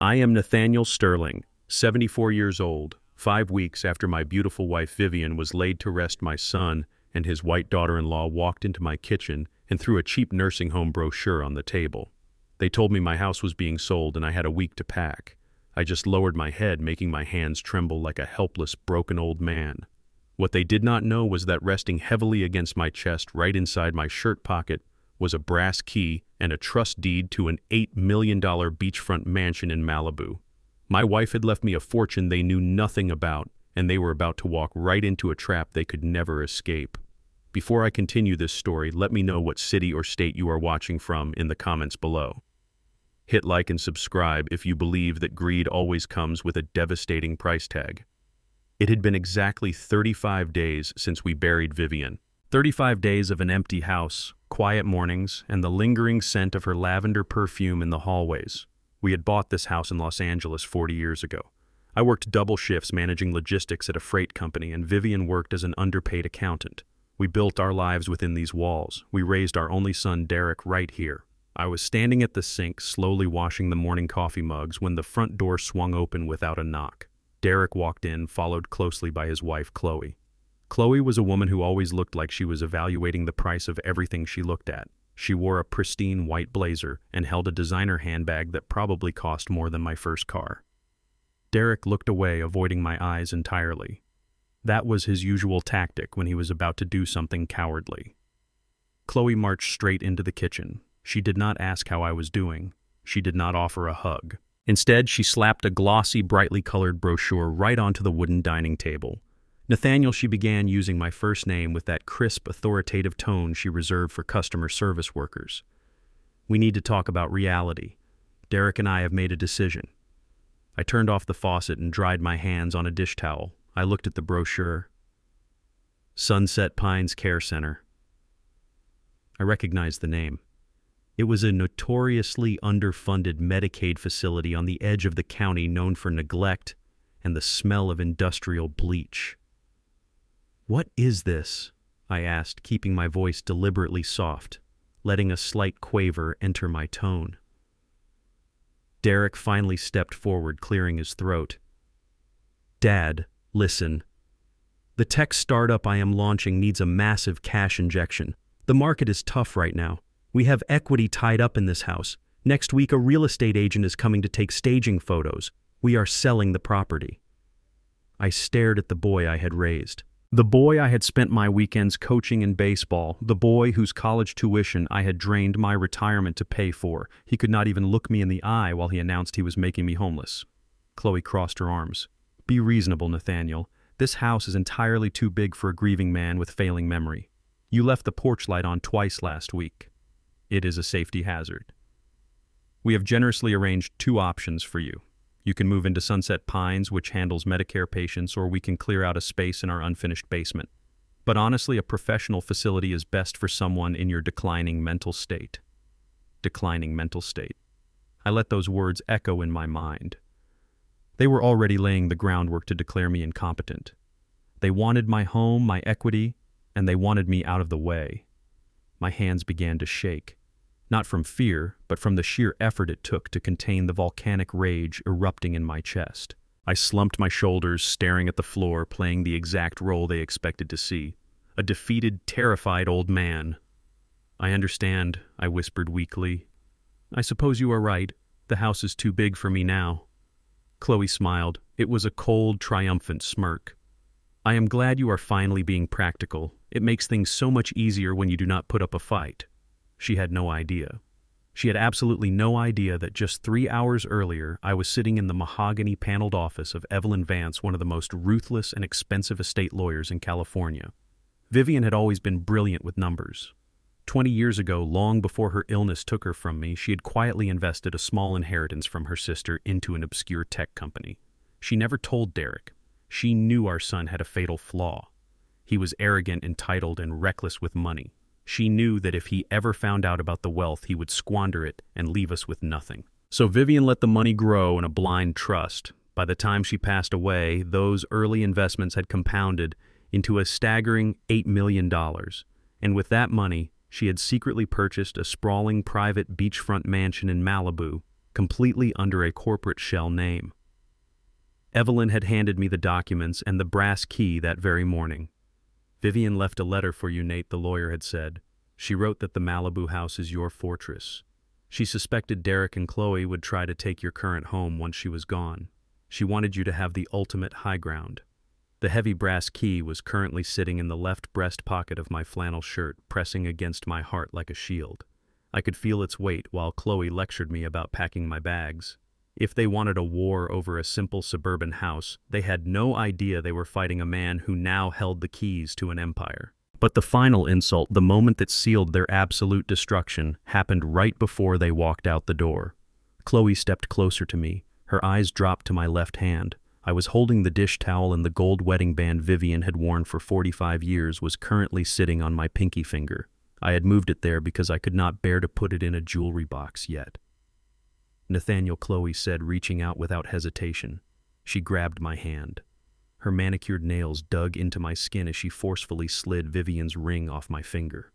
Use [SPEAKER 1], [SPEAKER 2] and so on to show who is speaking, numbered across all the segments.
[SPEAKER 1] I am Nathaniel Sterling, 74 years old. 5 weeks after my beautiful wife Vivian was laid to rest, my son and his white daughter-in-law walked into my kitchen and threw a cheap nursing home brochure on the table. They told me my house was being sold and I had a week to pack. I just lowered my head, making my hands tremble like a helpless, broken old man. What they did not know was that resting heavily against my chest, right inside my shirt pocket, was a brass key and a trust deed to an $8 million beachfront mansion in Malibu. My wife had left me a fortune they knew nothing about, and they were about to walk right into a trap they could never escape. Before I continue this story, let me know what city or state you are watching from in the comments below. Hit like and subscribe if you believe that greed always comes with a devastating price tag. It had been exactly 35 days since we buried Vivian. 35 days of an empty house, quiet mornings, and the lingering scent of her lavender perfume in the hallways. We had bought this house in Los Angeles 40 years ago. I worked double shifts managing logistics at a freight company, and Vivian worked as an underpaid accountant. We built our lives within these walls. We raised our only son, Derek, right here. I was standing at the sink, slowly washing the morning coffee mugs, when the front door swung open without a knock. Derek walked in, followed closely by his wife, Khloe. Khloe was a woman who always looked like she was evaluating the price of everything she looked at. She wore a pristine white blazer and held a designer handbag that probably cost more than my first car. Derek looked away, avoiding my eyes entirely. That was his usual tactic when he was about to do something cowardly. Khloe marched straight into the kitchen. She did not ask how I was doing. She did not offer a hug. Instead, she slapped a glossy, brightly colored brochure right onto the wooden dining table. Nathaniel, she began, using my first name with that crisp, authoritative tone she reserved for customer service workers. We need to talk about reality. Derek and I have made a decision. I turned off the faucet and dried my hands on a dish towel. I looked at the brochure. Sunset Pines Care Center. I recognized the name. It was a notoriously underfunded Medicaid facility on the edge of the county, known for neglect and the smell of industrial bleach. "What is this?" I asked, keeping my voice deliberately soft, letting a slight quaver enter my tone. Derek finally stepped forward, clearing his throat. "Dad, listen. The tech startup I am launching needs a massive cash injection. The market is tough right now. We have equity tied up in this house. Next week, a real estate agent is coming to take staging photos. We are selling the property." I stared at the boy I had raised. The boy I had spent my weekends coaching in baseball, the boy whose college tuition I had drained my retirement to pay for. He could not even look me in the eye while he announced he was making me homeless. Khloe crossed her arms. "Be reasonable, Nathaniel. This house is entirely too big for a grieving man with failing memory. You left the porch light on twice last week. It is a safety hazard. We have generously arranged 2 options for you. You can move into Sunset Pines, which handles Medicare patients, or we can clear out a space in our unfinished basement. But honestly, a professional facility is best for someone in your declining mental state." Declining mental state. I let those words echo in my mind. They were already laying the groundwork to declare me incompetent. They wanted my home, my equity, and they wanted me out of the way. My hands began to shake. Not from fear, but from the sheer effort it took to contain the volcanic rage erupting in my chest. I slumped my shoulders, staring at the floor, playing the exact role they expected to see. A defeated, terrified old man. "I understand," I whispered weakly. "I suppose you are right. The house is too big for me now." Khloe smiled. It was a cold, triumphant smirk. "I am glad you are finally being practical. It makes things so much easier when you do not put up a fight." She had no idea. She had absolutely no idea that just 3 hours earlier, I was sitting in the mahogany-paneled office of Evelyn Vance, one of the most ruthless and expensive estate lawyers in California. Vivian had always been brilliant with numbers. 20 years ago, long before her illness took her from me, she had quietly invested a small inheritance from her sister into an obscure tech company. She never told Derek. She knew our son had a fatal flaw. He was arrogant, entitled, and reckless with money. She knew that if he ever found out about the wealth, he would squander it and leave us with nothing. So Vivian let the money grow in a blind trust. By the time she passed away, those early investments had compounded into a staggering $8 million. And with that money, she had secretly purchased a sprawling private beachfront mansion in Malibu, completely under a corporate shell name. Evelyn had handed me the documents and the brass key that very morning. "Vivian left a letter for you, Nate," the lawyer had said. "She wrote that the Malibu house is your fortress. She suspected Derek and Khloe would try to take your current home once she was gone. She wanted you to have the ultimate high ground." The heavy brass key was currently sitting in the left breast pocket of my flannel shirt, pressing against my heart like a shield. I could feel its weight while Khloe lectured me about packing my bags. If they wanted a war over a simple suburban house, they had no idea they were fighting a man who now held the keys to an empire. But the final insult, the moment that sealed their absolute destruction, happened right before they walked out the door. Khloe stepped closer to me. Her eyes dropped to my left hand. I was holding the dish towel, and the gold wedding band Vivian had worn for 45 years was currently sitting on my pinky finger. I had moved it there because I could not bear to put it in a jewelry box yet. "Nathaniel," Khloe said, reaching out without hesitation. She grabbed my hand. Her manicured nails dug into my skin as she forcefully slid Vivian's ring off my finger.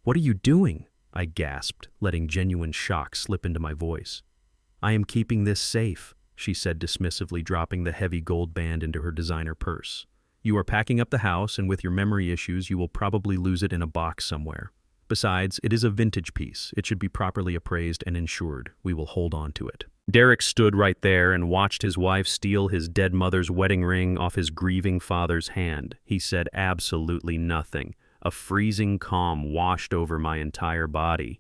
[SPEAKER 1] "What are you doing?" I gasped, letting genuine shock slip into my voice. "I am keeping this safe," she said dismissively, dropping the heavy gold band into her designer purse. "You are packing up the house, and with your memory issues, you will probably lose it in a box somewhere. Besides, it is a vintage piece. It should be properly appraised and insured. We will hold on to it." Derek stood right there and watched his wife steal his dead mother's wedding ring off his grieving father's hand. He said absolutely nothing. A freezing calm washed over my entire body.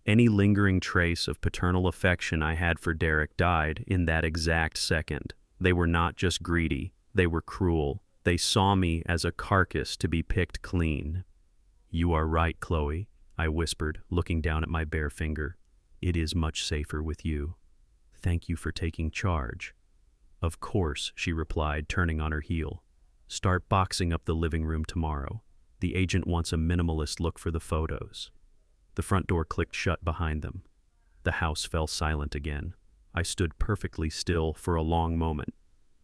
[SPEAKER 1] Any lingering trace of paternal affection I had for Derek died in that exact second. They were not just greedy, they were cruel. They saw me as a carcass to be picked clean. "You are right, Khloe," I whispered, looking down at my bare finger. "It is much safer with you. Thank you for taking charge." "Of course," she replied, turning on her heel. "Start boxing up the living room tomorrow. The agent wants a minimalist look for the photos." The front door clicked shut behind them. The house fell silent again. I stood perfectly still for a long moment.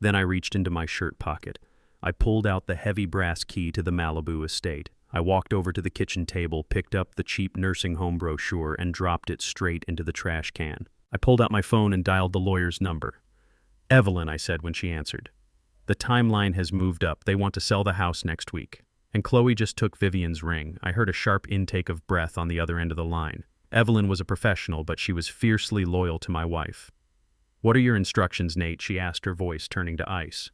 [SPEAKER 1] Then I reached into my shirt pocket. I pulled out the heavy brass key to the Malibu estate. I walked over to the kitchen table, picked up the cheap nursing home brochure, and dropped it straight into the trash can. I pulled out my phone and dialed the lawyer's number. "Evelyn," I said when she answered. "The timeline has moved up. They want to sell the house next week. And Khloe just took Vivian's ring." I heard a sharp intake of breath on the other end of the line. Evelyn was a professional, but she was fiercely loyal to my wife. "What are your instructions, Nate?" she asked, her voice turning to ice.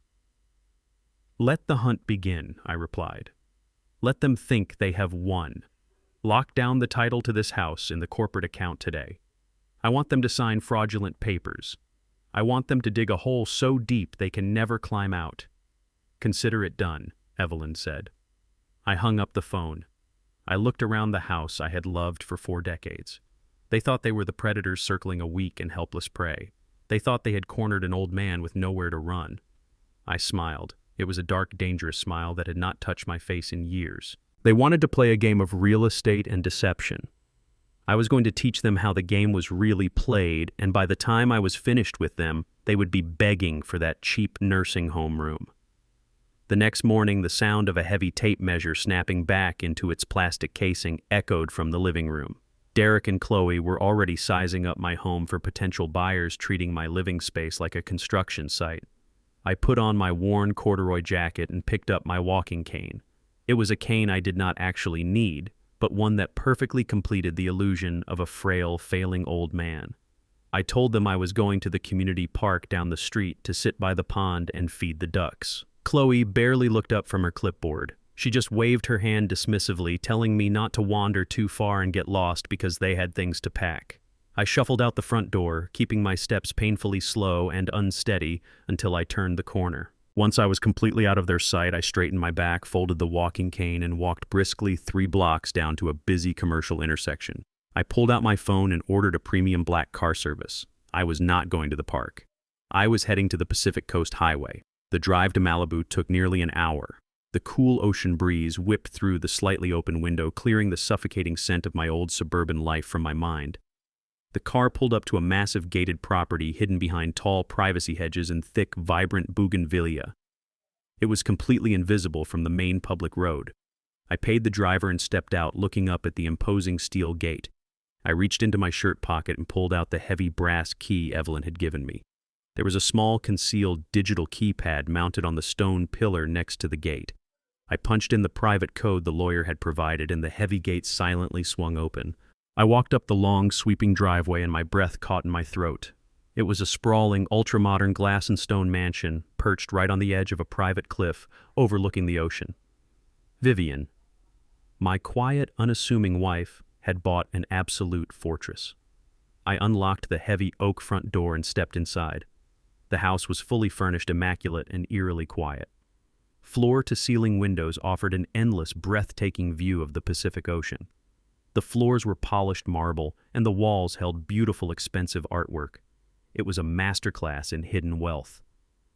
[SPEAKER 1] "Let the hunt begin," I replied. "Let them think they have won. Lock down the title to this house in the corporate account today. I want them to sign fraudulent papers. I want them to dig a hole so deep they can never climb out." "Consider it done," Evelyn said. I hung up the phone. I looked around the house I had loved for 4 decades. They thought they were the predators circling a weak and helpless prey. They thought they had cornered an old man with nowhere to run. I smiled. It was a dark, dangerous smile that had not touched my face in years. They wanted to play a game of real estate and deception. I was going to teach them how the game was really played, and by the time I was finished with them, they would be begging for that cheap nursing home room. The next morning, the sound of a heavy tape measure snapping back into its plastic casing echoed from the living room. Derek and Khloe were already sizing up my home for potential buyers, treating my living space like a construction site. I put on my worn corduroy jacket and picked up my walking cane. It was a cane I did not actually need, but one that perfectly completed the illusion of a frail, failing old man. I told them I was going to the community park down the street to sit by the pond and feed the ducks. Khloe barely looked up from her clipboard. She just waved her hand dismissively, telling me not to wander too far and get lost because they had things to pack. I shuffled out the front door, keeping my steps painfully slow and unsteady until I turned the corner. Once I was completely out of their sight, I straightened my back, folded the walking cane, and walked briskly 3 blocks down to a busy commercial intersection. I pulled out my phone and ordered a premium black car service. I was not going to the park. I was heading to the Pacific Coast Highway. The drive to Malibu took nearly an hour. The cool ocean breeze whipped through the slightly open window, clearing the suffocating scent of my old suburban life from my mind. The car pulled up to a massive gated property hidden behind tall privacy hedges and thick, vibrant bougainvillea. It was completely invisible from the main public road. I paid the driver and stepped out, looking up at the imposing steel gate. I reached into my shirt pocket and pulled out the heavy brass key Evelyn had given me. There was a small concealed digital keypad mounted on the stone pillar next to the gate. I punched in the private code the lawyer had provided, and the heavy gate silently swung open. I walked up the long, sweeping driveway, and my breath caught in my throat. It was a sprawling, ultra-modern glass and stone mansion, perched right on the edge of a private cliff overlooking the ocean. Vivian, my quiet, unassuming wife, had bought an absolute fortress. I unlocked the heavy oak front door and stepped inside. The house was fully furnished, immaculate, and eerily quiet. Floor-to-ceiling windows offered an endless, breathtaking view of the Pacific Ocean. The floors were polished marble, and the walls held beautiful, expensive artwork. It was a masterclass in hidden wealth.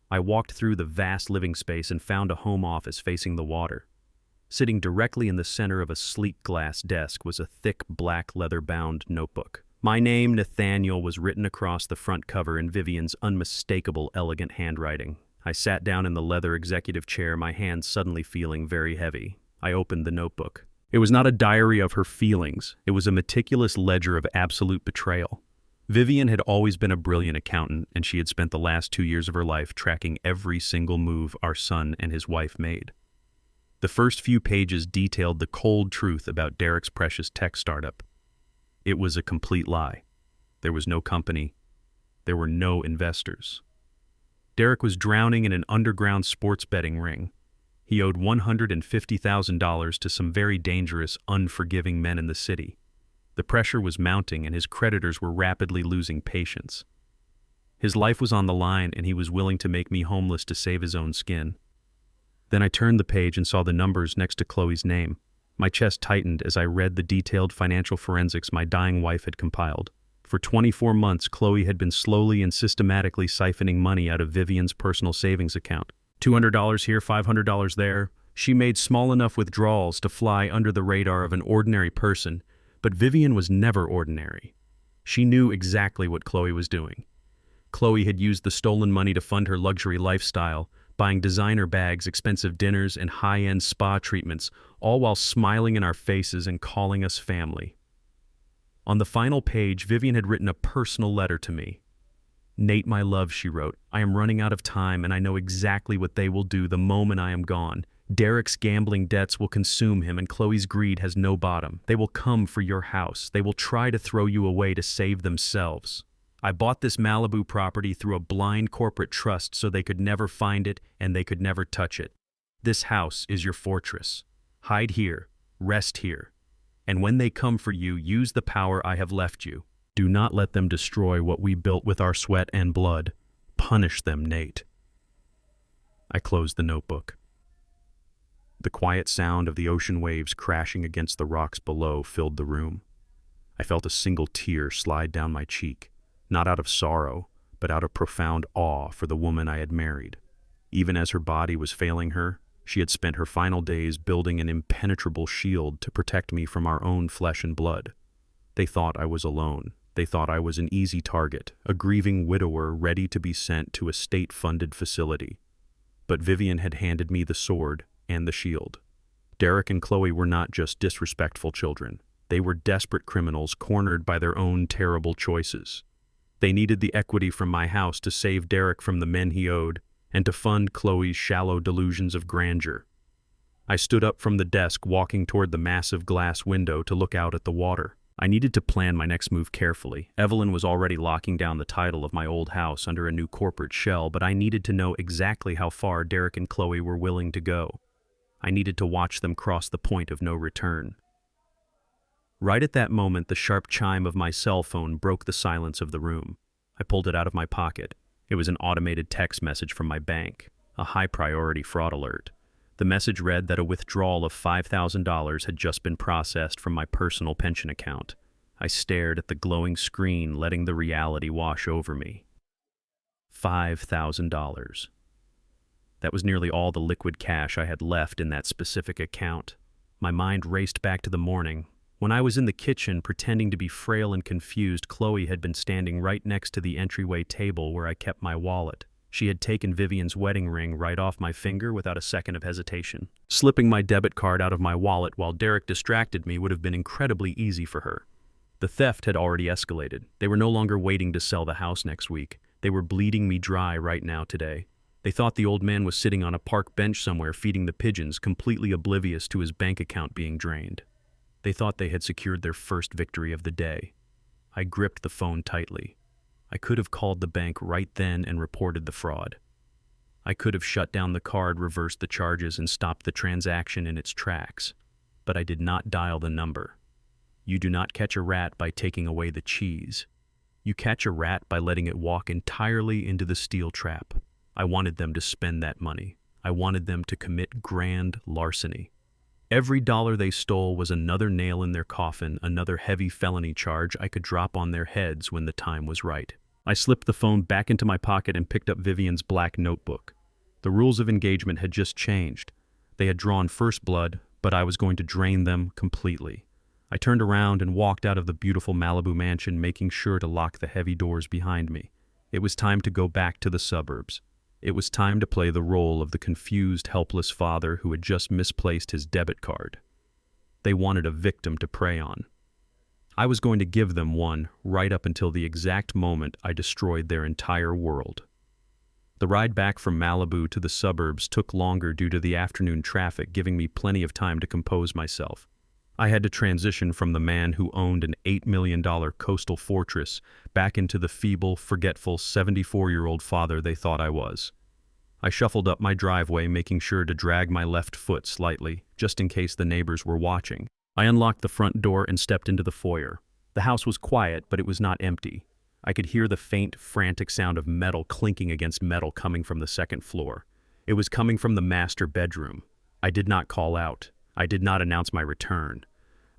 [SPEAKER 1] I walked through the vast living space and found a home office facing the water. Sitting directly in the center of a sleek glass desk was a thick, black leather-bound notebook. My name, Nathaniel, was written across the front cover in Vivian's unmistakable, elegant handwriting. I sat down in the leather executive chair, my hands suddenly feeling very heavy. I opened the notebook. It was not a diary of her feelings. It was a meticulous ledger of absolute betrayal. Vivian had always been a brilliant accountant, and she had spent the last 2 years of her life tracking every single move our son and his wife made. The first few pages detailed the cold truth about Derek's precious tech startup. It was a complete lie. There was no company. There were no investors. Derek was drowning in an underground sports betting ring. He owed $150,000 to some very dangerous, unforgiving men in the city. The pressure was mounting, and his creditors were rapidly losing patience. His life was on the line, and he was willing to make me homeless to save his own skin. Then I turned the page and saw the numbers next to Khloe's name. My chest tightened as I read the detailed financial forensics my dying wife had compiled. For 24 months, Khloe had been slowly and systematically siphoning money out of Vivian's personal savings account. $200 here, $500 there. She made small enough withdrawals to fly under the radar of an ordinary person, but Vivian was never ordinary. She knew exactly what Khloe was doing. Khloe had used the stolen money to fund her luxury lifestyle, buying designer bags, expensive dinners, and high-end spa treatments, all while smiling in our faces and calling us family. On the final page, Vivian had written a personal letter to me. "Nate, my love," she wrote, "I am running out of time, and I know exactly what they will do the moment I am gone. Derek's gambling debts will consume him, and Khloe's greed has no bottom. They will come for your house. They will try to throw you away to save themselves. I bought this Malibu property through a blind corporate trust so they could never find it and they could never touch it. This house is your fortress. Hide here, rest here. And when they come for you, use the power I have left you. Do not let them destroy what we built with our sweat and blood. Punish them, Nate." I closed the notebook. The quiet sound of the ocean waves crashing against the rocks below filled the room. I felt a single tear slide down my cheek, not out of sorrow, but out of profound awe for the woman I had married. Even as her body was failing her, she had spent her final days building an impenetrable shield to protect me from our own flesh and blood. They thought I was alone. They thought I was an easy target, a grieving widower ready to be sent to a state-funded facility. But Vivian had handed me the sword and the shield. Derek and Khloe were not just disrespectful children. They were desperate criminals cornered by their own terrible choices. They needed the equity from my house to save Derek from the men he owed and to fund Khloe's shallow delusions of grandeur. I stood up from the desk, walking toward the massive glass window to look out at the water. I needed to plan my next move carefully. Evelyn was already locking down the title of my old house under a new corporate shell, but I needed to know exactly how far Derek and Khloe were willing to go. I needed to watch them cross the point of no return. Right at that moment, the sharp chime of my cell phone broke the silence of the room. I pulled it out of my pocket. It was an automated text message from my bank, a high-priority fraud alert. The message read that a withdrawal of $5,000 had just been processed from my personal pension account. I stared at the glowing screen, letting the reality wash over me. $5,000. That was nearly all the liquid cash I had left in that specific account. My mind raced back to the morning. When I was in the kitchen pretending to be frail and confused, Khloe had been standing right next to the entryway table where I kept my wallet. She had taken Vivian's wedding ring right off my finger without a second of hesitation. Slipping my debit card out of my wallet while Derek distracted me would have been incredibly easy for her. The theft had already escalated. They were no longer waiting to sell the house next week. They were bleeding me dry right now today. They thought the old man was sitting on a park bench somewhere feeding the pigeons, completely oblivious to his bank account being drained. They thought they had secured their first victory of the day. I gripped the phone tightly. I could have called the bank right then and reported the fraud. I could have shut down the card, reversed the charges, and stopped the transaction in its tracks. But I did not dial the number. You do not catch a rat by taking away the cheese. You catch a rat by letting it walk entirely into the steel trap. I wanted them to spend that money. I wanted them to commit grand larceny. Every dollar they stole was another nail in their coffin, another heavy felony charge I could drop on their heads when the time was right. I slipped the phone back into my pocket and picked up Vivian's black notebook. The rules of engagement had just changed. They had drawn first blood, but I was going to drain them completely. I turned around and walked out of the beautiful Malibu mansion, making sure to lock the heavy doors behind me. It was time to go back to the suburbs. It was time to play the role of the confused, helpless father who had just misplaced his debit card. They wanted a victim to prey on. I was going to give them one right up until the exact moment I destroyed their entire world. The ride back from Malibu to the suburbs took longer due to the afternoon traffic, giving me plenty of time to compose myself. I had to transition from the man who owned an $8 million coastal fortress back into the feeble, forgetful 74-year-old father they thought I was. I shuffled up my driveway, making sure to drag my left foot slightly, just in case the neighbors were watching. I unlocked the front door and stepped into the foyer. The house was quiet, but it was not empty. I could hear the faint, frantic sound of metal clinking against metal coming from the second floor. It was coming from the master bedroom. I did not call out. I did not announce my return.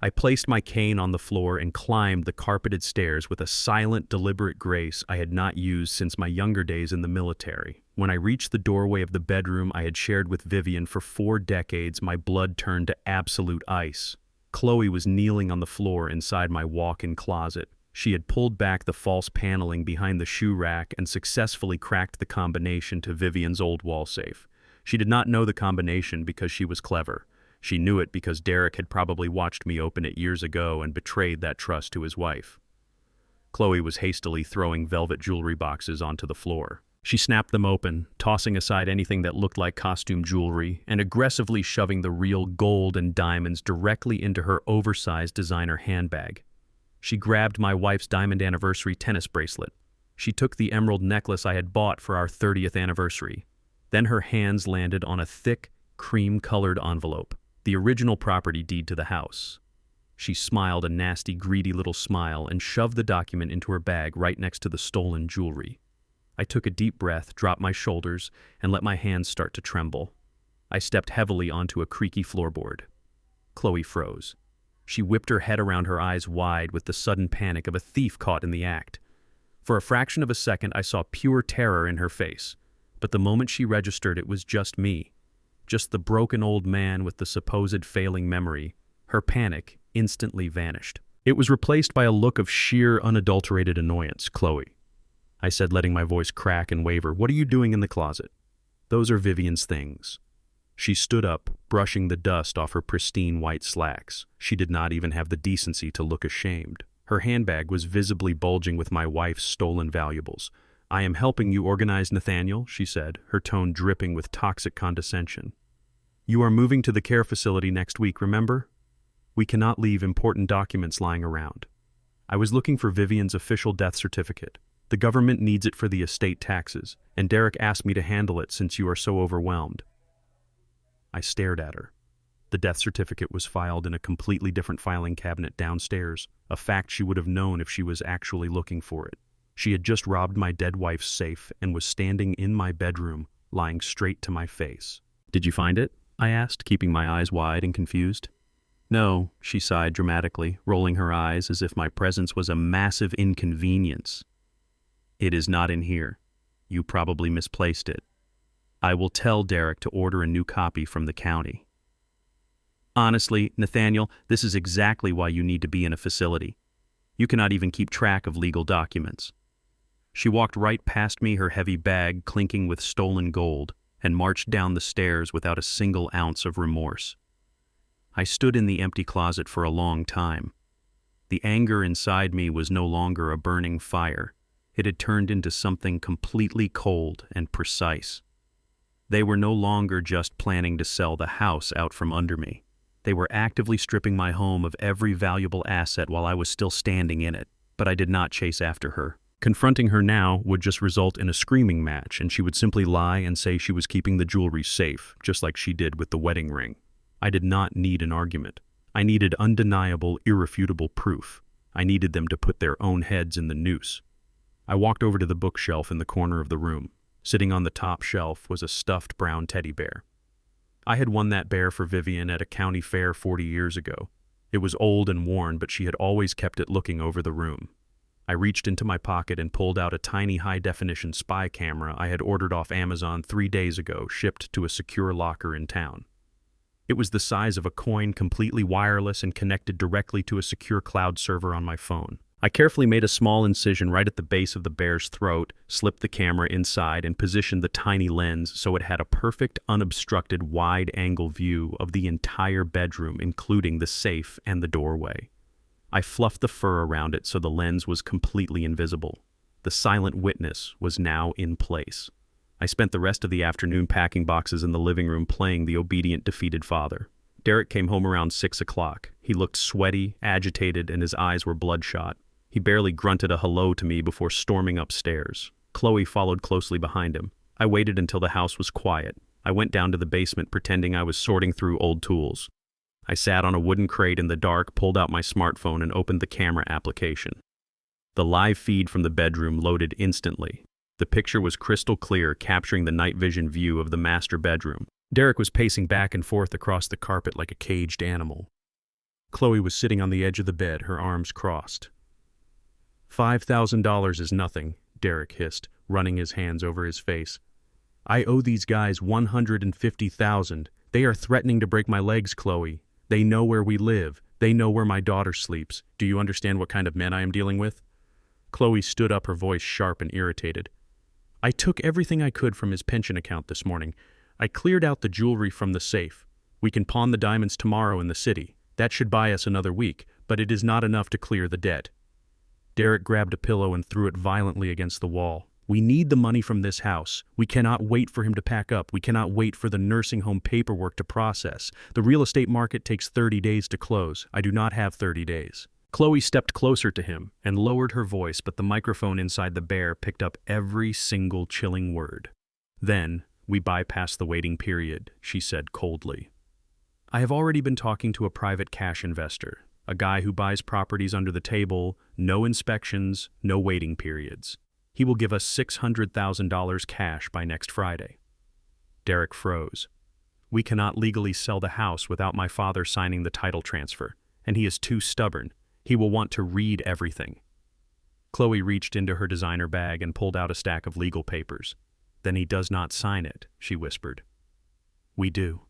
[SPEAKER 1] I placed my cane on the floor and climbed the carpeted stairs with a silent, deliberate grace I had not used since my younger days in the military. When I reached the doorway of the bedroom I had shared with Vivian for 4 decades, my blood turned to absolute ice. Khloe was kneeling on the floor inside my walk-in closet. She had pulled back the false paneling behind the shoe rack and successfully cracked the combination to Vivian's old wall safe. She did not know the combination because she was clever. She knew it because Derek had probably watched me open it years ago and betrayed that trust to his wife. Khloe was hastily throwing velvet jewelry boxes onto the floor. She snapped them open, tossing aside anything that looked like costume jewelry, and aggressively shoving the real gold and diamonds directly into her oversized designer handbag. She grabbed my wife's diamond anniversary tennis bracelet. She took the emerald necklace I had bought for our 30th anniversary. Then her hands landed on a thick, cream-colored envelope, the original property deed to the house. She smiled a nasty, greedy little smile and shoved the document into her bag right next to the stolen jewelry. I took a deep breath, dropped my shoulders, and let my hands start to tremble. I stepped heavily onto a creaky floorboard. Khloe froze. She whipped her head around, her eyes wide with the sudden panic of a thief caught in the act. For a fraction of a second, I saw pure terror in her face. But the moment she registered, it was just me. Just the broken old man with the supposed failing memory. Her panic instantly vanished. It was replaced by a look of sheer, unadulterated annoyance. "Khloe," I said, letting my voice crack and waver, "what are you doing in the closet?" "Those are Vivian's things." She stood up, brushing the dust off her pristine white slacks. She did not even have the decency to look ashamed. Her handbag was visibly bulging with my wife's stolen valuables. "I am helping you organize, Nathaniel," she said, her tone dripping with toxic condescension. "You are moving to the care facility next week, remember? We cannot leave important documents lying around. I was looking for Vivian's official death certificate. The government needs it for the estate taxes, and Derek asked me to handle it since you are so overwhelmed." I stared at her. The death certificate was filed in a completely different filing cabinet downstairs, a fact she would have known if she was actually looking for it. She had just robbed my dead wife's safe and was standing in my bedroom, lying straight to my face. "Did you find it?" I asked, keeping my eyes wide and confused. "No," she sighed dramatically, rolling her eyes as if my presence was a massive inconvenience. "It is not in here. You probably misplaced it. I will tell Derek to order a new copy from the county." "Honestly, Nathaniel, this is exactly why you need to be in a facility. You cannot even keep track of legal documents." She walked right past me, her heavy bag clinking with stolen gold, and marched down the stairs without a single ounce of remorse. I stood in the empty closet for a long time. The anger inside me was no longer a burning fire. It had turned into something completely cold and precise. They were no longer just planning to sell the house out from under me. They were actively stripping my home of every valuable asset while I was still standing in it, but I did not chase after her. Confronting her now would just result in a screaming match, and she would simply lie and say she was keeping the jewelry safe, just like she did with the wedding ring. I did not need an argument. I needed undeniable, irrefutable proof. I needed them to put their own heads in the noose. I walked over to the bookshelf in the corner of the room. Sitting on the top shelf was a stuffed brown teddy bear. I had won that bear for Vivian at a county fair 40 years ago. It was old and worn, but she had always kept it looking over the room. I reached into my pocket and pulled out a tiny high-definition spy camera I had ordered off Amazon 3 days ago, shipped to a secure locker in town. It was the size of a coin, completely wireless and connected directly to a secure cloud server on my phone. I carefully made a small incision right at the base of the bear's throat, slipped the camera inside, and positioned the tiny lens so it had a perfect, unobstructed, wide-angle view of the entire bedroom, including the safe and the doorway. I fluffed the fur around it so the lens was completely invisible. The silent witness was now in place. I spent the rest of the afternoon packing boxes in the living room, playing the obedient, defeated father. Derek came home around 6 o'clock. He looked sweaty, agitated, and his eyes were bloodshot. He barely grunted a hello to me before storming upstairs. Khloe followed closely behind him. I waited until the house was quiet. I went down to the basement pretending I was sorting through old tools. I sat on a wooden crate in the dark, pulled out my smartphone, and opened the camera application. The live feed from the bedroom loaded instantly. The picture was crystal clear, capturing the night vision view of the master bedroom. Derek was pacing back and forth across the carpet like a caged animal. Khloe was sitting on the edge of the bed, her arms crossed. $5,000 is nothing, Derek hissed, running his hands over his face. I owe these guys $150,000. They are threatening to break my legs, Khloe. They know where we live. They know where my daughter sleeps. Do you understand what kind of men I am dealing with? Khloe stood up, her voice sharp and irritated. I took everything I could from his pension account this morning. I cleared out the jewelry from the safe. We can pawn the diamonds tomorrow in the city. That should buy us another week, but it is not enough to clear the debt. Derek grabbed a pillow and threw it violently against the wall. We need the money from this house. We cannot wait for him to pack up. We cannot wait for the nursing home paperwork to process. The real estate market takes 30 days to close. I do not have 30 days. Khloe stepped closer to him and lowered her voice, but the microphone inside the bear picked up every single chilling word. Then, we bypass the waiting period, she said coldly. I have already been talking to a private cash investor. A guy who buys properties under the table, no inspections, no waiting periods. He will give us $600,000 cash by next Friday. Derek froze. We cannot legally sell the house without my father signing the title transfer, and he is too stubborn. He will want to read everything. Khloe reached into her designer bag and pulled out a stack of legal papers. Then he does not sign it, she whispered. We do.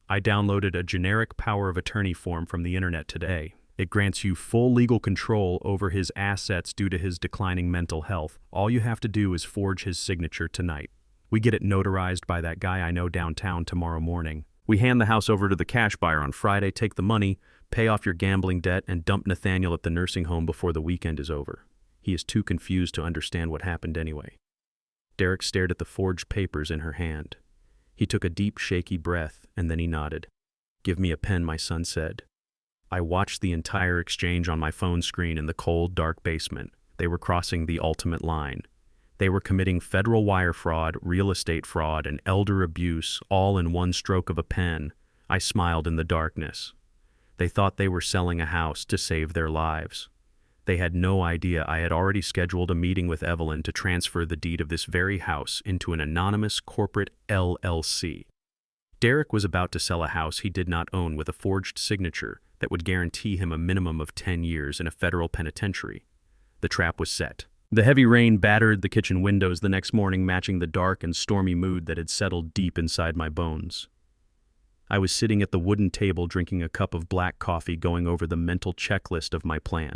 [SPEAKER 1] I downloaded a generic power of attorney form from the internet today. It grants you full legal control over his assets due to his declining mental health. All you have to do is forge his signature tonight. We get it notarized by that guy I know downtown tomorrow morning. We hand the house over to the cash buyer on Friday, take the money, pay off your gambling debt, and dump Nathaniel at the nursing home before the weekend is over. He is too confused to understand what happened anyway. Derek stared at the forged papers in her hand. He took a deep, shaky breath, and then he nodded. Give me a pen, my son said. I watched the entire exchange on my phone screen in the cold, dark basement. They were crossing the ultimate line. They were committing federal wire fraud, real estate fraud, and elder abuse, all in one stroke of a pen. I smiled in the darkness. They thought they were selling a house to save their lives. They had no idea I had already scheduled a meeting with Evelyn to transfer the deed of this very house into an anonymous corporate LLC. Derek was about to sell a house he did not own with a forged signature that would guarantee him a minimum of 10 years in a federal penitentiary. The trap was set. The heavy rain battered the kitchen windows the next morning, matching the dark and stormy mood that had settled deep inside my bones. I was sitting at the wooden table drinking a cup of black coffee, going over the mental checklist of my plan.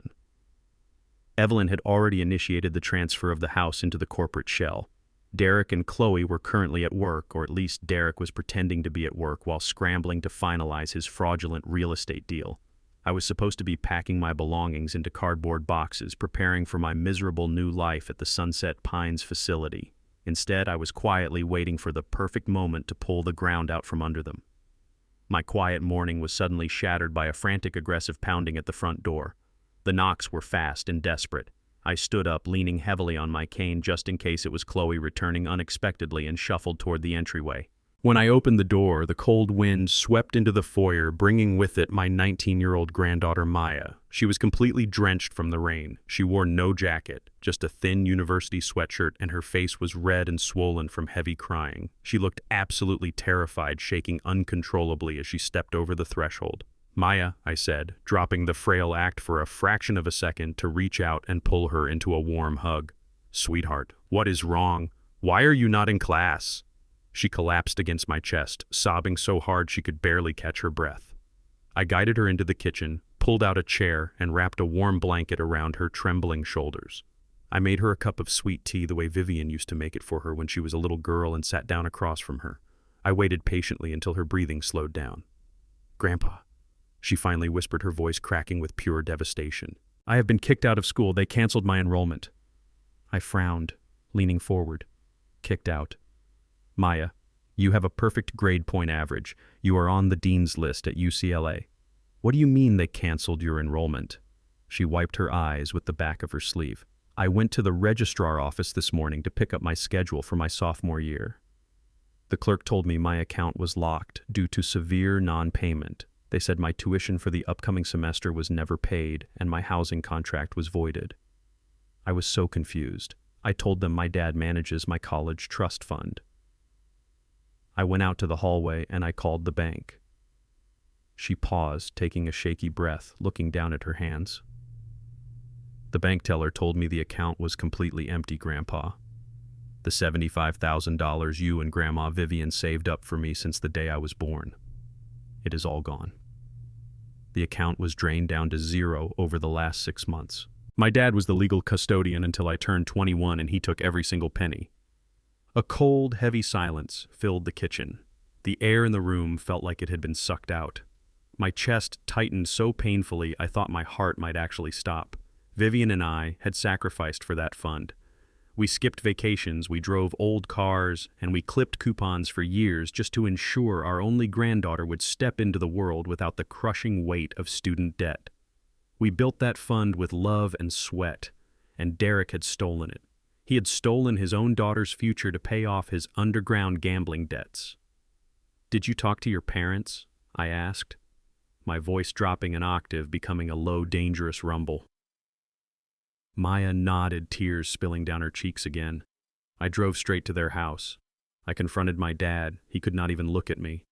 [SPEAKER 1] Evelyn had already initiated the transfer of the house into the corporate shell. Derek and Khloe were currently at work, or at least Derek was pretending to be at work while scrambling to finalize his fraudulent real estate deal. I was supposed to be packing my belongings into cardboard boxes, preparing for my miserable new life at the Sunset Pines facility. Instead, I was quietly waiting for the perfect moment to pull the ground out from under them. My quiet morning was suddenly shattered by a frantic, aggressive pounding at the front door. The knocks were fast and desperate. I stood up, leaning heavily on my cane just in case it was Khloe returning unexpectedly, and shuffled toward the entryway. When I opened the door, the cold wind swept into the foyer, bringing with it my 19-year-old granddaughter, Maya. She was completely drenched from the rain. She wore no jacket, just a thin university sweatshirt, and her face was red and swollen from heavy crying. She looked absolutely terrified, shaking uncontrollably as she stepped over the threshold. "Maya," I said, dropping the frail act for a fraction of a second to reach out and pull her into a warm hug. "Sweetheart, what is wrong? Why are you not in class?" She collapsed against my chest, sobbing so hard she could barely catch her breath. I guided her into the kitchen, pulled out a chair, and wrapped a warm blanket around her trembling shoulders. I made her a cup of sweet tea the way Vivian used to make it for her when she was a little girl, and sat down across from her. I waited patiently until her breathing slowed down. "Grandpa," she finally whispered, her voice cracking with pure devastation. "I have been kicked out of school. They canceled my enrollment." I frowned, leaning forward. "Kicked out? Maya, you have a perfect grade point average. You are on the dean's list at UCLA. What do you mean they canceled your enrollment?" She wiped her eyes with the back of her sleeve. "I went to the registrar office this morning to pick up my schedule for my sophomore year. The clerk told me my account was locked due to severe non-payment. They said my tuition for the upcoming semester was never paid and my housing contract was voided." I was so confused. I told them my dad manages my college trust fund. I went out to the hallway and I called the bank. She paused, taking a shaky breath, looking down at her hands. "The bank teller told me the account was completely empty, Grandpa. The $75,000 you and Grandma Vivian saved up for me since the day I was born. It is all gone. The account was drained down to zero over the last 6 months. My dad was the legal custodian until I turned 21, and he took every single penny." A cold, heavy silence filled the kitchen. The air in the room felt like it had been sucked out. My chest tightened so painfully I thought my heart might actually stop. Vivian and I had sacrificed for that fund. We skipped vacations, we drove old cars, and we clipped coupons for years just to ensure our only granddaughter would step into the world without the crushing weight of student debt. We built that fund with love and sweat, and Derek had stolen it. He had stolen his own daughter's future to pay off his underground gambling debts. "Did you talk to your parents?" I asked, my voice dropping an octave, becoming a low, dangerous rumble. Maya nodded, tears spilling down her cheeks again. I drove straight to their house. I confronted my dad. He could not even look at me.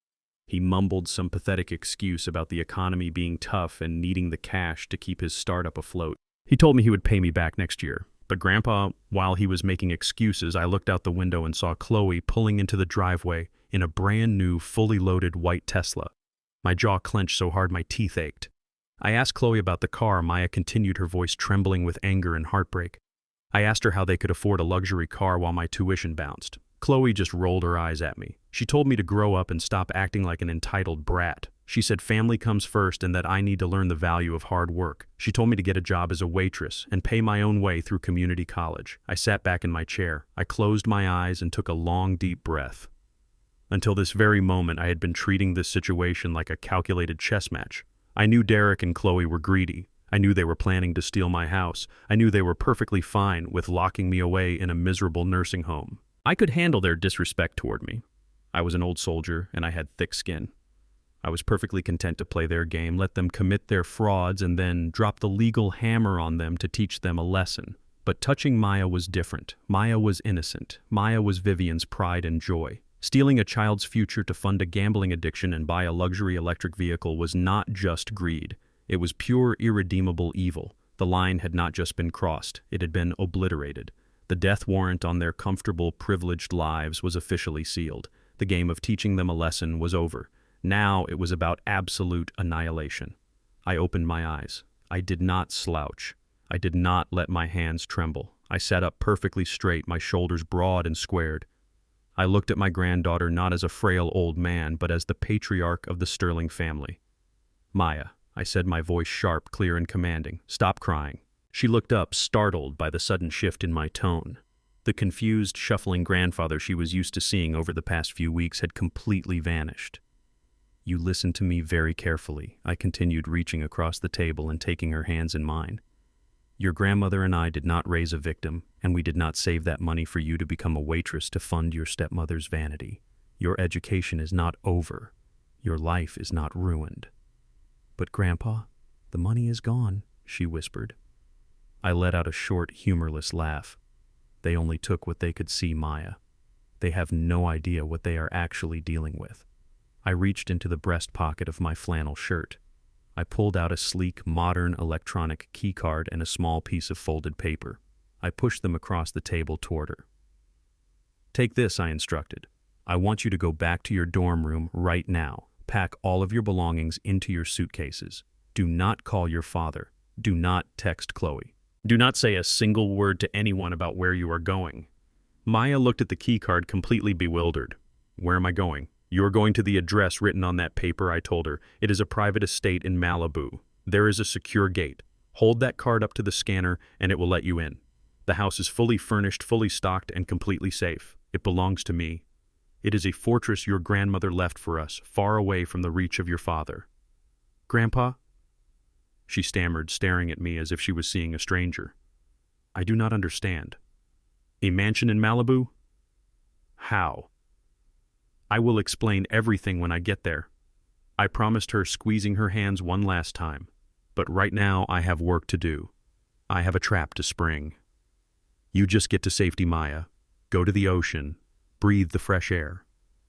[SPEAKER 1] He mumbled some pathetic excuse about the economy being tough and needing the cash to keep his startup afloat. He told me he would pay me back next year. But Grandpa, while he was making excuses, I looked out the window and saw Khloe pulling into the driveway in a brand new, fully loaded white Tesla. My jaw clenched so hard my teeth ached. I asked Khloe about the car. Maya continued, her voice trembling with anger and heartbreak. I asked her how they could afford a luxury car while my tuition bounced. Khloe just rolled her eyes at me. She told me to grow up and stop acting like an entitled brat. She said family comes first and that I need to learn the value of hard work. She told me to get a job as a waitress and pay my own way through community college. I sat back in my chair. I closed my eyes and took a long, deep breath. Until this very moment, I had been treating this situation like a calculated chess match. I knew Derek and Khloe were greedy. I knew they were planning to steal my house. I knew they were perfectly fine with locking me away in a miserable nursing home. I could handle their disrespect toward me. I was an old soldier and I had thick skin. I was perfectly content to play their game, let them commit their frauds, and then drop the legal hammer on them to teach them a lesson. But touching Maya was different. Maya was innocent. Maya was Vivian's pride and joy. Stealing a child's future to fund a gambling addiction and buy a luxury electric vehicle was not just greed. It was pure, irredeemable evil. The line had not just been crossed, it had been obliterated. The death warrant on their comfortable, privileged lives was officially sealed. The game of teaching them a lesson was over. Now it was about absolute annihilation. I opened my eyes. I did not slouch. I did not let my hands tremble. I sat up perfectly straight, my shoulders broad and squared. I looked at my granddaughter not as a frail old man, but as the patriarch of the Sterling family. "Maya," I said, my voice sharp, clear, and commanding. Stop crying. She looked up, startled by the sudden shift in my tone. The confused, shuffling grandfather she was used to seeing over the past few weeks had completely vanished. You listen to me very carefully, I continued, reaching across the table and taking her hands in mine. Your grandmother and I did not raise a victim, and we did not save that money for you to become a waitress to fund your stepmother's vanity. Your education is not over. Your life is not ruined. But Grandpa, the money is gone, she whispered. I let out a short, humorless laugh. They only took what they could see, Maya. They have no idea what they are actually dealing with. I reached into the breast pocket of my flannel shirt. I pulled out a sleek, modern electronic keycard and a small piece of folded paper. I pushed them across the table toward her. Take this, I instructed. I want you to go back to your dorm room right now. Pack all of your belongings into your suitcases. Do not call your father. Do not text Khloe. Do not say a single word to anyone about where you are going. Maya looked at the keycard, completely bewildered. Where am I going? You're going to the address written on that paper, I told her. It is a private estate in Malibu. There is a secure gate. Hold that card up to the scanner and it will let you in. The house is fully furnished, fully stocked, and completely safe. It belongs to me. It is a fortress your grandmother left for us, far away from the reach of your father. Grandpa? She stammered, staring at me as if she was seeing a stranger. I do not understand. A mansion in Malibu? How? I will explain everything when I get there. I promised her, squeezing her hands one last time. But right now I have work to do. I have a trap to spring. You just get to safety, Maya. Go to the ocean. Breathe the fresh air.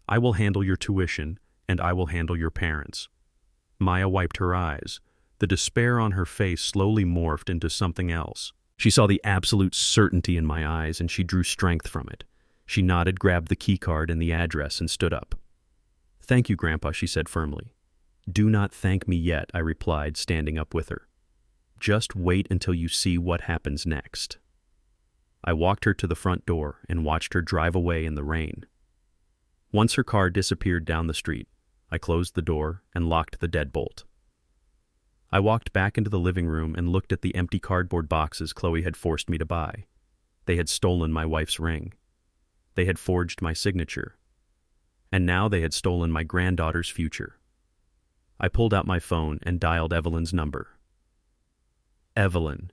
[SPEAKER 1] I will handle your tuition, and I will handle your parents. Maya wiped her eyes. The despair on her face slowly morphed into something else. She saw the absolute certainty in my eyes, and she drew strength from it. She nodded, grabbed the keycard and the address, and stood up. Thank you, Grandpa, she said firmly. Do not thank me yet, I replied, standing up with her. Just wait until you see what happens next. I walked her to the front door and watched her drive away in the rain. Once her car disappeared down the street, I closed the door and locked the deadbolt. I walked back into the living room and looked at the empty cardboard boxes Khloe had forced me to buy. They had stolen my wife's ring. They had forged my signature. And now they had stolen my granddaughter's future. I pulled out my phone and dialed Evelyn's number. Evelyn.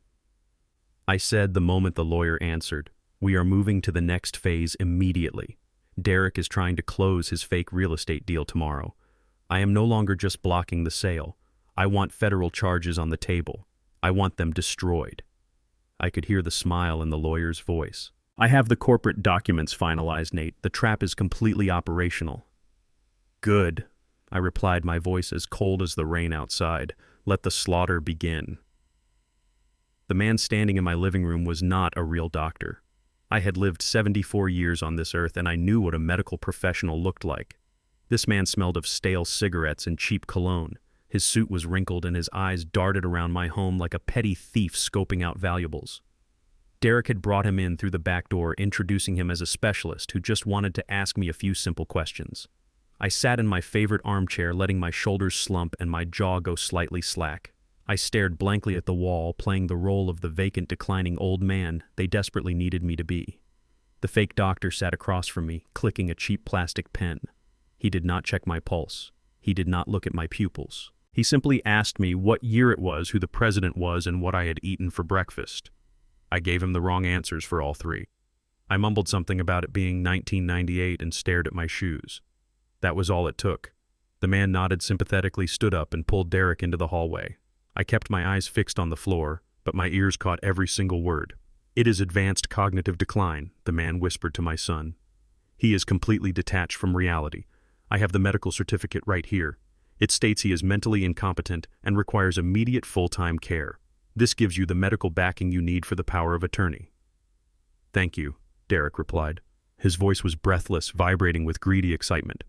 [SPEAKER 1] I said the moment the lawyer answered, we are moving to the next phase immediately. Derek is trying to close his fake real estate deal tomorrow. I am no longer just blocking the sale. I want federal charges on the table. I want them destroyed. I could hear the smile in the lawyer's voice. I have the corporate documents finalized, Nate. The trap is completely operational. Good, I replied, my voice as cold as the rain outside. Let the slaughter begin. The man standing in my living room was not a real doctor. I had lived 74 years on this earth, and I knew what a medical professional looked like. This man smelled of stale cigarettes and cheap cologne. His suit was wrinkled, and his eyes darted around my home like a petty thief scoping out valuables. Derek had brought him in through the back door, introducing him as a specialist who just wanted to ask me a few simple questions. I sat in my favorite armchair, letting my shoulders slump and my jaw go slightly slack. I stared blankly at the wall, playing the role of the vacant, declining old man they desperately needed me to be. The fake doctor sat across from me, clicking a cheap plastic pen. He did not check my pulse. He did not look at my pupils. He simply asked me what year it was, who the president was, and what I had eaten for breakfast. I gave him the wrong answers for all three. I mumbled something about it being 1998 and stared at my shoes. That was all it took. The man nodded sympathetically, stood up, and pulled Derek into the hallway. I kept my eyes fixed on the floor, but my ears caught every single word. It is advanced cognitive decline, the man whispered to my son. He is completely detached from reality. I have the medical certificate right here. It states he is mentally incompetent and requires immediate full-time care. This gives you the medical backing you need for the power of attorney. Thank you, Derek replied. His voice was breathless, vibrating with greedy excitement.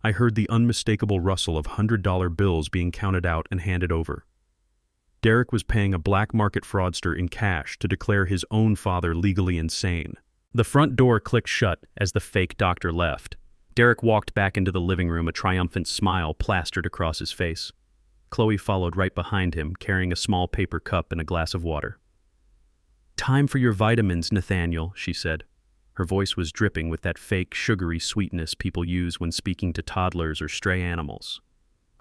[SPEAKER 1] I heard the unmistakable rustle of $100 bills being counted out and handed over. Derek was paying a black market fraudster in cash to declare his own father legally insane. The front door clicked shut as the fake doctor left. Derek walked back into the living room, a triumphant smile plastered across his face. Khloe followed right behind him, carrying a small paper cup and a glass of water. "Time for your vitamins, Nathaniel," she said. Her voice was dripping with that fake, sugary sweetness people use when speaking to toddlers or stray animals.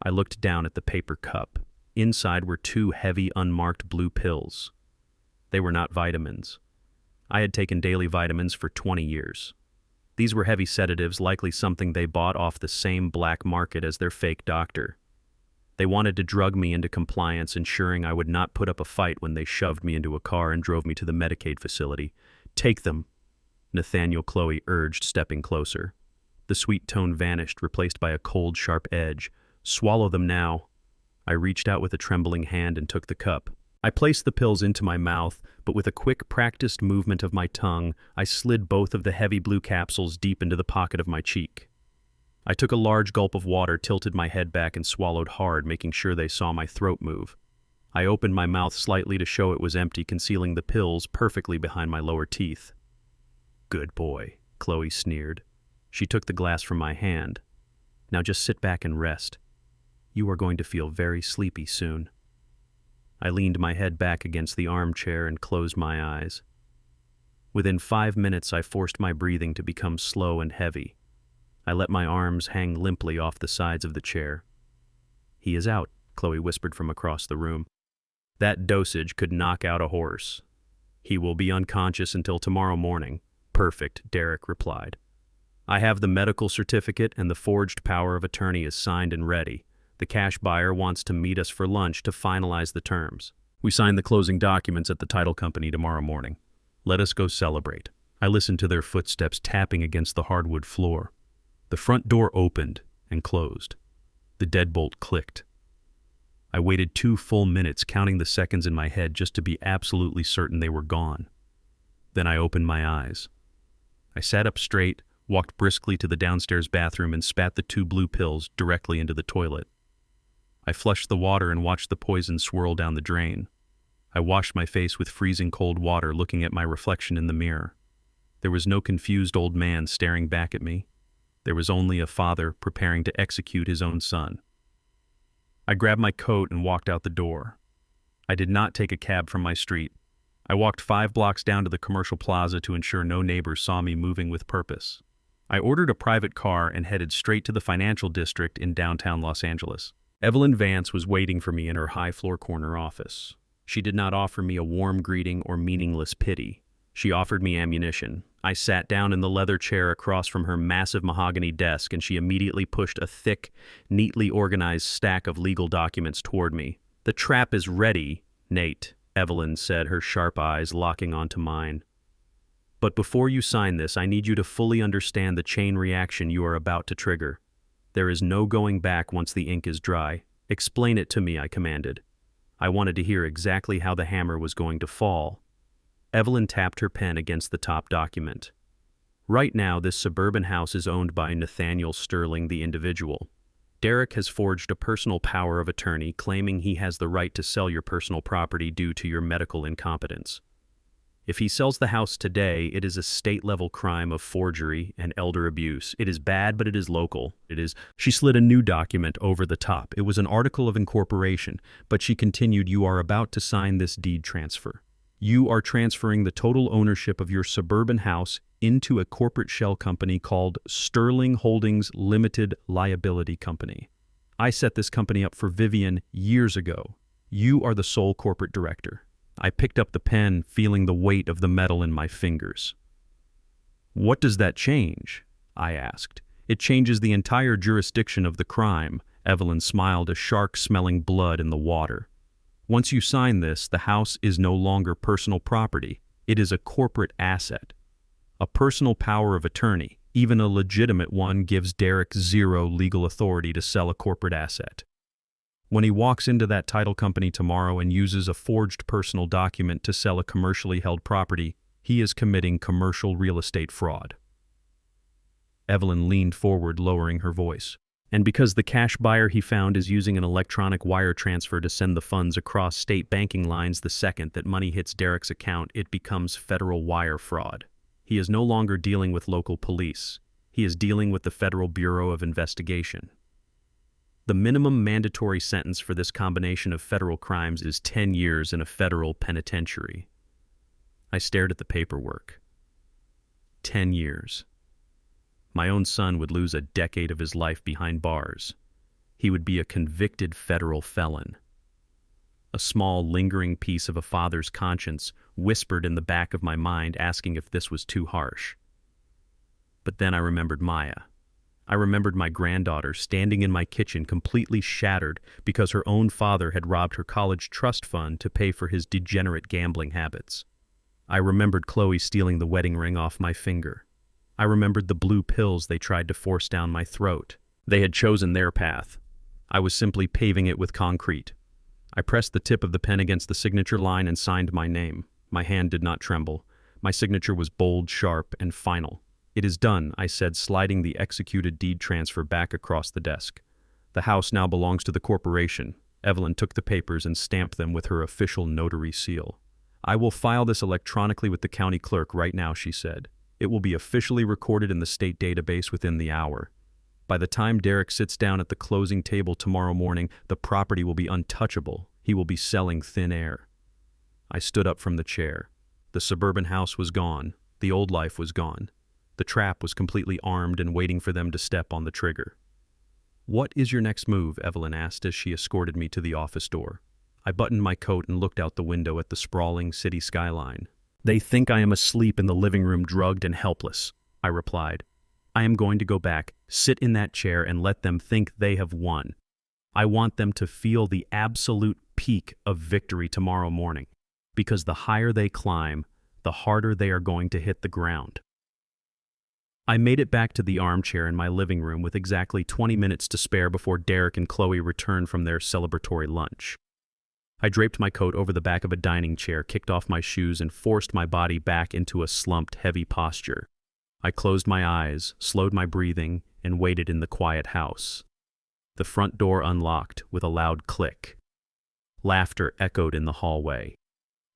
[SPEAKER 1] I looked down at the paper cup. Inside were 2 heavy, unmarked blue pills. They were not vitamins. I had taken daily vitamins for 20 years. These were heavy sedatives, likely something they bought off the same black market as their fake doctor. They wanted to drug me into compliance, ensuring I would not put up a fight when they shoved me into a car and drove me to the Medicaid facility. "Take them," Nathaniel Khloe urged, stepping closer. The sweet tone vanished, replaced by a cold, sharp edge. "Swallow them now." I reached out with a trembling hand and took the cup. I placed the pills into my mouth, but with a quick, practiced movement of my tongue, I slid both of the heavy blue capsules deep into the pocket of my cheek. I took a large gulp of water, tilted my head back, and swallowed hard, making sure they saw my throat move. I opened my mouth slightly to show it was empty, concealing the pills perfectly behind my lower teeth. "Good boy," Khloe sneered. She took the glass from my hand. "Now just sit back and rest. You are going to feel very sleepy soon." I leaned my head back against the armchair and closed my eyes. Within 5 minutes, I forced my breathing to become slow and heavy. I let my arms hang limply off the sides of the chair. "He is out," Khloe whispered from across the room. "That dosage could knock out a horse. He will be unconscious until tomorrow morning." "Perfect," Derek replied. "I have the medical certificate and the forged power of attorney is signed and ready. The cash buyer wants to meet us for lunch to finalize the terms. We sign the closing documents at the title company tomorrow morning. Let us go celebrate." I listened to their footsteps tapping against the hardwood floor. The front door opened and closed. The deadbolt clicked. I waited 2 full minutes, counting the seconds in my head just to be absolutely certain they were gone. Then I opened my eyes. I sat up straight, walked briskly to the downstairs bathroom, and spat the 2 blue pills directly into the toilet. I flushed the water and watched the poison swirl down the drain. I washed my face with freezing cold water, looking at my reflection in the mirror. There was no confused old man staring back at me. There was only a father preparing to execute his own son. I grabbed my coat and walked out the door. I did not take a cab from my street. I walked 5 blocks down to the commercial plaza to ensure no neighbors saw me moving with purpose. I ordered a private car and headed straight to the financial district in downtown Los Angeles. Evelyn Vance was waiting for me in her high-floor corner office. She did not offer me a warm greeting or meaningless pity. She offered me ammunition. I sat down in the leather chair across from her massive mahogany desk, and she immediately pushed a thick, neatly organized stack of legal documents toward me. "The trap is ready, Nate," Evelyn said, her sharp eyes locking onto mine. "But before you sign this, I need you to fully understand the chain reaction you are about to trigger. There is no going back once the ink is dry. Explain it to me," I commanded. I wanted to hear exactly how the hammer was going to fall. Evelyn tapped her pen against the top document. "Right now, this suburban house is owned by Nathaniel Sterling, the individual. Derek has forged a personal power of attorney, claiming he has the right to sell your personal property due to your medical incompetence. If he sells the house today, it is a state-level crime of forgery and elder abuse. It is bad, but it is local. It is—" She slid a new document over the top. It was an article of incorporation, but she continued, "You are about to sign this deed transfer. You are transferring the total ownership of your suburban house into a corporate shell company called Sterling Holdings Limited Liability Company. I set this company up for Vivian years ago. You are the sole corporate director." I picked up the pen, feeling the weight of the metal in my fingers. "What does that change?" I asked. "It changes the entire jurisdiction of the crime." Evelyn smiled, a shark smelling blood in the water. "Once you sign this, the house is no longer personal property. It is a corporate asset. A personal power of attorney, even a legitimate one, gives Derek zero legal authority to sell a corporate asset. When he walks into that title company tomorrow and uses a forged personal document to sell a commercially held property, he is committing commercial real estate fraud." Evelyn leaned forward, lowering her voice. "And because the cash buyer he found is using an electronic wire transfer to send the funds across state banking lines the second that money hits Derek's account, it becomes federal wire fraud. He is no longer dealing with local police. He is dealing with the Federal Bureau of Investigation. The minimum mandatory sentence for this combination of federal crimes is 10 years in a federal penitentiary. I stared at the paperwork. 10 years. My own son would lose a decade of his life behind bars. He would be a convicted federal felon. A small, lingering piece of a father's conscience whispered in the back of my mind, asking if this was too harsh. But then I remembered Maya. I remembered my granddaughter standing in my kitchen completely shattered because her own father had robbed her college trust fund to pay for his degenerate gambling habits. I remembered Khloe stealing the wedding ring off my finger. I remembered the blue pills they tried to force down my throat. They had chosen their path. I was simply paving it with concrete. I pressed the tip of the pen against the signature line and signed my name. My hand did not tremble. My signature was bold, sharp, and final. "It is done," I said, sliding the executed deed transfer back across the desk. "The house now belongs to the corporation." Evelyn took the papers and stamped them with her official notary seal. "I will file this electronically with the county clerk right now," she said. "It will be officially recorded in the state database within the hour. By the time Derek sits down at the closing table tomorrow morning, the property will be untouchable. He will be selling thin air." I stood up from the chair. The suburban house was gone. The old life was gone. The trap was completely armed and waiting for them to step on the trigger. "What is your next move?" Evelyn asked as she escorted me to the office door. I buttoned my coat and looked out the window at the sprawling city skyline. "They think I am asleep in the living room, drugged and helpless," I replied. "I am going to go back, sit in that chair, and let them think they have won. I want them to feel the absolute peak of victory tomorrow morning, because the higher they climb, the harder they are going to hit the ground." I made it back to the armchair in my living room with exactly 20 minutes to spare before Derek and Khloe returned from their celebratory lunch. I draped my coat over the back of a dining chair, kicked off my shoes, and forced my body back into a slumped, heavy posture. I closed my eyes, slowed my breathing, and waited in the quiet house. The front door unlocked with a loud click. Laughter echoed in the hallway.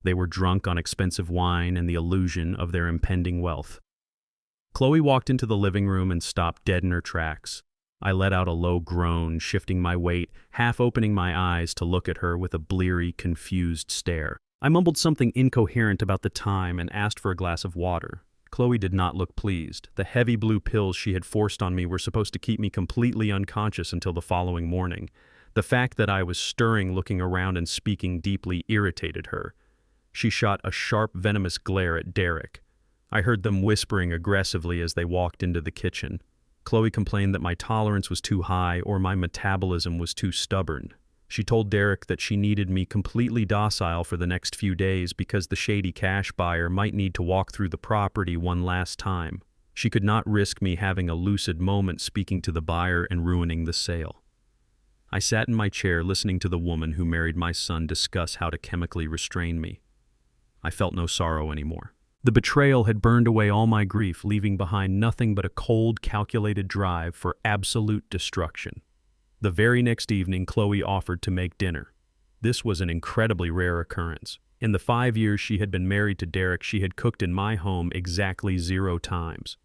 [SPEAKER 1] They were drunk on expensive wine and the illusion of their impending wealth. Khloe walked into the living room and stopped dead in her tracks. I let out a low groan, shifting my weight, half opening my eyes to look at her with a bleary, confused stare. I mumbled something incoherent about the time and asked for a glass of water. Khloe did not look pleased. The heavy blue pills she had forced on me were supposed to keep me completely unconscious until the following morning. The fact that I was stirring, looking around, and speaking deeply irritated her. She shot a sharp, venomous glare at Derek. I heard them whispering aggressively as they walked into the kitchen. Khloe complained that my tolerance was too high or my metabolism was too stubborn. She told Derek that she needed me completely docile for the next few days because the shady cash buyer might need to walk through the property one last time. She could not risk me having a lucid moment speaking to the buyer and ruining the sale. I sat in my chair listening to the woman who married my son discuss how to chemically restrain me. I felt no sorrow anymore. The betrayal had burned away all my grief, leaving behind nothing but a cold, calculated drive for absolute destruction. The very next evening, Khloe offered to make dinner. This was an incredibly rare occurrence. In the 5 years she had been married to Derek, she had cooked in my home exactly 0 times.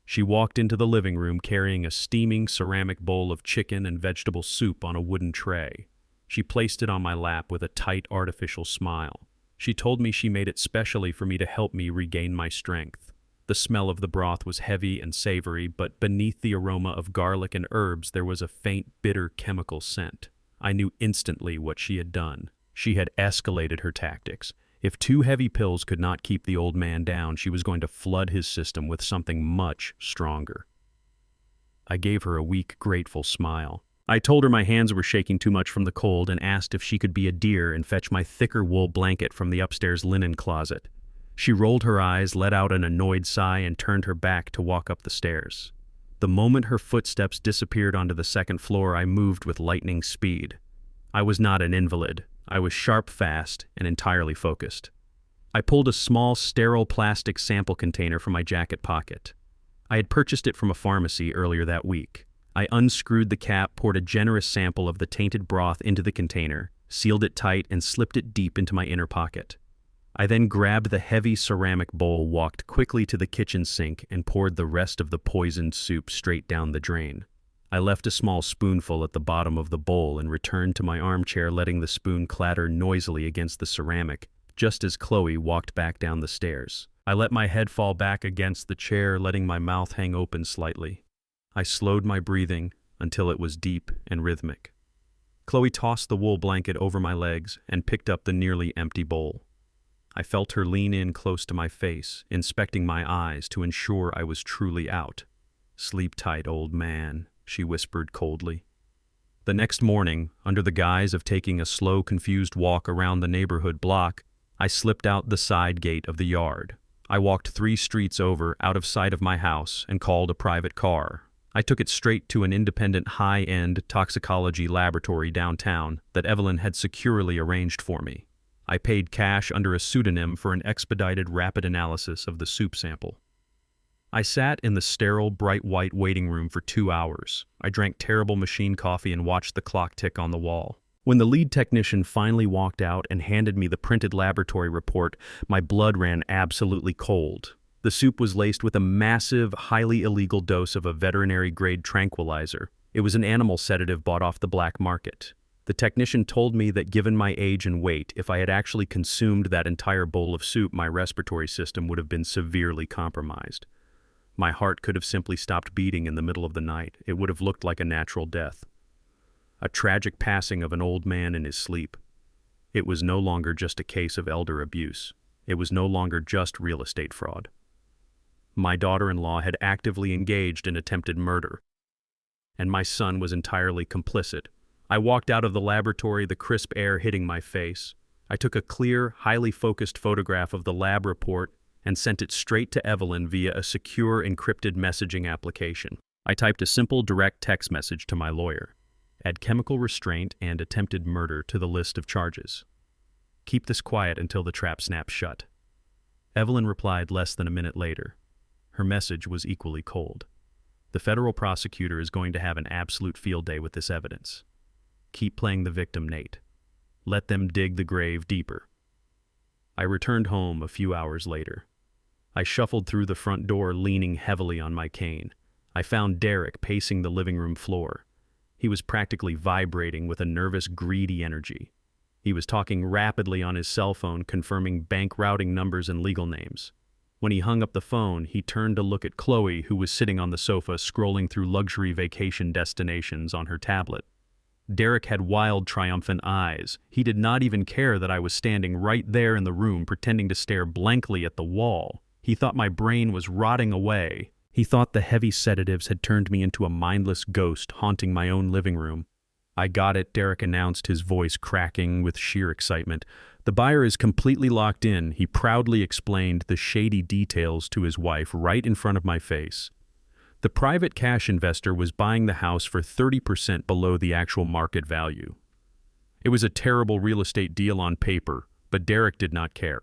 [SPEAKER 1] She walked into the living room carrying a steaming ceramic bowl of chicken and vegetable soup on a wooden tray. She placed it on my lap with a tight, artificial smile. She told me she made it specially for me to help me regain my strength. The smell of the broth was heavy and savory, but beneath the aroma of garlic and herbs there was a faint, bitter chemical scent. I knew instantly what she had done. She had escalated her tactics. If 2 heavy pills could not keep the old man down, she was going to flood his system with something much stronger. I gave her a weak, grateful smile. I told her my hands were shaking too much from the cold and asked if she could be a dear and fetch my thicker wool blanket from the upstairs linen closet. She rolled her eyes, let out an annoyed sigh, and turned her back to walk up the stairs. The moment her footsteps disappeared onto the 2nd floor, I moved with lightning speed. I was not an invalid. I was sharp, fast, and entirely focused. I pulled a small, sterile plastic sample container from my jacket pocket. I had purchased it from a pharmacy earlier that week. I unscrewed the cap, poured a generous sample of the tainted broth into the container, sealed it tight, and slipped it deep into my inner pocket. I then grabbed the heavy ceramic bowl, walked quickly to the kitchen sink, and poured the rest of the poisoned soup straight down the drain. I left a small spoonful at the bottom of the bowl and returned to my armchair, letting the spoon clatter noisily against the ceramic, just as Khloe walked back down the stairs. I let my head fall back against the chair, letting my mouth hang open slightly. I slowed my breathing until it was deep and rhythmic. Khloe tossed the wool blanket over my legs and picked up the nearly empty bowl. I felt her lean in close to my face, inspecting my eyes to ensure I was truly out. "Sleep tight, old man," she whispered coldly. The next morning, under the guise of taking a slow, confused walk around the neighborhood block, I slipped out the side gate of the yard. I walked 3 streets over, out of sight of my house, and called a private car. I took it straight to an independent high-end toxicology laboratory downtown that Evelyn had securely arranged for me. I paid cash under a pseudonym for an expedited rapid analysis of the soup sample. I sat in the sterile, bright white waiting room for 2 hours. I drank terrible machine coffee and watched the clock tick on the wall. When the lead technician finally walked out and handed me the printed laboratory report, my blood ran absolutely cold. The soup was laced with a massive, highly illegal dose of a veterinary-grade tranquilizer. It was an animal sedative bought off the black market. The technician told me that given my age and weight, if I had actually consumed that entire bowl of soup, my respiratory system would have been severely compromised. My heart could have simply stopped beating in the middle of the night. It would have looked like a natural death. A tragic passing of an old man in his sleep. It was no longer just a case of elder abuse. It was no longer just real estate fraud. My daughter-in-law had actively engaged in attempted murder, and my son was entirely complicit. I walked out of the laboratory, the crisp air hitting my face. I took a clear, highly focused photograph of the lab report and sent it straight to Evelyn via a secure, encrypted messaging application. I typed a simple, direct text message to my lawyer. Add chemical restraint and attempted murder to the list of charges. Keep this quiet until the trap snaps shut. Evelyn replied less than a minute later. Her message was equally cold. The federal prosecutor is going to have an absolute field day with this evidence. Keep playing the victim, Nate. Let them dig the grave deeper. I returned home a few hours later. I shuffled through the front door, leaning heavily on my cane. I found Derek pacing the living room floor. He was practically vibrating with a nervous, greedy energy. He was talking rapidly on his cell phone, confirming bank routing numbers and legal names. When he hung up the phone, he turned to look at Khloe, who was sitting on the sofa scrolling through luxury vacation destinations on her tablet. Derek had wild, triumphant eyes. He did not even care that I was standing right there in the room, pretending to stare blankly at the wall. He thought my brain was rotting away. He thought the heavy sedatives had turned me into a mindless ghost haunting my own living room. "I got it," Derek announced, his voice cracking with sheer excitement. "The buyer is completely locked in." He proudly explained the shady details to his wife right in front of my face. The private cash investor was buying the house for 30% below the actual market value. It was a terrible real estate deal on paper, but Derek did not care.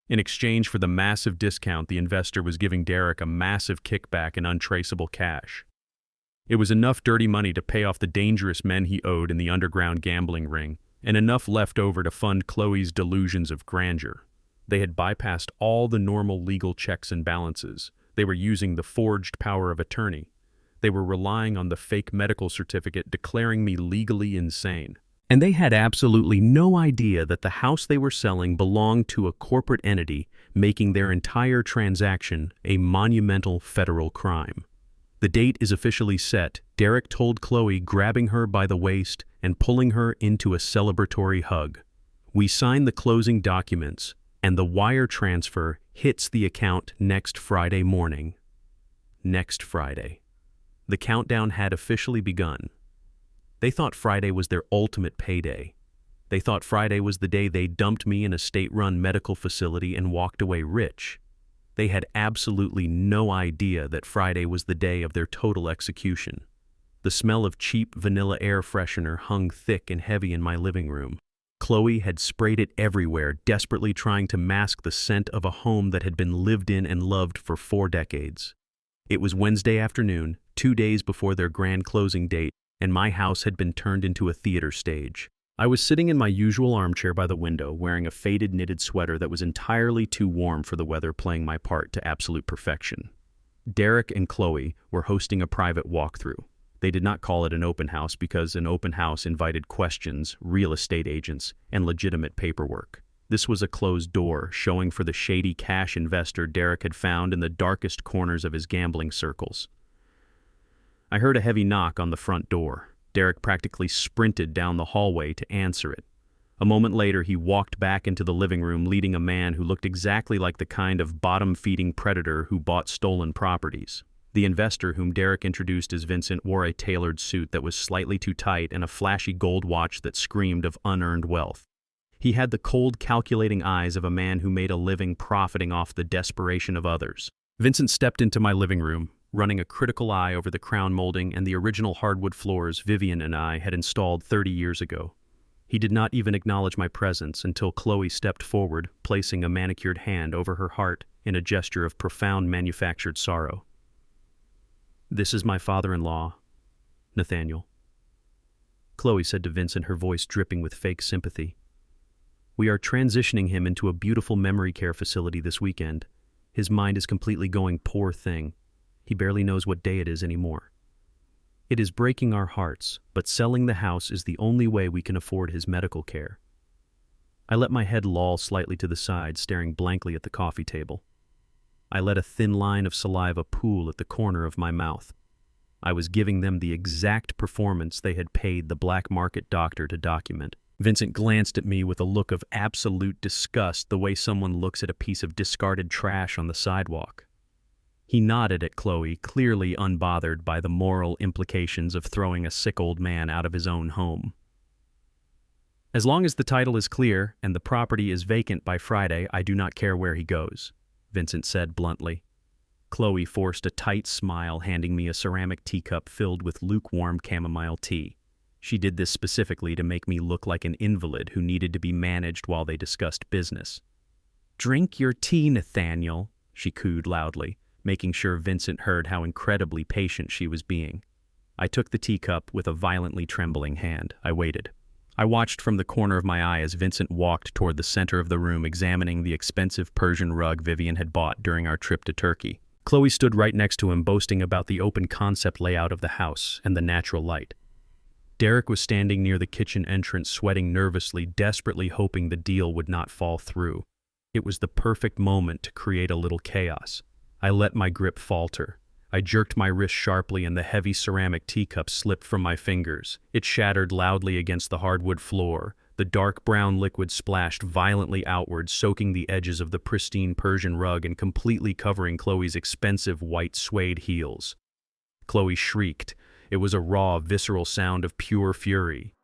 [SPEAKER 1] In exchange for the massive discount, the investor was giving Derek a massive kickback in untraceable cash. It was enough dirty money to pay off the dangerous men he owed in the underground gambling ring, and enough left over to fund Khloe's delusions of grandeur. They had bypassed all the normal legal checks and balances. They were using the forged power of attorney. They were relying on the fake medical certificate declaring me legally insane. And they had absolutely no idea that the house they were selling belonged to a corporate entity, making their entire transaction a monumental federal crime. The date is officially set, Derek told Khloe, grabbing her by the waist and pulling her into a celebratory hug. We sign the closing documents, and the wire transfer hits the account next Friday morning. Next Friday. The countdown had officially begun. They thought Friday was their ultimate payday. They thought Friday was the day they dumped me in a state-run medical facility and walked away rich. They had absolutely no idea that Friday was the day of their total execution. The smell of cheap vanilla air freshener hung thick and heavy in my living room. Khloe had sprayed it everywhere, desperately trying to mask the scent of a home that had been lived in and loved for 4 decades. It was Wednesday afternoon, 2 days before their grand closing date, and my house had been turned into a theater stage. I was sitting in my usual armchair by the window, wearing a faded knitted sweater that was entirely too warm for the weather, playing my part to absolute perfection. Derek and Khloe were hosting a private walkthrough. They did not call it an open house because an open house invited questions, real estate agents, and legitimate paperwork. This was a closed door, showing for the shady cash investor Derek had found in the darkest corners of his gambling circles. I heard a heavy knock on the front door. Derek practically sprinted down the hallway to answer it. A moment later, he walked back into the living room leading a man who looked exactly like the kind of bottom-feeding predator who bought stolen properties. The investor, whom Derek introduced as Vincent, wore a tailored suit that was slightly too tight and a flashy gold watch that screamed of unearned wealth. He had the cold, calculating eyes of a man who made a living profiting off the desperation of others. Vincent stepped into my living room, running a critical eye over the crown molding and the original hardwood floors Vivian and I had installed 30 years ago. He did not even acknowledge my presence until Khloe stepped forward, placing a manicured hand over her heart in a gesture of profound manufactured sorrow. "This is my father-in-law, Nathaniel," Khloe said to Vincent, her voice dripping with fake sympathy. "We are transitioning him into a beautiful memory care facility this weekend. His mind is completely going poor thing. He barely knows what day it is anymore. It is breaking our hearts, but selling the house is the only way we can afford his medical care." I let my head loll slightly to the side, staring blankly at the coffee table. I let a thin line of saliva pool at the corner of my mouth. I was giving them the exact performance they had paid the black market doctor to document. Vincent glanced at me with a look of absolute disgust, the way someone looks at a piece of discarded trash on the sidewalk. He nodded at Khloe, clearly unbothered by the moral implications of throwing a sick old man out of his own home. "As long as the title is clear and the property is vacant by Friday, I do not care where he goes," Vincent said bluntly. Khloe forced a tight smile, handing me a ceramic teacup filled with lukewarm chamomile tea. She did this specifically to make me look like an invalid who needed to be managed while they discussed business. "Drink your tea, Nathaniel," she cooed loudly, making sure Vincent heard how incredibly patient she was being. I took the teacup with a violently trembling hand. I waited. I watched from the corner of my eye as Vincent walked toward the center of the room, examining the expensive Persian rug Vivian had bought during our trip to Turkey. Khloe stood right next to him, boasting about the open concept layout of the house and the natural light. Derek was standing near the kitchen entrance, sweating nervously, desperately hoping the deal would not fall through. It was the perfect moment to create a little chaos. I let my grip falter. I jerked my wrist sharply and the heavy ceramic teacup slipped from my fingers. It shattered loudly against the hardwood floor. The dark brown liquid splashed violently outward, soaking the edges of the pristine Persian rug and completely covering Khloe's expensive white suede heels. Khloe shrieked. It was a raw, visceral sound of pure fury.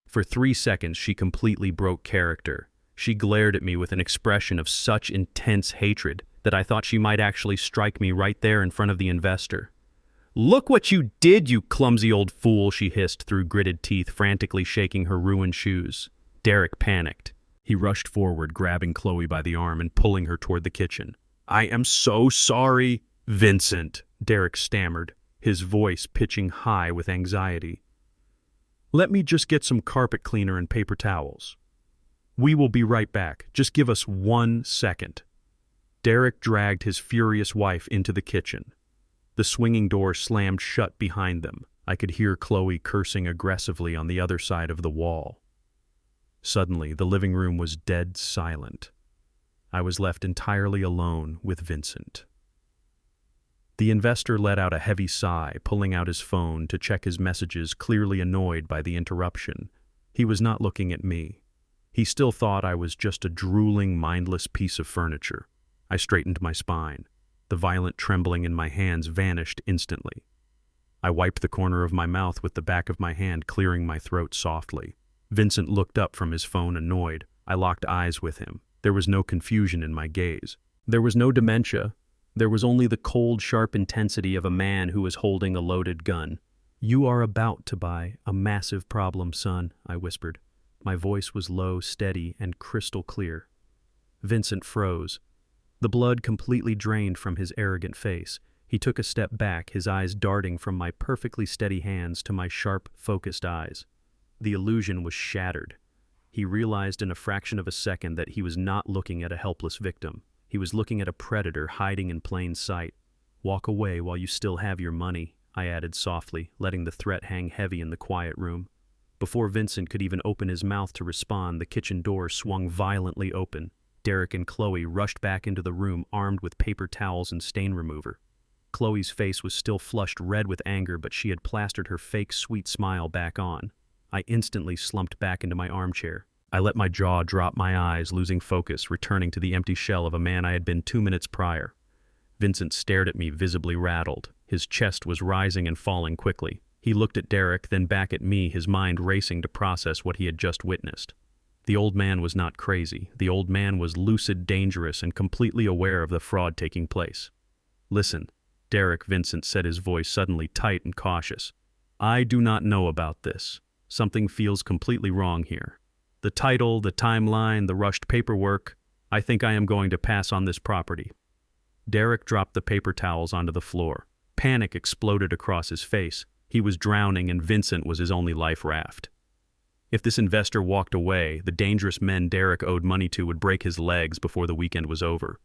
[SPEAKER 1] For 3 seconds, she completely broke character. She glared at me with an expression of such intense hatred that I thought she might actually strike me right there in front of the investor. "Look what you did, you clumsy old fool," she hissed through gritted teeth, frantically shaking her ruined shoes. Derek panicked. He rushed forward, grabbing Khloe by the arm and pulling her toward the kitchen. "I am so sorry, Vincent," Derek stammered, his voice pitching high with anxiety. "Let me just get some carpet cleaner and paper towels. We will be right back. Just give us 1 second. Derek dragged his furious wife into the kitchen. The swinging door slammed shut behind them. I could hear Khloe cursing aggressively on the other side of the wall. Suddenly, the living room was dead silent. I was left entirely alone with Vincent. The investor let out a heavy sigh, pulling out his phone to check his messages, clearly annoyed by the interruption. He was not looking at me. He still thought I was just a drooling, mindless piece of furniture. I straightened my spine. The violent trembling in my hands vanished instantly. I wiped the corner of my mouth with the back of my hand, clearing my throat softly. Vincent looked up from his phone, annoyed. I locked eyes with him. There was no confusion in my gaze. There was no dementia. There was only the cold, sharp intensity of a man who was holding a loaded gun. "You are about to buy a massive problem, son," I whispered. My voice was low, steady, and crystal clear. Vincent froze. The blood completely drained from his arrogant face. He took a step back, his eyes darting from my perfectly steady hands to my sharp, focused eyes. The illusion was shattered. He realized in a fraction of a second that he was not looking at a helpless victim. He was looking at a predator hiding in plain sight. "Walk away while you still have your money," I added softly, letting the threat hang heavy in the quiet room. Before Vincent could even open his mouth to respond, the kitchen door swung violently open. Derek and Khloe rushed back into the room armed with paper towels and stain remover. Khloe's face was still flushed red with anger, but she had plastered her fake sweet smile back on. I instantly slumped back into my armchair. I let my jaw drop, my eyes losing focus, returning to the empty shell of a man I had been 2 minutes prior. Vincent stared at me, visibly rattled. His chest was rising and falling quickly. He looked at Derek, then back at me, his mind racing to process what he had just witnessed. The old man was not crazy. The old man was lucid, dangerous, and completely aware of the fraud taking place. "Listen, Derek," Vincent said, his voice suddenly tight and cautious. "I do not know about this. Something feels completely wrong here. The title, the timeline, the rushed paperwork. I think I am going to pass on this property." Derek dropped the paper towels onto the floor. Panic exploded across his face. He was drowning, and Vincent was his only life raft. If this investor walked away, the dangerous men Derek owed money to would break his legs before the weekend was over.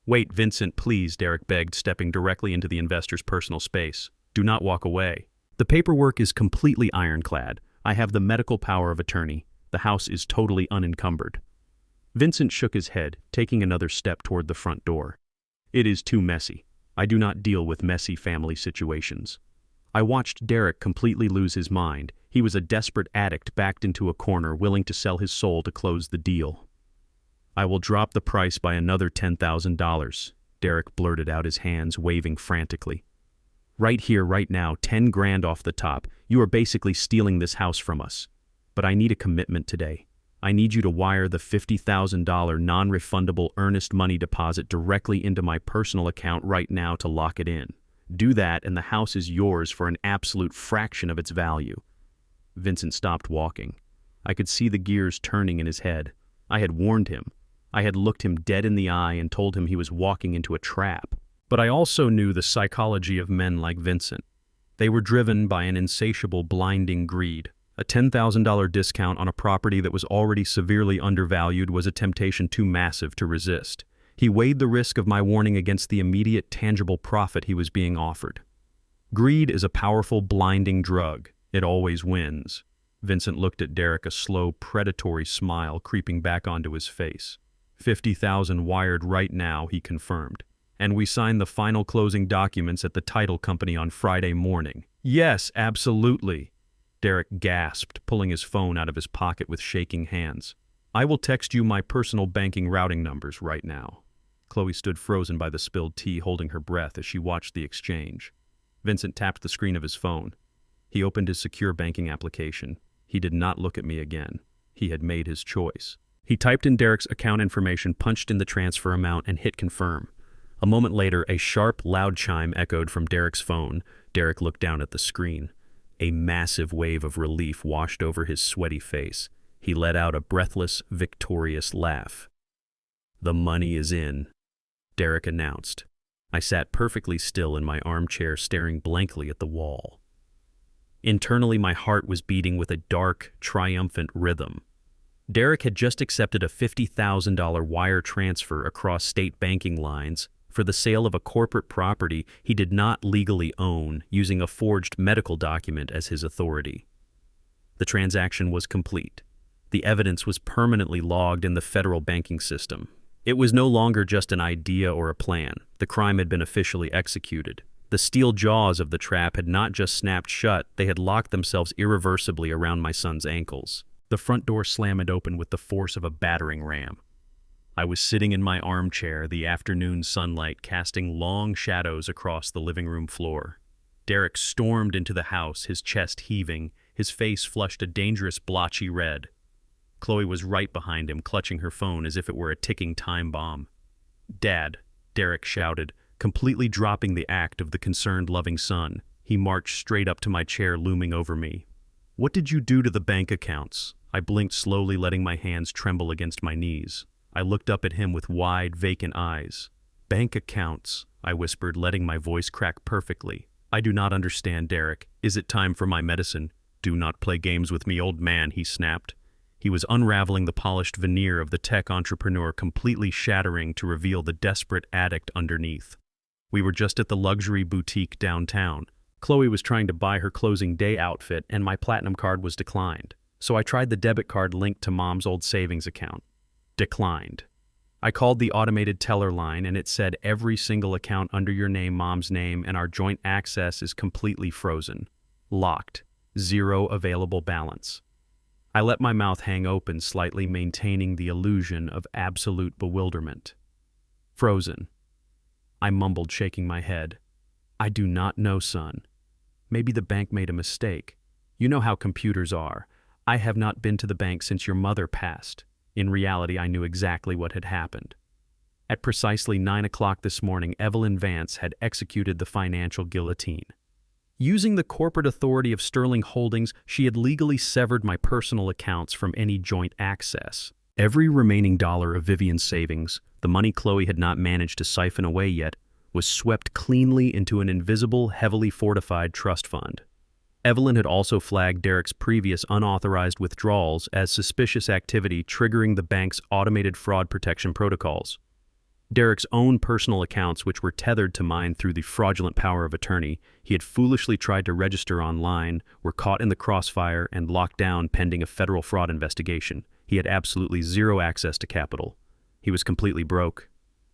[SPEAKER 1] "Wait, Vincent, please," Derek begged, stepping directly into the investor's personal space. "Do not walk away. The paperwork is completely ironclad. I have the medical power of attorney. The house is totally unencumbered." Vincent shook his head, taking another step toward the front door. "It is too messy. I do not deal with messy family situations." I watched Derek completely lose his mind. He was a desperate addict backed into a corner, willing to sell his soul to close the deal. "I will drop the price by another $10,000, Derek blurted out, his hands waving frantically. "Right here, right now, 10 grand off the top. You are basically stealing this house from us. But I need a commitment today. I need you to wire the $50,000 non-refundable earnest money deposit directly into my personal account right now to lock it in. Do that, and the house is yours for an absolute fraction of its value." Vincent stopped walking. I could see the gears turning in his head. I had warned him. I had looked him dead in the eye and told him he was walking into a trap. But I also knew the psychology of men like Vincent. They were driven by an insatiable, blinding greed. A $10,000 discount on a property that was already severely undervalued was a temptation too massive to resist. He weighed the risk of my warning against the immediate, tangible profit he was being offered. Greed is a powerful, blinding drug. It always wins. Vincent looked at Derek, a slow, predatory smile creeping back onto his face. 50,000 wired right now, he confirmed. "And we signed the final closing documents at the title company on Friday morning." "Yes, absolutely," Derek gasped, pulling his phone out of his pocket with shaking hands. "I will text you my personal banking routing numbers right now." Khloe stood frozen by the spilled tea, holding her breath as she watched the exchange. Vincent tapped the screen of his phone. He opened his secure banking application. He did not look at me again. He had made his choice. He typed in Derek's account information, punched in the transfer amount, and hit confirm. A moment later, a sharp, loud chime echoed from Derek's phone. Derek looked down at the screen. A massive wave of relief washed over his sweaty face. He let out a breathless, victorious laugh. "The money is in," Derek announced. I sat perfectly still in my armchair, staring blankly at the wall. Internally, my heart was beating with a dark, triumphant rhythm. Derek had just accepted a $50,000 wire transfer across state banking lines for the sale of a corporate property he did not legally own, using a forged medical document as his authority. The transaction was complete. The evidence was permanently logged in the federal banking system. It was no longer just an idea or a plan. The crime had been officially executed. The steel jaws of the trap had not just snapped shut, they had locked themselves irreversibly around my son's ankles. The front door slammed open with the force of a battering ram. I was sitting in my armchair, the afternoon sunlight casting long shadows across the living room floor. Derek stormed into the house, his chest heaving, his face flushed a dangerous blotchy red. Khloe was right behind him, clutching her phone as if it were a ticking time bomb. "Dad," Derek shouted, completely dropping the act of the concerned, loving son. He marched straight up to my chair, looming over me. "What did you do to the bank accounts?" I blinked slowly, letting my hands tremble against my knees. I looked up at him with wide, vacant eyes. "Bank accounts," I whispered, letting my voice crack perfectly. "I do not understand, Derek. Is it time for my medicine?" "Do not play games with me, old man," he snapped. He was unraveling the polished veneer of the tech entrepreneur, completely shattering to reveal the desperate addict underneath. We were just at the luxury boutique downtown. Khloe was trying to buy her closing day outfit and my platinum card was declined. So I tried the debit card linked to Mom's old savings account. Declined. I called the automated teller line and it said every single account under your name, Mom's name, and our joint access is completely frozen. Locked. Zero available balance. I let my mouth hang open, slightly maintaining the illusion of absolute bewilderment. Frozen. I mumbled, shaking my head. I do not know, son. Maybe the bank made a mistake. You know how computers are. I have not been to the bank since your mother passed. In reality, I knew exactly what had happened. At precisely 9 o'clock this morning, Evelyn Vance had executed the financial guillotine. Using the corporate authority of Sterling Holdings, she had legally severed my personal accounts from any joint access. Every remaining dollar of Vivian's savings, the money Khloe had not managed to siphon away yet, was swept cleanly into an invisible, heavily fortified trust fund. Evelyn had also flagged Derek's previous unauthorized withdrawals as suspicious activity, triggering the bank's automated fraud protection protocols. Derek's own personal accounts, which were tethered to mine through the fraudulent power of attorney he had foolishly tried to register online, were caught in the crossfire and locked down pending a federal fraud investigation. He had absolutely zero access to capital. He was completely broke.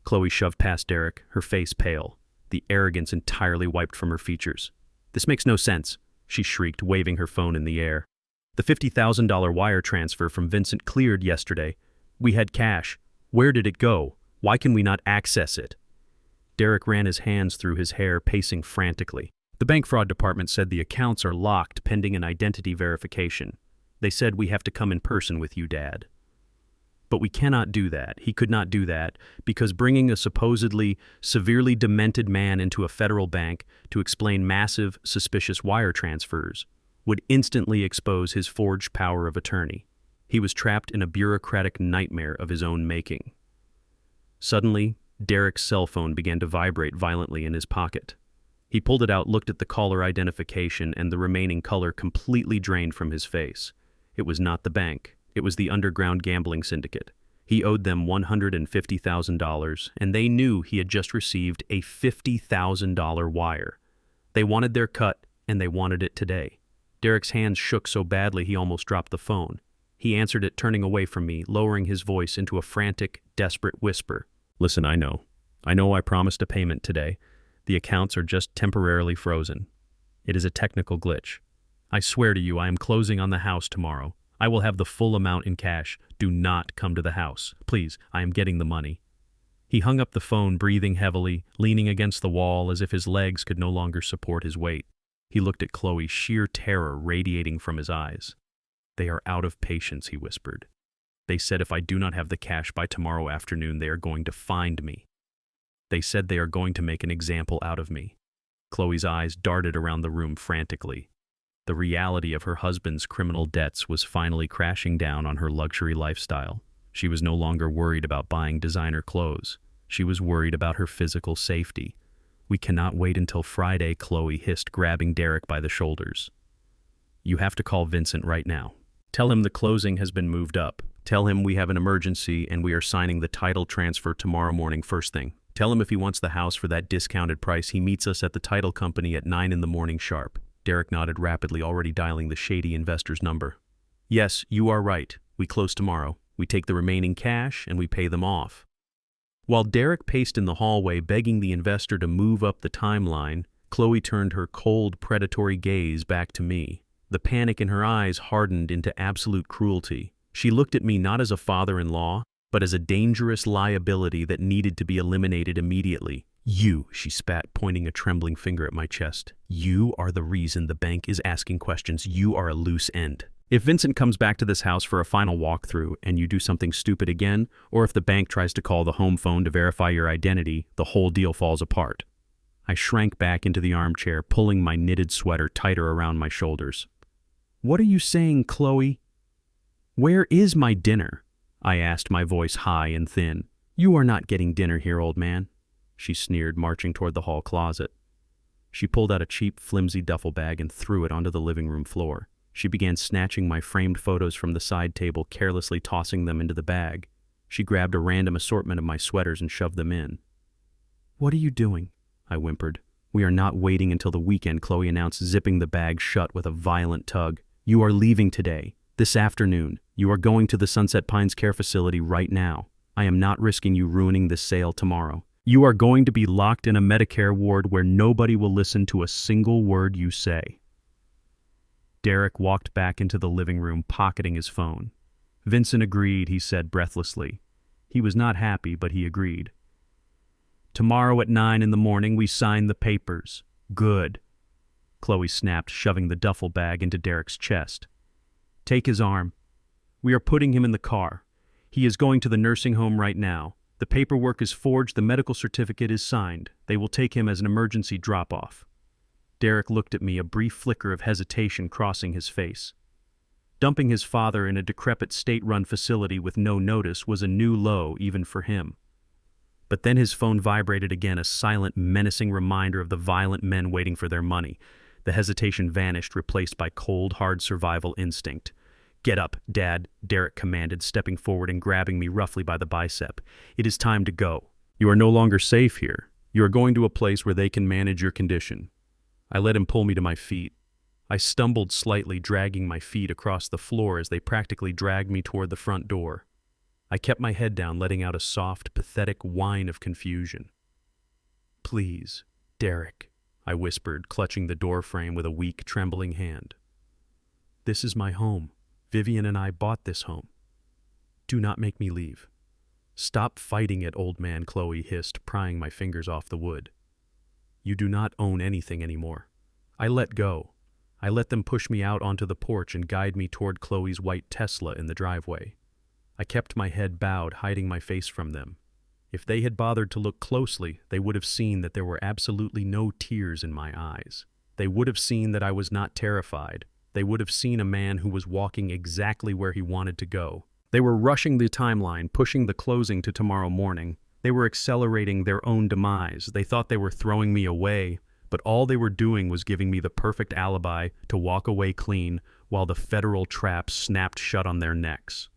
[SPEAKER 1] Khloe shoved past Derek, her face pale, the arrogance entirely wiped from her features. "This makes no sense," she shrieked, waving her phone in the air. "The $50,000 wire transfer from Vincent cleared yesterday. We had cash. Where did it go? Why can we not access it?" Derek ran his hands through his hair, pacing frantically. "The bank fraud department said the accounts are locked pending an identity verification. They said we have to come in person with you, Dad." But we cannot do that. He could not do that because bringing a supposedly severely demented man into a federal bank to explain massive, suspicious wire transfers would instantly expose his forged power of attorney. He was trapped in a bureaucratic nightmare of his own making. Suddenly, Derek's cell phone began to vibrate violently in his pocket. He pulled it out, looked at the caller identification, and the remaining color completely drained from his face. It was not the bank. It was the underground gambling syndicate. He owed them $150,000, and they knew he had just received a $50,000 wire. They wanted their cut, and they wanted it today. Derek's hands shook so badly he almost dropped the phone. He answered it, turning away from me, lowering his voice into a frantic, desperate whisper. "Listen, I know I promised a payment today. The accounts are just temporarily frozen. It is a technical glitch. I swear to you I am closing on the house tomorrow. I will have the full amount in cash. Do not come to the house. Please, I am getting the money." He hung up the phone, breathing heavily, leaning against the wall as if his legs could no longer support his weight. He looked at Khloe, sheer terror radiating from his eyes. "They are out of patience," he whispered. "They said if I do not have the cash by tomorrow afternoon, they are going to find me. They said they are going to make an example out of me." Khloe's eyes darted around the room frantically. The reality of her husband's criminal debts was finally crashing down on her luxury lifestyle. She was no longer worried about buying designer clothes. She was worried about her physical safety. "We cannot wait until Friday," Khloe hissed, grabbing Derek by the shoulders. "You have to call Vincent right now. Tell him the closing has been moved up. Tell him we have an emergency and we are signing the title transfer tomorrow morning first thing. Tell him if he wants the house for that discounted price, he meets us at the title company at 9 in the morning sharp." Derek nodded rapidly, already dialing the shady investor's number. "Yes, you are right. We close tomorrow. We take the remaining cash and we pay them off." While Derek paced in the hallway, begging the investor to move up the timeline, Khloe turned her cold, predatory gaze back to me. The panic in her eyes hardened into absolute cruelty. She looked at me not as a father-in-law, but as a dangerous liability that needed to be eliminated immediately. "You," she spat, pointing a trembling finger at my chest. "You are the reason the bank is asking questions. You are a loose end. If Vincent comes back to this house for a final walkthrough and you do something stupid again, or if the bank tries to call the home phone to verify your identity, the whole deal falls apart." I shrank back into the armchair, pulling my knitted sweater tighter around my shoulders. "What are you saying, Khloe?" "Where is my dinner?" I asked, my voice high and thin. "You are not getting dinner here, old man," she sneered, marching toward the hall closet. She pulled out a cheap, flimsy duffel bag and threw it onto the living room floor. She began snatching my framed photos from the side table, carelessly tossing them into the bag. She grabbed a random assortment of my sweaters and shoved them in. "What are you doing?" I whimpered. "We are not waiting until the weekend," Khloe announced, zipping the bag shut with a violent tug. "You are leaving today, this afternoon. You are going to the Sunset Pines Care Facility right now. I am not risking you ruining this sale tomorrow. You are going to be locked in a Medicare ward where nobody will listen to a single word you say." Derek walked back into the living room, pocketing his phone. "Vincent agreed," he said breathlessly. He was not happy, but he agreed. "Tomorrow at 9 in the morning, we sign the papers." "Good," Khloe snapped, shoving the duffel bag into Derek's chest. "Take his arm. We are putting him in the car. He is going to the nursing home right now. The paperwork is forged, the medical certificate is signed. They will take him as an emergency drop-off." Derek looked at me, a brief flicker of hesitation crossing his face. Dumping his father in a decrepit state-run facility with no notice was a new low even for him. But then his phone vibrated again, a silent, menacing reminder of the violent men waiting for their money. The hesitation vanished, replaced by cold, hard survival instinct. "Get up, Dad," Derek commanded, stepping forward and grabbing me roughly by the bicep. "It is time to go. You are no longer safe here. You are going to a place where they can manage your condition." I let him pull me to my feet. I stumbled slightly, dragging my feet across the floor as they practically dragged me toward the front door. I kept my head down, letting out a soft, pathetic whine of confusion. "Please, Derek," I whispered, clutching the door frame with a weak, trembling hand. "This is my home. Vivian and I bought this home. Do not make me leave." "Stop fighting it, old man," Khloe hissed, prying my fingers off the wood. "You do not own anything anymore." I let go. I let them push me out onto the porch and guide me toward Khloe's white Tesla in the driveway. I kept my head bowed, hiding my face from them. If they had bothered to look closely, they would have seen that there were absolutely no tears in my eyes. They would have seen that I was not terrified. They would have seen a man who was walking exactly where he wanted to go. They were rushing the timeline, pushing the closing to tomorrow morning. They were accelerating their own demise. They thought they were throwing me away, but all they were doing was giving me the perfect alibi to walk away clean while the federal trap snapped shut on their necks.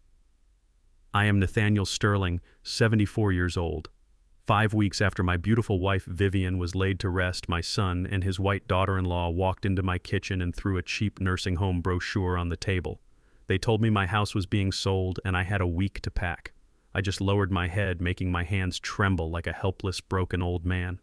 [SPEAKER 1] I am Nathaniel Sterling, 74 years old. 5 weeks after my beautiful wife Vivian was laid to rest, my son and his white daughter-in-law walked into my kitchen and threw a cheap nursing home brochure on the table. They told me my house was being sold and I had a week to pack. I just lowered my head, making my hands tremble like a helpless, broken old man.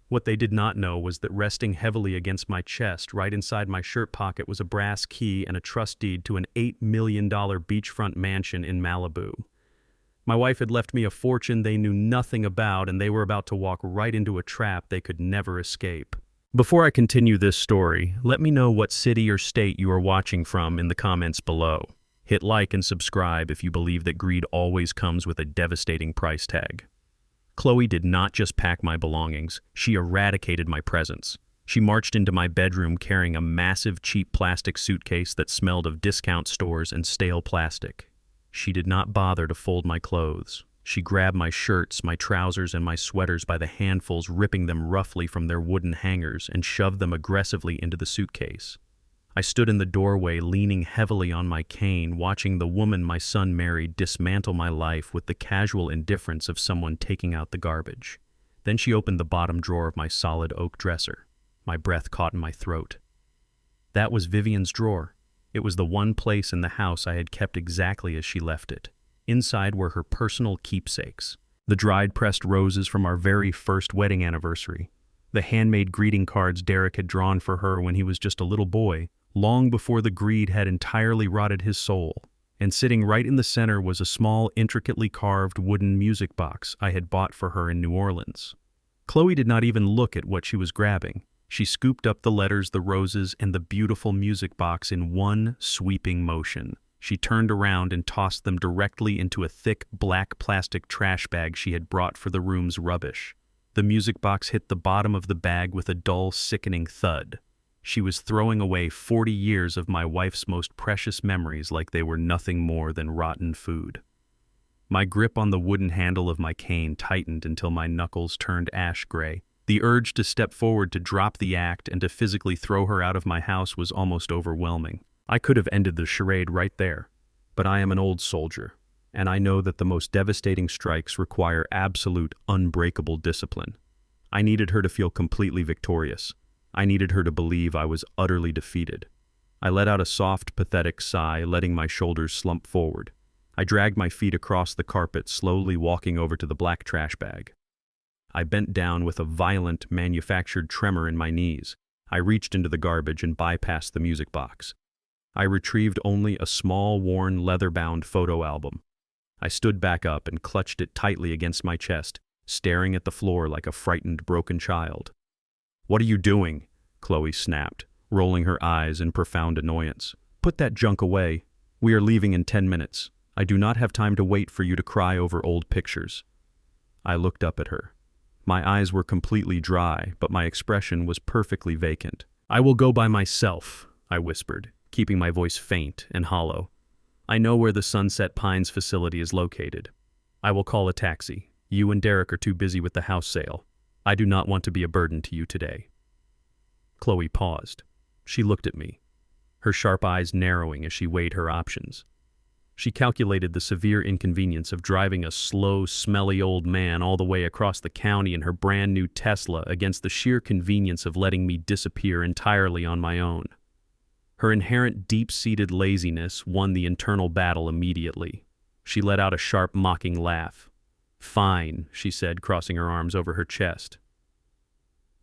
[SPEAKER 1] What they did not know was that resting heavily against my chest, right inside my shirt pocket, was a brass key and a trust deed to an $8 million beachfront mansion in Malibu. My wife had left me a fortune they knew nothing about, and they were about to walk right into a trap they could never escape. Before I continue this story, let me know what city or state you are watching from in the comments below. Hit like and subscribe if you believe that greed always comes with a devastating price tag. Khloe did not just pack my belongings, she eradicated my presence. She marched into my bedroom carrying a massive, cheap plastic suitcase that smelled of discount stores and stale plastic. She did not bother to fold my clothes. She grabbed my shirts, my trousers, and my sweaters by the handfuls, ripping them roughly from their wooden hangers, and shoved them aggressively into the suitcase. I stood in the doorway, leaning heavily on my cane, watching the woman my son married dismantle my life with the casual indifference of someone taking out the garbage. Then she opened the bottom drawer of my solid oak dresser. My breath caught in my throat. That was Vivian's drawer. It was the one place in the house I had kept exactly as she left it. Inside were her personal keepsakes. The dried pressed roses from our very first wedding anniversary. The handmade greeting cards Derek had drawn for her when he was just a little boy, long before the greed had entirely rotted his soul. And sitting right in the center was a small, intricately carved wooden music box I had bought for her in New Orleans. Khloe did not even look at what she was grabbing. She scooped up the letters, the roses, and the beautiful music box in one sweeping motion. She turned around and tossed them directly into a thick, black plastic trash bag she had brought for the room's rubbish. The music box hit the bottom of the bag with a dull, sickening thud. She was throwing away 40 years of my wife's most precious memories like they were nothing more than rotten food. My grip on the wooden handle of my cane tightened until my knuckles turned ash gray. The urge to step forward to drop the act and to physically throw her out of my house was almost overwhelming. I could have ended the charade right there, but I am an old soldier, and I know that the most devastating strikes require absolute, unbreakable discipline. I needed her to feel completely victorious. I needed her to believe I was utterly defeated. I let out a soft, pathetic sigh, letting my shoulders slump forward. I dragged my feet across the carpet, slowly walking over to the black trash bag. I bent down with a violent, manufactured tremor in my knees. I reached into the garbage and bypassed the music box. I retrieved only a small, worn, leather-bound photo album. I stood back up and clutched it tightly against my chest, staring at the floor like a frightened, broken child. "What are you doing?" Khloe snapped, rolling her eyes in profound annoyance. "Put that junk away. We are leaving in 10 minutes. I do not have time to wait for you to cry over old pictures." I looked up at her. My eyes were completely dry, but my expression was perfectly vacant. "I will go by myself," I whispered, keeping my voice faint and hollow. "I know where the Sunset Pines facility is located. I will call a taxi. You and Derek are too busy with the house sale. I do not want to be a burden to you today." Khloe paused. She looked at me, her sharp eyes narrowing as she weighed her options. She calculated the severe inconvenience of driving a slow, smelly old man all the way across the county in her brand new Tesla against the sheer convenience of letting me disappear entirely on my own. Her inherent deep-seated laziness won the internal battle immediately. She let out a sharp, mocking laugh. "Fine," she said, crossing her arms over her chest.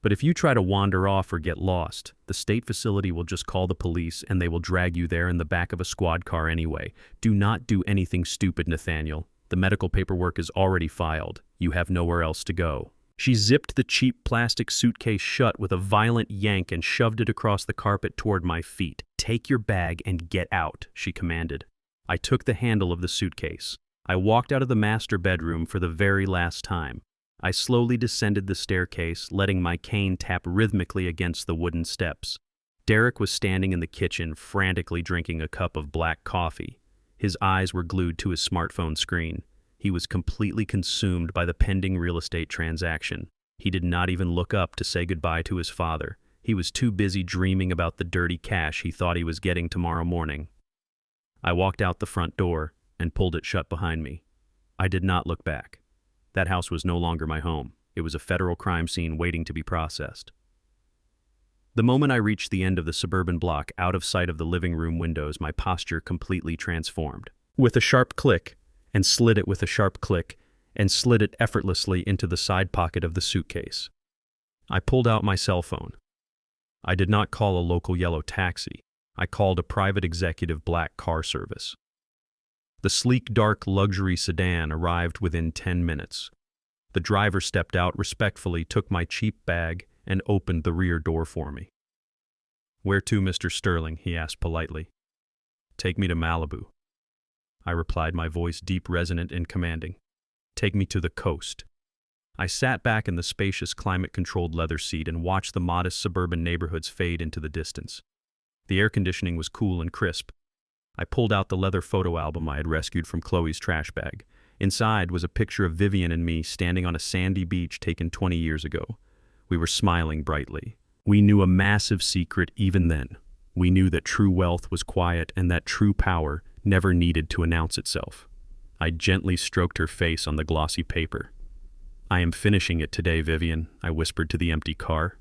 [SPEAKER 1] "But if you try to wander off or get lost, the state facility will just call the police and they will drag you there in the back of a squad car anyway. Do not do anything stupid, Nathaniel. The medical paperwork is already filed. You have nowhere else to go." She zipped the cheap plastic suitcase shut with a violent yank and shoved it across the carpet toward my feet. "Take your bag and get out," she commanded. I took the handle of the suitcase. I walked out of the master bedroom for the very last time. I slowly descended the staircase, letting my cane tap rhythmically against the wooden steps. Derek was standing in the kitchen, frantically drinking a cup of black coffee. His eyes were glued to his smartphone screen. He was completely consumed by the pending real estate transaction. He did not even look up to say goodbye to his father. He was too busy dreaming about the dirty cash he thought he was getting tomorrow morning. I walked out the front door and pulled it shut behind me. I did not look back. That house was no longer my home. It was a federal crime scene waiting to be processed. The moment I reached the end of the suburban block, out of sight of the living room windows, my posture completely transformed. With a sharp click, and slid it with a sharp click, and slid it effortlessly into the side pocket of the suitcase. I pulled out my cell phone. I did not call a local yellow taxi. I called a private executive black car service. The sleek, dark luxury sedan arrived within 10 minutes. The driver stepped out respectfully, took my cheap bag, and opened the rear door for me. "Where to, Mr. Sterling?" he asked politely. "Take me to Malibu," I replied, my voice deep, resonant, and commanding. "Take me to the coast." I sat back in the spacious, climate-controlled leather seat and watched the modest suburban neighborhoods fade into the distance. The air conditioning was cool and crisp. I pulled out the leather photo album I had rescued from Khloe's trash bag. Inside was a picture of Vivian and me standing on a sandy beach taken 20 years ago. We were smiling brightly. We knew a massive secret even then. We knew that true wealth was quiet and that true power never needed to announce itself. I gently stroked her face on the glossy paper. "I am finishing it today, Vivian," I whispered to the empty car.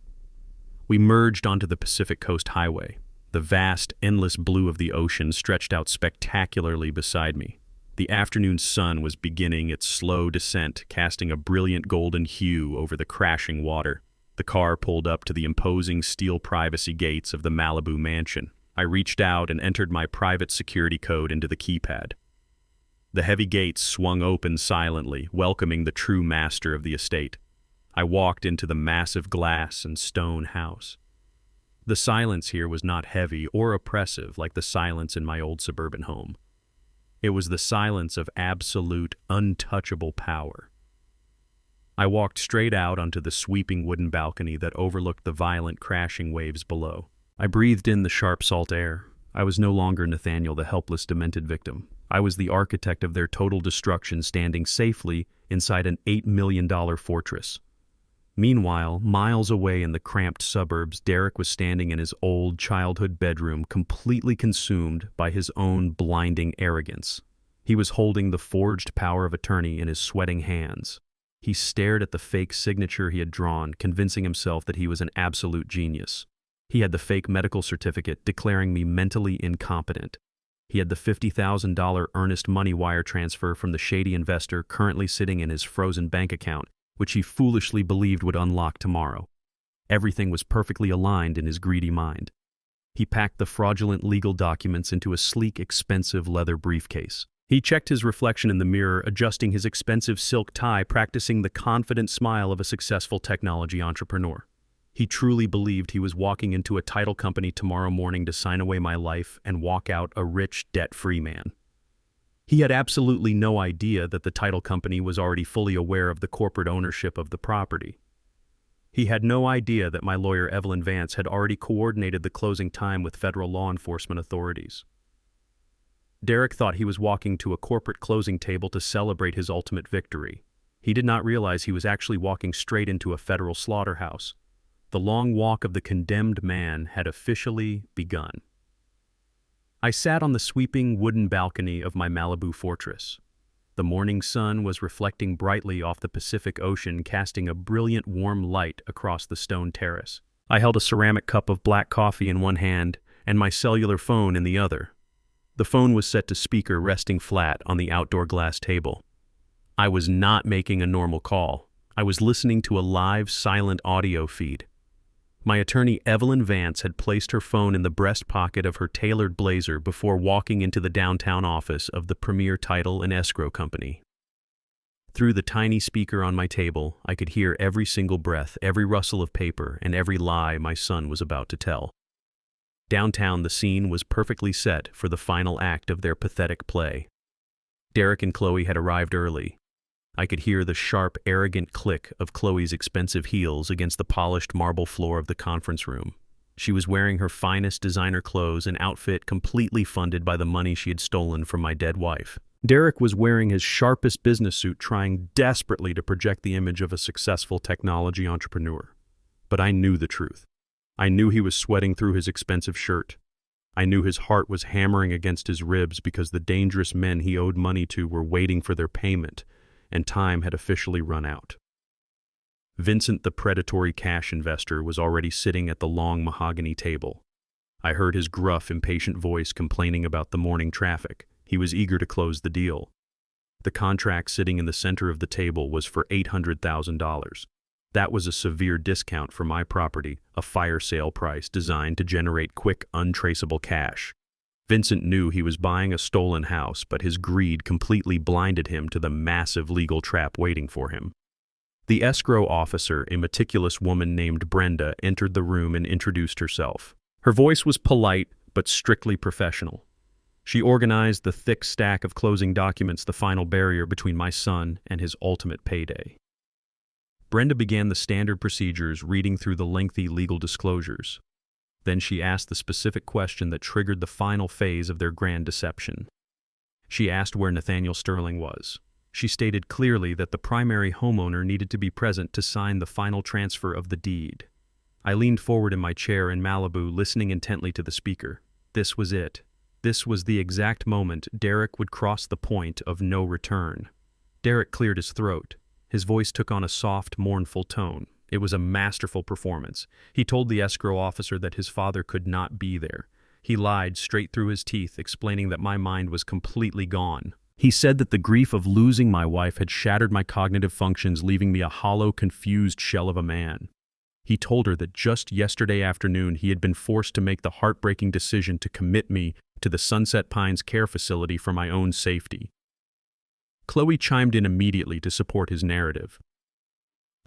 [SPEAKER 1] We merged onto the Pacific Coast Highway. The vast, endless blue of the ocean stretched out spectacularly beside me. The afternoon sun was beginning its slow descent, casting a brilliant golden hue over the crashing water. The car pulled up to the imposing steel privacy gates of the Malibu mansion. I reached out and entered my private security code into the keypad. The heavy gates swung open silently, welcoming the true master of the estate. I walked into the massive glass and stone house. The silence here was not heavy or oppressive like the silence in my old suburban home. It was the silence of absolute, untouchable power. I walked straight out onto the sweeping wooden balcony that overlooked the violent, crashing waves below. I breathed in the sharp, salt air. I was no longer Nathaniel, the helpless, demented victim. I was the architect of their total destruction, standing safely inside an $8 million fortress. Meanwhile, miles away in the cramped suburbs, Derek was standing in his old childhood bedroom, completely consumed by his own blinding arrogance. He was holding the forged power of attorney in his sweating hands. He stared at the fake signature he had drawn, convincing himself that he was an absolute genius. He had the fake medical certificate declaring me mentally incompetent. He had the $50,000 earnest money wire transfer from the shady investor currently sitting in his frozen bank account, which he foolishly believed would unlock tomorrow. Everything was perfectly aligned in his greedy mind. He packed the fraudulent legal documents into a sleek, expensive leather briefcase. He checked his reflection in the mirror, adjusting his expensive silk tie, practicing the confident smile of a successful technology entrepreneur. He truly believed he was walking into a title company tomorrow morning to sign away my life and walk out a rich, debt-free man. He had absolutely no idea that the title company was already fully aware of the corporate ownership of the property. He had no idea that my lawyer Evelyn Vance had already coordinated the closing time with federal law enforcement authorities. Derek thought he was walking to a corporate closing table to celebrate his ultimate victory. He did not realize he was actually walking straight into a federal slaughterhouse. The long walk of the condemned man had officially begun. I sat on the sweeping wooden balcony of my Malibu fortress. The morning sun was reflecting brightly off the Pacific Ocean, casting a brilliant warm light across the stone terrace. I held a ceramic cup of black coffee in one hand and my cellular phone in the other. The phone was set to speaker, resting flat on the outdoor glass table. I was not making a normal call. I was listening to a live, silent audio feed. My attorney Evelyn Vance had placed her phone in the breast pocket of her tailored blazer before walking into the downtown office of the premier title and escrow company. Through the tiny speaker on my table, I could hear every single breath, every rustle of paper, and every lie my son was about to tell. Downtown, the scene was perfectly set for the final act of their pathetic play. Derek and Khloe had arrived early. I could hear the sharp, arrogant click of Khloe's expensive heels against the polished marble floor of the conference room. She was wearing her finest designer clothes, an outfit completely funded by the money she had stolen from my dead wife. Derek was wearing his sharpest business suit, trying desperately to project the image of a successful technology entrepreneur. But I knew the truth. I knew he was sweating through his expensive shirt. I knew his heart was hammering against his ribs because the dangerous men he owed money to were waiting for their payment, and time had officially run out. Vincent, the predatory cash investor, was already sitting at the long mahogany table. I heard his gruff, impatient voice complaining about the morning traffic. He was eager to close the deal. The contract sitting in the center of the table was for $800,000. That was a severe discount for my property, a fire sale price designed to generate quick, untraceable cash. Vincent knew he was buying a stolen house, but his greed completely blinded him to the massive legal trap waiting for him. The escrow officer, a meticulous woman named Brenda, entered the room and introduced herself. Her voice was polite, but strictly professional. She organized the thick stack of closing documents, the final barrier between my son and his ultimate payday. Brenda began the standard procedures, reading through the lengthy legal disclosures. Then she asked the specific question that triggered the final phase of their grand deception. She asked where Nathaniel Sterling was. She stated clearly that the primary homeowner needed to be present to sign the final transfer of the deed. I leaned forward in my chair in Malibu, listening intently to the speaker. This was it. This was the exact moment Derek would cross the point of no return. Derek cleared his throat. His voice took on a soft, mournful tone. It was a masterful performance. He told the escrow officer that his father could not be there. He lied straight through his teeth, explaining that my mind was completely gone. He said that the grief of losing my wife had shattered my cognitive functions, leaving me a hollow, confused shell of a man. He told her that just yesterday afternoon he had been forced to make the heartbreaking decision to commit me to the Sunset Pines care facility for my own safety. Khloe chimed in immediately to support his narrative.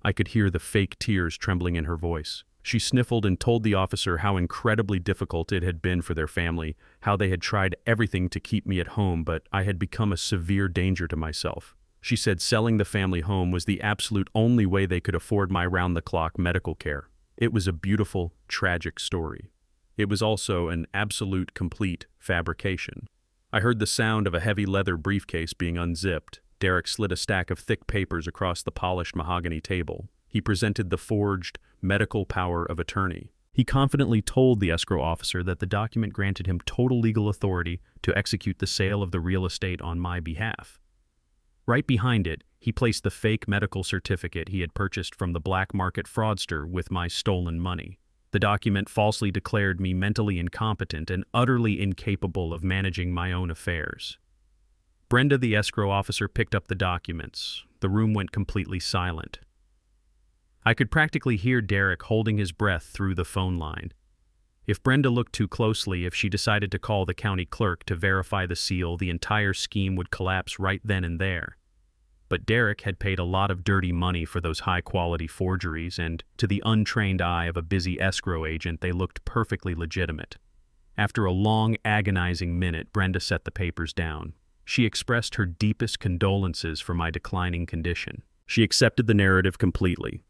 [SPEAKER 1] I could hear the fake tears trembling in her voice. She sniffled and told the officer how incredibly difficult it had been for their family, how they had tried everything to keep me at home, but I had become a severe danger to myself. She said selling the family home was the absolute only way they could afford my round-the-clock medical care. It was a beautiful, tragic story. It was also an absolute, complete fabrication. I heard the sound of a heavy leather briefcase being unzipped. Derek slid a stack of thick papers across the polished mahogany table. He presented the forged medical power of attorney. He confidently told the escrow officer that the document granted him total legal authority to execute the sale of the real estate on my behalf. Right behind it, He placed the fake medical certificate he had purchased from the black market fraudster with my stolen money. The document falsely declared me mentally incompetent and utterly incapable of managing my own affairs. Brenda, the escrow officer, picked up the documents. The room went completely silent. I could practically hear Derek holding his breath through the phone line. If Brenda looked too closely, if she decided to call the county clerk to verify the seal, the entire scheme would collapse right then and there. But Derek had paid a lot of dirty money for those high-quality forgeries, and to the untrained eye of a busy escrow agent, they looked perfectly legitimate. After a long, agonizing minute, Brenda set the papers down. She expressed her deepest condolences for my declining condition. She accepted the narrative completely.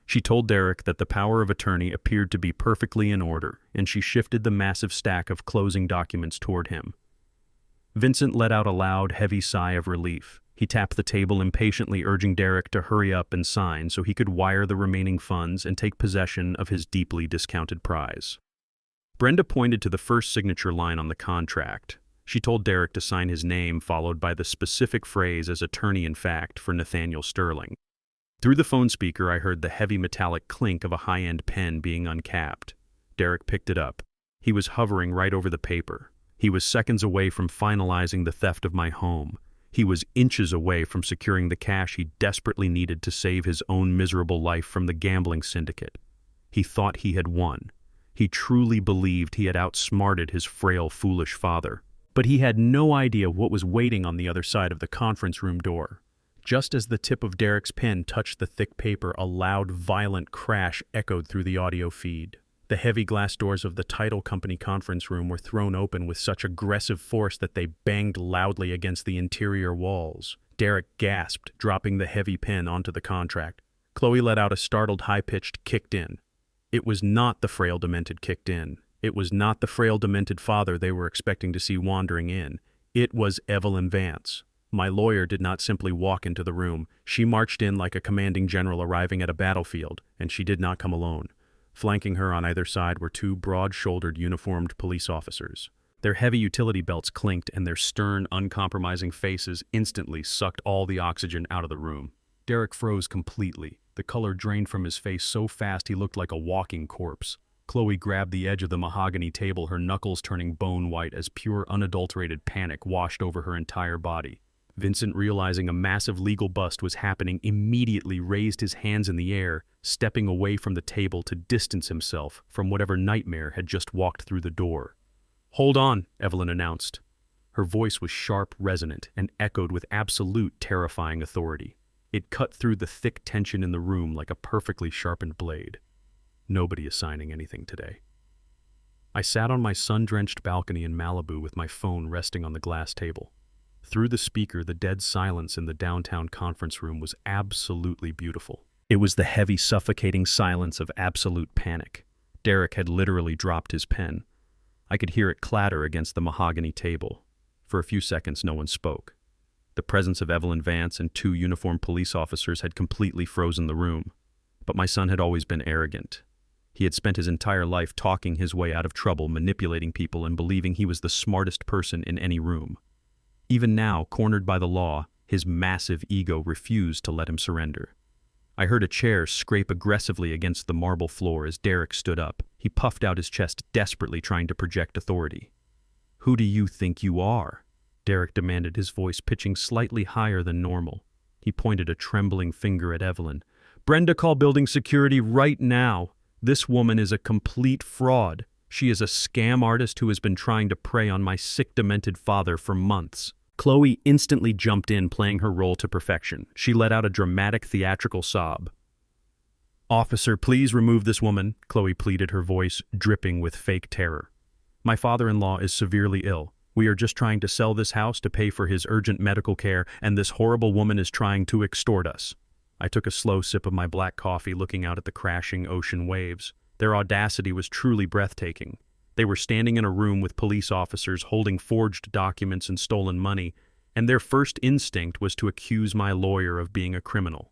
[SPEAKER 1] She told Derek that the power of attorney appeared to be perfectly in order, and she shifted the massive stack of closing documents toward him. Vincent let out a loud, heavy sigh of relief. He tapped the table impatiently, urging Derek to hurry up and sign so he could wire the remaining funds and take possession of his deeply discounted prize. Brenda pointed to the first signature line on the contract. She told Derek to sign his name, followed by the specific phrase as attorney-in-fact for Nathaniel Sterling. Through the phone speaker, I heard the heavy metallic clink of a high-end pen being uncapped. Derek picked it up. He was hovering right over the paper. He was seconds away from finalizing the theft of my home. He was inches away from securing the cash he desperately needed to save his own miserable life from the gambling syndicate. He thought he had won. He truly believed he had outsmarted his frail, foolish father. But he had no idea what was waiting on the other side of the conference room door. Just as the tip of Derek's pen touched the thick paper, a loud, violent crash echoed through the audio feed. The heavy glass doors of the title company conference room were thrown open with such aggressive force that they banged loudly against the interior walls. Derek gasped, dropping the heavy pen onto the contract. Khloe let out a startled, high-pitched "kicked in." It was not the frail, demented kicked in. It was not the frail, demented father they were expecting to see wandering in. It was Evelyn Vance. My lawyer did not simply walk into the room. She marched in like a commanding general arriving at a battlefield, and she did not come alone. Flanking her on either side were two broad-shouldered, uniformed police officers. Their heavy utility belts clinked, and their stern, uncompromising faces instantly sucked all the oxygen out of the room. Derek froze completely. The color drained from his face so fast he looked like a walking corpse. Khloe grabbed the edge of the mahogany table, her knuckles turning bone-white as pure, unadulterated panic washed over her entire body. Vincent, realizing a massive legal bust was happening, immediately raised his hands in the air, stepping away from the table to distance himself from whatever nightmare had just walked through the door. "Hold on," Evelyn announced. Her voice was sharp, resonant, and echoed with absolute terrifying authority. It cut through the thick tension in the room like a perfectly sharpened blade. "Nobody is signing anything today." I sat on my sun-drenched balcony in Malibu with my phone resting on the glass table. Through the speaker, the dead silence in the downtown conference room was absolutely beautiful. It was the heavy, suffocating silence of absolute panic. Derek had literally dropped his pen. I could hear it clatter against the mahogany table. For a few seconds, no one spoke. The presence of Evelyn Vance and two uniformed police officers had completely frozen the room. But my son had always been arrogant. He had spent his entire life talking his way out of trouble, manipulating people, and believing he was the smartest person in any room. Even now, cornered by the law, his massive ego refused to let him surrender. I heard a chair scrape aggressively against the marble floor as Derek stood up. He puffed out his chest, desperately trying to project authority. "Who do you think you are?" Derek demanded, his voice pitching slightly higher than normal. He pointed a trembling finger at Evelyn. "Brenda, call building security right now. This woman is a complete fraud. She is a scam artist who has been trying to prey on my sick, demented father for months." Khloe instantly jumped in, playing her role to perfection. She let out a dramatic, theatrical sob. "Officer, please remove this woman," Khloe pleaded, her voice dripping with fake terror. "My father-in-law is severely ill. We are just trying to sell this house to pay for his urgent medical care, and this horrible woman is trying to extort us." I took a slow sip of my black coffee, looking out at the crashing ocean waves. Their audacity was truly breathtaking. They were standing in a room with police officers holding forged documents and stolen money, and their first instinct was to accuse my lawyer of being a criminal.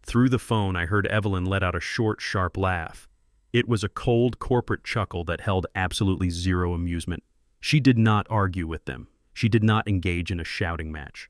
[SPEAKER 1] Through the phone, I heard Evelyn let out a short, sharp laugh. It was a cold, corporate chuckle that held absolutely zero amusement. She did not argue with them. She did not engage in a shouting match.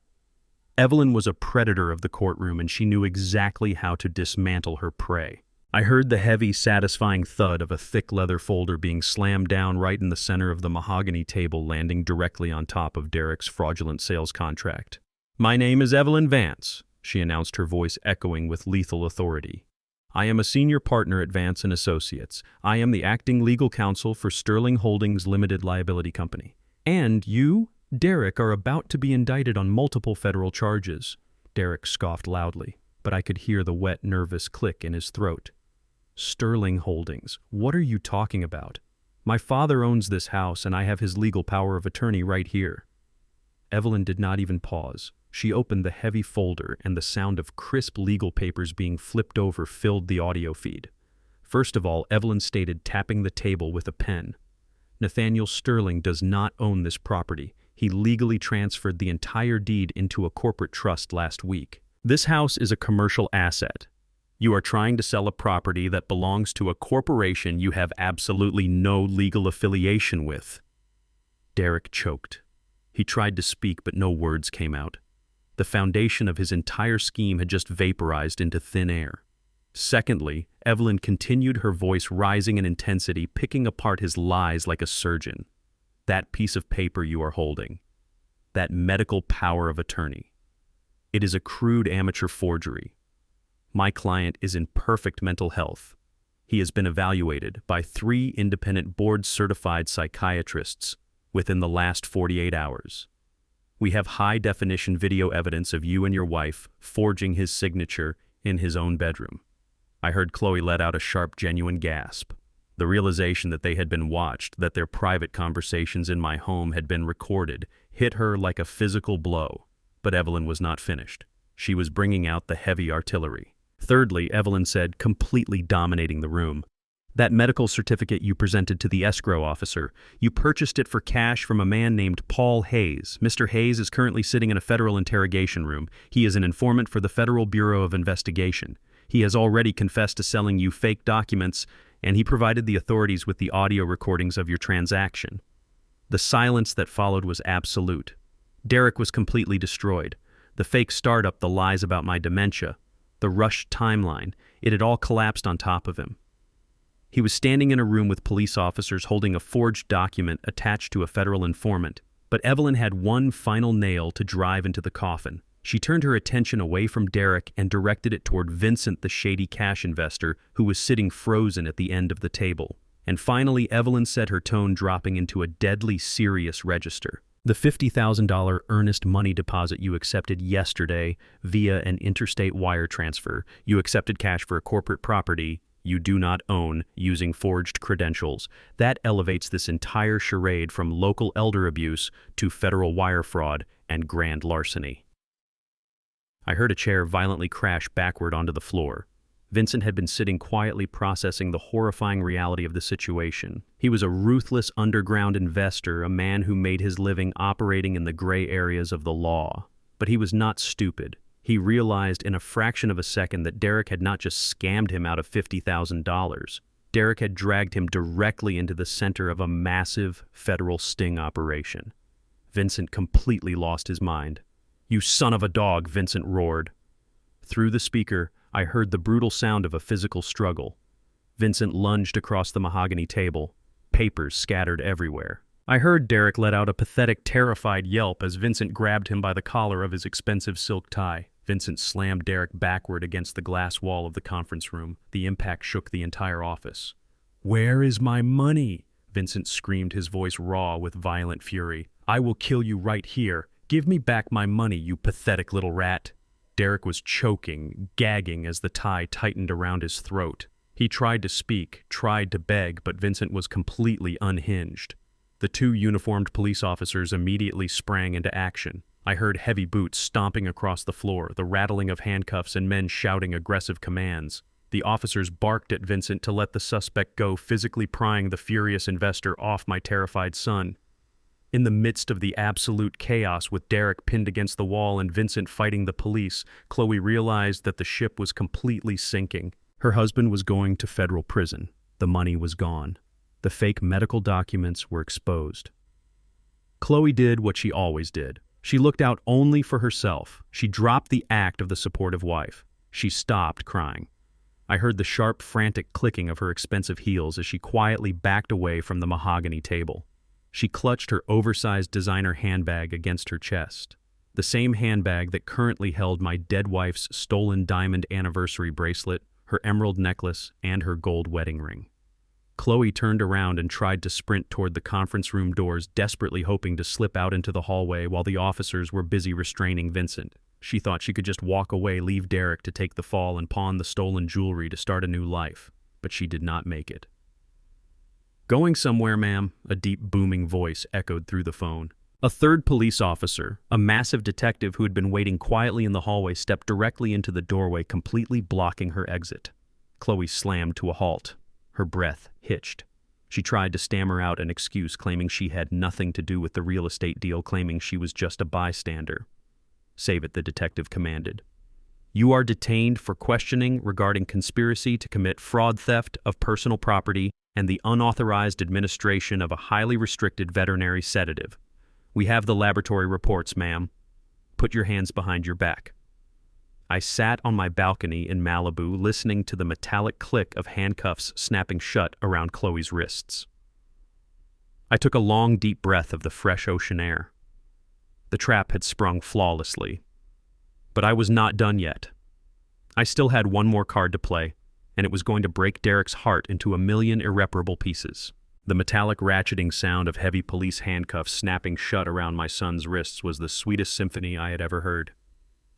[SPEAKER 1] Evelyn was a predator of the courtroom, and she knew exactly how to dismantle her prey. I heard the heavy, satisfying thud of a thick leather folder being slammed down right in the center of the mahogany table, landing directly on top of Derek's fraudulent sales contract. "My name is Evelyn Vance," she announced, her voice echoing with lethal authority. "I am a senior partner at Vance & Associates. I am the acting legal counsel for Sterling Holdings Limited Liability Company. And you, Derek, are about to be indicted on multiple federal charges." Derek scoffed loudly, but I could hear the wet, nervous click in his throat. "Sterling Holdings, what are you talking about? My father owns this house, and I have his legal power of attorney right here." Evelyn did not even pause. She opened the heavy folder, and the sound of crisp legal papers being flipped over filled the audio feed. First of all, Evelyn stated, tapping the table with a pen, "Nathaniel Sterling does not own this property. He legally transferred the entire deed into a corporate trust last week. This house is a commercial asset. You are trying to sell a property that belongs to a corporation you have absolutely no legal affiliation with." Derek choked. He tried to speak, but no words came out. The foundation of his entire scheme had just vaporized into thin air. Secondly, Evelyn continued, her voice rising in intensity, picking apart his lies like a surgeon. "That piece of paper you are holding, that medical power of attorney, it is a crude amateur forgery. My client is in perfect mental health. He has been evaluated by 3 independent board-certified psychiatrists within the last 48 hours. We have high-definition video evidence of you and your wife forging his signature in his own bedroom." I heard Khloe let out a sharp, genuine gasp. The realization that they had been watched, that their private conversations in my home had been recorded, hit her like a physical blow. But Evelyn was not finished. She was bringing out the heavy artillery. Thirdly, Evelyn said, completely dominating the room, "That medical certificate you presented to the escrow officer, you purchased it for cash from a man named Paul Hayes. Mr. Hayes is currently sitting in a federal interrogation room. He is an informant for the Federal Bureau of Investigation. He has already confessed to selling you fake documents, and he provided the authorities with the audio recordings of your transaction." The silence that followed was absolute. Derek was completely destroyed. The fake startup, the lies about my dementia, the rushed timeline, it had all collapsed on top of him. He was standing in a room with police officers holding a forged document attached to a federal informant. But Evelyn had one final nail to drive into the coffin. She turned her attention away from Derek and directed it toward Vincent, the shady cash investor, who was sitting frozen at the end of the table. And finally, Evelyn said, her tone dropping into a deadly serious register, "The $50,000 earnest money deposit you accepted yesterday via an interstate wire transfer, you accepted cash for a corporate property you do not own using forged credentials. That elevates this entire charade from local elder abuse to federal wire fraud and grand larceny." I heard a chair violently crash backward onto the floor. Vincent had been sitting quietly processing the horrifying reality of the situation. He was a ruthless underground investor, a man who made his living operating in the gray areas of the law. But he was not stupid. He realized in a fraction of a second that Derek had not just scammed him out of $50,000. Derek had dragged him directly into the center of a massive federal sting operation. Vincent completely lost his mind. "You son of a dog," Vincent roared. Through the speaker, I heard the brutal sound of a physical struggle. Vincent lunged across the mahogany table, papers scattered everywhere. I heard Derek let out a pathetic, terrified yelp as Vincent grabbed him by the collar of his expensive silk tie. Vincent slammed Derek backward against the glass wall of the conference room. The impact shook the entire office. "Where is my money?" Vincent screamed, his voice raw with violent fury. "I will kill you right here. Give me back my money, you pathetic little rat." Derek was choking, gagging as the tie tightened around his throat. He tried to speak, tried to beg, but Vincent was completely unhinged. The 2 uniformed police officers immediately sprang into action. I heard heavy boots stomping across the floor, the rattling of handcuffs, and men shouting aggressive commands. The officers barked at Vincent to let the suspect go, physically prying the furious investor off my terrified son. In the midst of the absolute chaos, with Derek pinned against the wall and Vincent fighting the police, Khloe realized that the ship was completely sinking. Her husband was going to federal prison. The money was gone. The fake medical documents were exposed. Khloe did what she always did. She looked out only for herself. She dropped the act of the supportive wife. She stopped crying. I heard the sharp, frantic clicking of her expensive heels as she quietly backed away from the mahogany table. She clutched her oversized designer handbag against her chest, the same handbag that currently held my dead wife's stolen diamond anniversary bracelet, her emerald necklace, and her gold wedding ring. Khloe turned around and tried to sprint toward the conference room doors, desperately hoping to slip out into the hallway while the officers were busy restraining Vincent. She thought she could just walk away, leave Derek to take the fall, and pawn the stolen jewelry to start a new life, but she did not make it. "Going somewhere, ma'am," a deep booming voice echoed through the phone. A third police officer, a massive detective who had been waiting quietly in the hallway, stepped directly into the doorway, completely blocking her exit. Khloe slammed to a halt. Her breath hitched. She tried to stammer out an excuse, claiming she had nothing to do with the real estate deal, claiming she was just a bystander. "Save it," the detective commanded. "You are detained for questioning regarding conspiracy to commit fraud, theft of personal property, and the unauthorized administration of a highly restricted veterinary sedative. We have the laboratory reports, ma'am. Put your hands behind your back." I sat on my balcony in Malibu, listening to the metallic click of handcuffs snapping shut around Khloe's wrists. I took a long, deep breath of the fresh ocean air. The trap had sprung flawlessly. But I was not done yet. I still had one more card to play, and it was going to break Derek's heart into a million irreparable pieces. The metallic ratcheting sound of heavy police handcuffs snapping shut around my son's wrists was the sweetest symphony I had ever heard.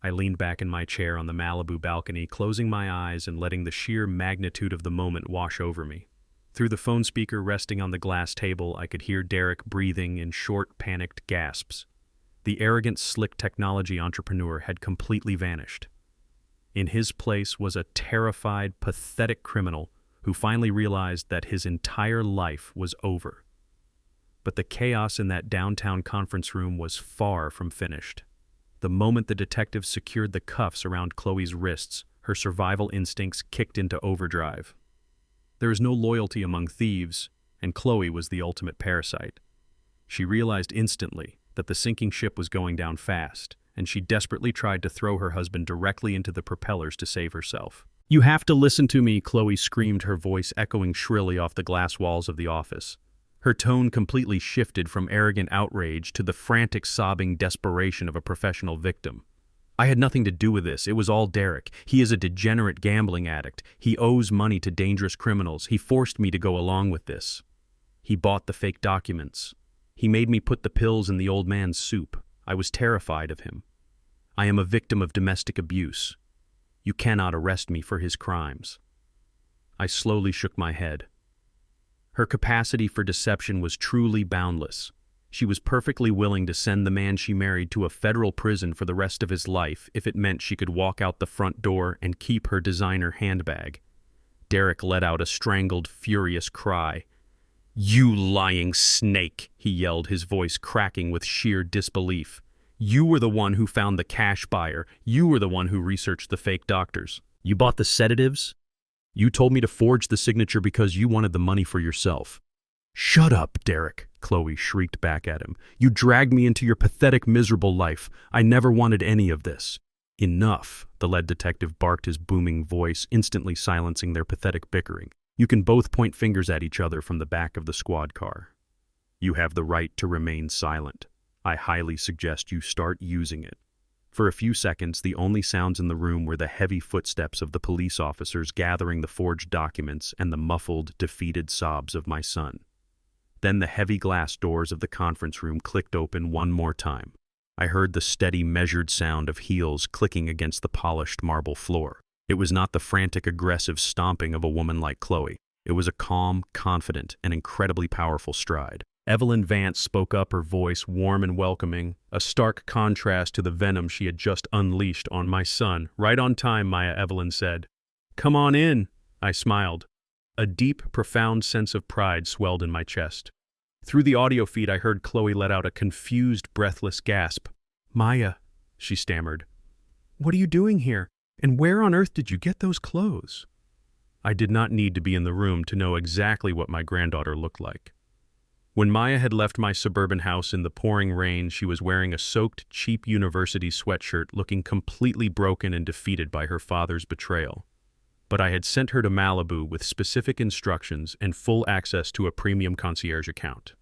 [SPEAKER 1] I leaned back in my chair on the Malibu balcony, closing my eyes and letting the sheer magnitude of the moment wash over me. Through the phone speaker resting on the glass table, I could hear Derek breathing in short, panicked gasps. The arrogant, slick technology entrepreneur had completely vanished. In his place was a terrified, pathetic criminal who finally realized that his entire life was over. But the chaos in that downtown conference room was far from finished. The moment the detective secured the cuffs around Khloe's wrists, her survival instincts kicked into overdrive. There is no loyalty among thieves, and Khloe was the ultimate parasite. She realized instantly that the sinking ship was going down fast, and she desperately tried to throw her husband directly into the propellers to save herself. "You have to listen to me," Khloe screamed, her voice echoing shrilly off the glass walls of the office. Her tone completely shifted from arrogant outrage to the frantic, sobbing desperation of a professional victim. "I had nothing to do with this. It was all Derek. He is a degenerate gambling addict. He owes money to dangerous criminals. He forced me to go along with this. He bought the fake documents. He made me put the pills in the old man's soup. I was terrified of him. I am a victim of domestic abuse. You cannot arrest me for his crimes." I slowly shook my head. Her capacity for deception was truly boundless. She was perfectly willing to send the man she married to a federal prison for the rest of his life if it meant she could walk out the front door and keep her designer handbag. Derek let out a strangled, furious cry. "You lying snake," he yelled, his voice cracking with sheer disbelief. "You were the one who found the cash buyer. You were the one who researched the fake doctors. You bought the sedatives. You told me to forge the signature because you wanted the money for yourself." "Shut up, Derek," Khloe shrieked back at him. "You dragged me into your pathetic, miserable life. I never wanted any of this." "Enough," the lead detective barked, his booming voice instantly silencing their pathetic bickering. "You can both point fingers at each other from the back of the squad car. You have the right to remain silent. I highly suggest you start using it." For a few seconds, the only sounds in the room were the heavy footsteps of the police officers gathering the forged documents and the muffled, defeated sobs of my son. Then the heavy glass doors of the conference room clicked open one more time. I heard the steady, measured sound of heels clicking against the polished marble floor. It was not the frantic, aggressive stomping of a woman like Khloe. It was a calm, confident, and incredibly powerful stride. Evelyn Vance spoke up, her voice warm and welcoming, a stark contrast to the venom she had just unleashed on my son. "Right on time, Maya," Evelyn said. "Come on in," I smiled. A deep, profound sense of pride swelled in my chest. Through the audio feed, I heard Khloe let out a confused, breathless gasp. "Maya," she stammered. "What are you doing here? And where on earth did you get those clothes?" I did not need to be in the room to know exactly what my granddaughter looked like. When Maya had left my suburban house in the pouring rain, she was wearing a soaked, cheap university sweatshirt, looking completely broken and defeated by her father's betrayal. But I had sent her to Malibu with specific instructions and full access to a premium concierge account.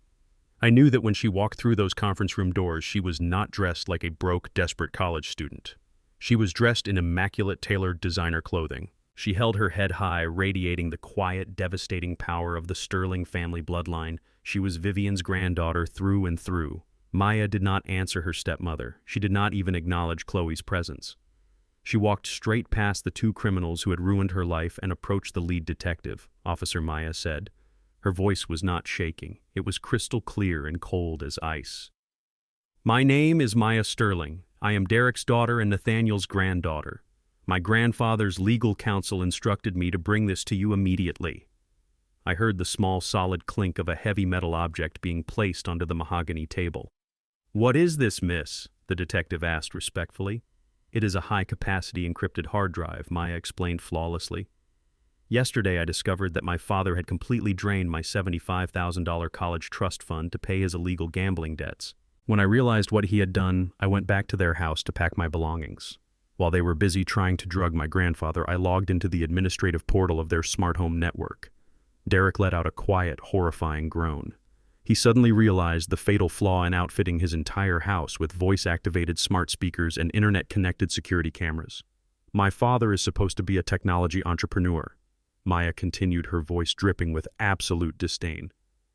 [SPEAKER 1] I knew that when she walked through those conference room doors, she was not dressed like a broke, desperate college student. She was dressed in immaculate tailored designer clothing. She held her head high, radiating the quiet, devastating power of the Sterling family bloodline. She was Vivian's granddaughter through and through. Maya did not answer her stepmother. She did not even acknowledge Khloe's presence. She walked straight past the two criminals who had ruined her life and approached the lead detective, Officer Maya said. Her voice was not shaking. It was crystal clear and cold as ice. "My name is Maya Sterling. I am Derek's daughter and Nathaniel's granddaughter. My grandfather's legal counsel instructed me to bring this to you immediately." I heard the small, solid clink of a heavy metal object being placed onto the mahogany table. "What is this, miss?" the detective asked respectfully. "It is a high-capacity encrypted hard drive," Maya explained flawlessly. "Yesterday I discovered that my father had completely drained my $75,000 college trust fund to pay his illegal gambling debts. When I realized what he had done, I went back to their house to pack my belongings. While they were busy trying to drug my grandfather, I logged into the administrative portal of their smart home network." Derek let out a quiet, horrifying groan. He suddenly realized the fatal flaw in outfitting his entire house with voice-activated smart speakers and internet-connected security cameras. "My father is supposed to be a technology entrepreneur," Maya continued, her voice dripping with absolute disdain.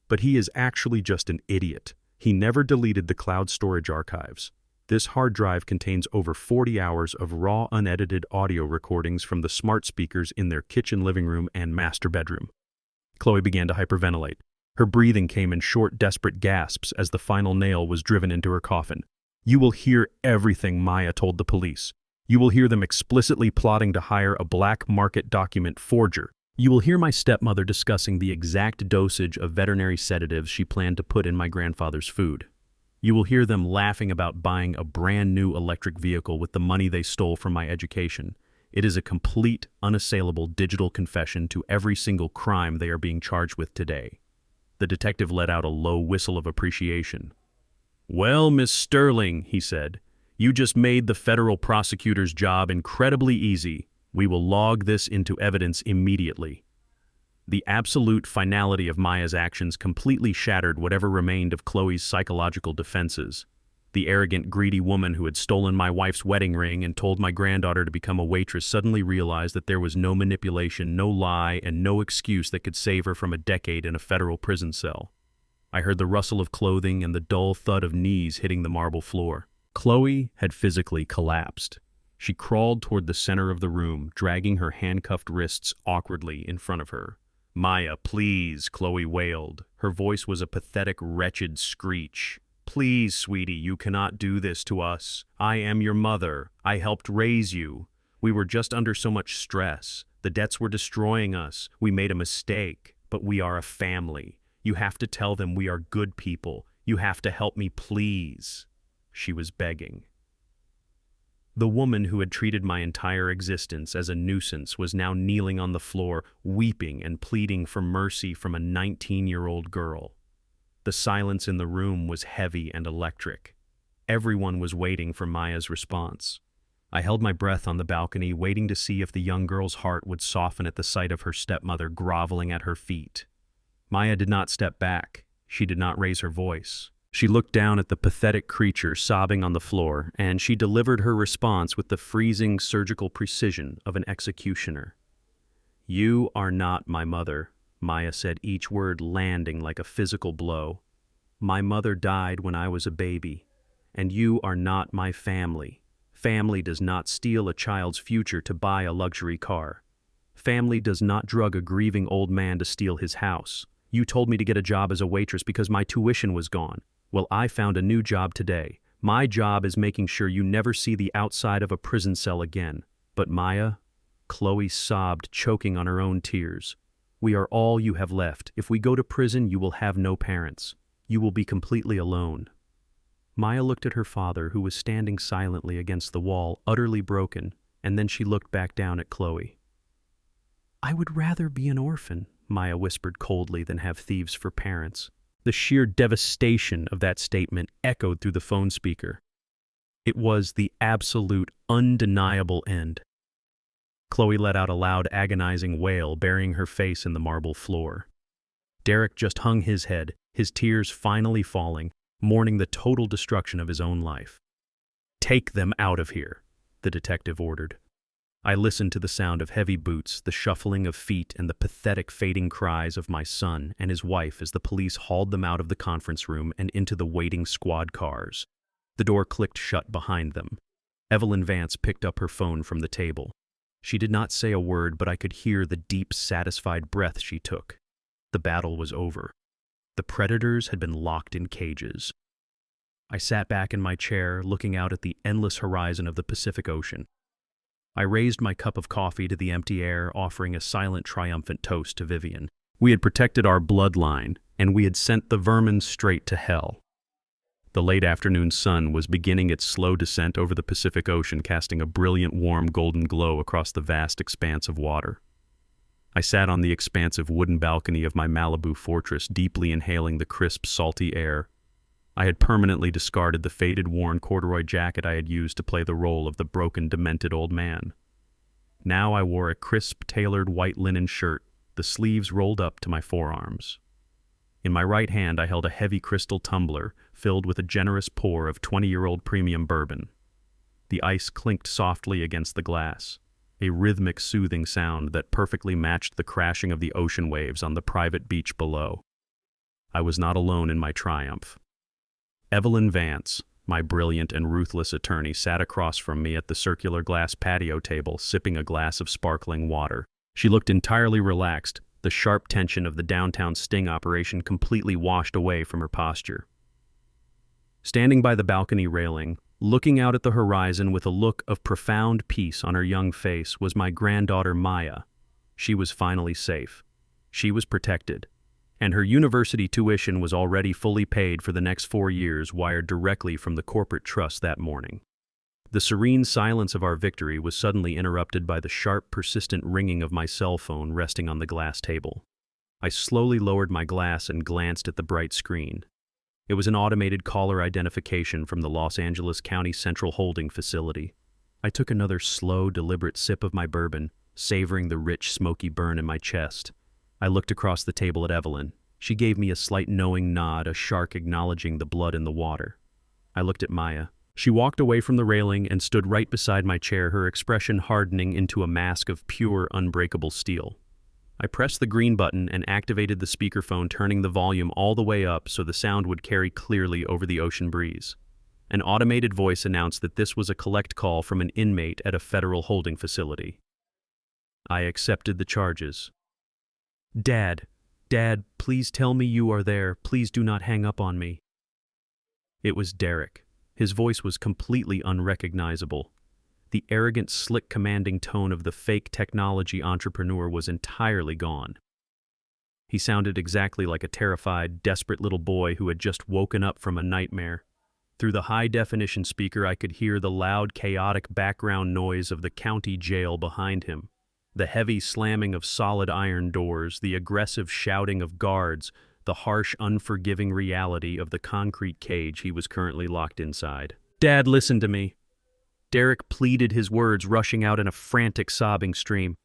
[SPEAKER 1] "But he is actually just an idiot. He never deleted the cloud storage archives. This hard drive contains over 40 hours of raw, unedited audio recordings from the smart speakers in their kitchen, living room, and master bedroom." Khloe began to hyperventilate. Her breathing came in short, desperate gasps as the final nail was driven into her coffin. "You will hear everything," Maya told the police. "You will hear them explicitly plotting to hire a black market document forger. You will hear my stepmother discussing the exact dosage of veterinary sedatives she planned to put in my grandfather's food. You will hear them laughing about buying a brand new electric vehicle with the money they stole from my education. It is a complete, unassailable digital confession to every single crime they are being charged with today." The detective let out a low whistle of appreciation. "Well, Miss Sterling," he said, "you just made the federal prosecutor's job incredibly easy. We will log this into evidence immediately." The absolute finality of Maya's actions completely shattered whatever remained of Khloe's psychological defenses. The arrogant, greedy woman who had stolen my wife's wedding ring and told my granddaughter to become a waitress suddenly realized that there was no manipulation, no lie, and no excuse that could save her from a decade in a federal prison cell. I heard the rustle of clothing and the dull thud of knees hitting the marble floor. Khloe had physically collapsed. She crawled toward the center of the room, dragging her handcuffed wrists awkwardly in front of her. "Maya, please," Khloe wailed. Her voice was a pathetic, wretched screech. "Please, sweetie, you cannot do this to us. I am your mother. I helped raise you. We were just under so much stress. The debts were destroying us. We made a mistake, but we are a family. You have to tell them we are good people. You have to help me, please." She was begging. The woman who had treated my entire existence as a nuisance was now kneeling on the floor, weeping and pleading for mercy from a 19-year-old girl. The silence in the room was heavy and electric. Everyone was waiting for Maya's response. I held my breath on the balcony, waiting to see if the young girl's heart would soften at the sight of her stepmother groveling at her feet. Maya did not step back. She did not raise her voice. She looked down at the pathetic creature sobbing on the floor, and she delivered her response with the freezing surgical precision of an executioner. "You are not my mother," Maya said, each word landing like a physical blow. "My mother died when I was a baby, and you are not my family. Family does not steal a child's future to buy a luxury car. Family does not drug a grieving old man to steal his house. You told me to get a job as a waitress because my tuition was gone. Well, I found a new job today. My job is making sure you never see the outside of a prison cell again." "But Maya," Khloe sobbed, choking on her own tears, "we are all you have left. If we go to prison, you will have no parents. You will be completely alone." Maya looked at her father, who was standing silently against the wall, utterly broken, and then she looked back down at Khloe. "I would rather be an orphan," Maya whispered coldly, "than have thieves for parents. The sheer devastation of that statement echoed through the phone speaker. It was the absolute, undeniable end. Khloe let out a loud, agonizing wail, burying her face in the marble floor. Derek just hung his head, his tears finally falling, mourning the total destruction of his own life. "Take them out of here," the detective ordered. I listened to the sound of heavy boots, the shuffling of feet, and the pathetic fading cries of my son and his wife as the police hauled them out of the conference room and into the waiting squad cars. The door clicked shut behind them. Evelyn Vance picked up her phone from the table. She did not say a word, but I could hear the deep, satisfied breath she took. The battle was over. The predators had been locked in cages. I sat back in my chair, looking out at the endless horizon of the Pacific Ocean. I raised my cup of coffee to the empty air, offering a silent, triumphant toast to Vivian. We had protected our bloodline, and we had sent the vermin straight to hell. The late afternoon sun was beginning its slow descent over the Pacific Ocean, casting a brilliant, warm, golden glow across the vast expanse of water. I sat on the expansive wooden balcony of my Malibu fortress, deeply inhaling the crisp, salty air. I had permanently discarded the faded, worn corduroy jacket I had used to play the role of the broken, demented old man. Now I wore a crisp, tailored white linen shirt, the sleeves rolled up to my forearms. In my right hand I held a heavy crystal tumbler filled with a generous pour of 20-year-old premium bourbon. The ice clinked softly against the glass, a rhythmic, soothing sound that perfectly matched the crashing of the ocean waves on the private beach below. I was not alone in my triumph. Evelyn Vance, my brilliant and ruthless attorney, sat across from me at the circular glass patio table, sipping a glass of sparkling water. She looked entirely relaxed, the sharp tension of the downtown sting operation completely washed away from her posture. Standing by the balcony railing, looking out at the horizon with a look of profound peace on her young face, was my granddaughter Maya. She was finally safe. She was protected. And her university tuition was already fully paid for the next 4 years, wired directly from the corporate trust that morning. The serene silence of our victory was suddenly interrupted by the sharp, persistent ringing of my cell phone resting on the glass table. I slowly lowered my glass and glanced at the bright screen. It was an automated caller identification from the Los Angeles County Central Holding Facility. I took another slow, deliberate sip of my bourbon, savoring the rich, smoky burn in my chest. I looked across the table at Evelyn. She gave me a slight knowing nod, a shark acknowledging the blood in the water. I looked at Maya. She walked away from the railing and stood right beside my chair, her expression hardening into a mask of pure, unbreakable steel. I pressed the green button and activated the speakerphone, turning the volume all the way up so the sound would carry clearly over the ocean breeze. An automated voice announced that this was a collect call from an inmate at a federal holding facility. I accepted the charges. Dad, please tell me you are there. Please do not hang up on me." It was Derek. His voice was completely unrecognizable. The arrogant, slick, commanding tone of the fake technology entrepreneur was entirely gone. He sounded exactly like a terrified, desperate little boy who had just woken up from a nightmare. Through the high-definition speaker, I could hear the loud, chaotic background noise of the county jail behind him. The heavy slamming of solid iron doors, the aggressive shouting of guards, the harsh, unforgiving reality of the concrete cage he was currently locked inside. "Dad, listen to me." Derek pleaded, his words rushing out in a frantic, sobbing stream.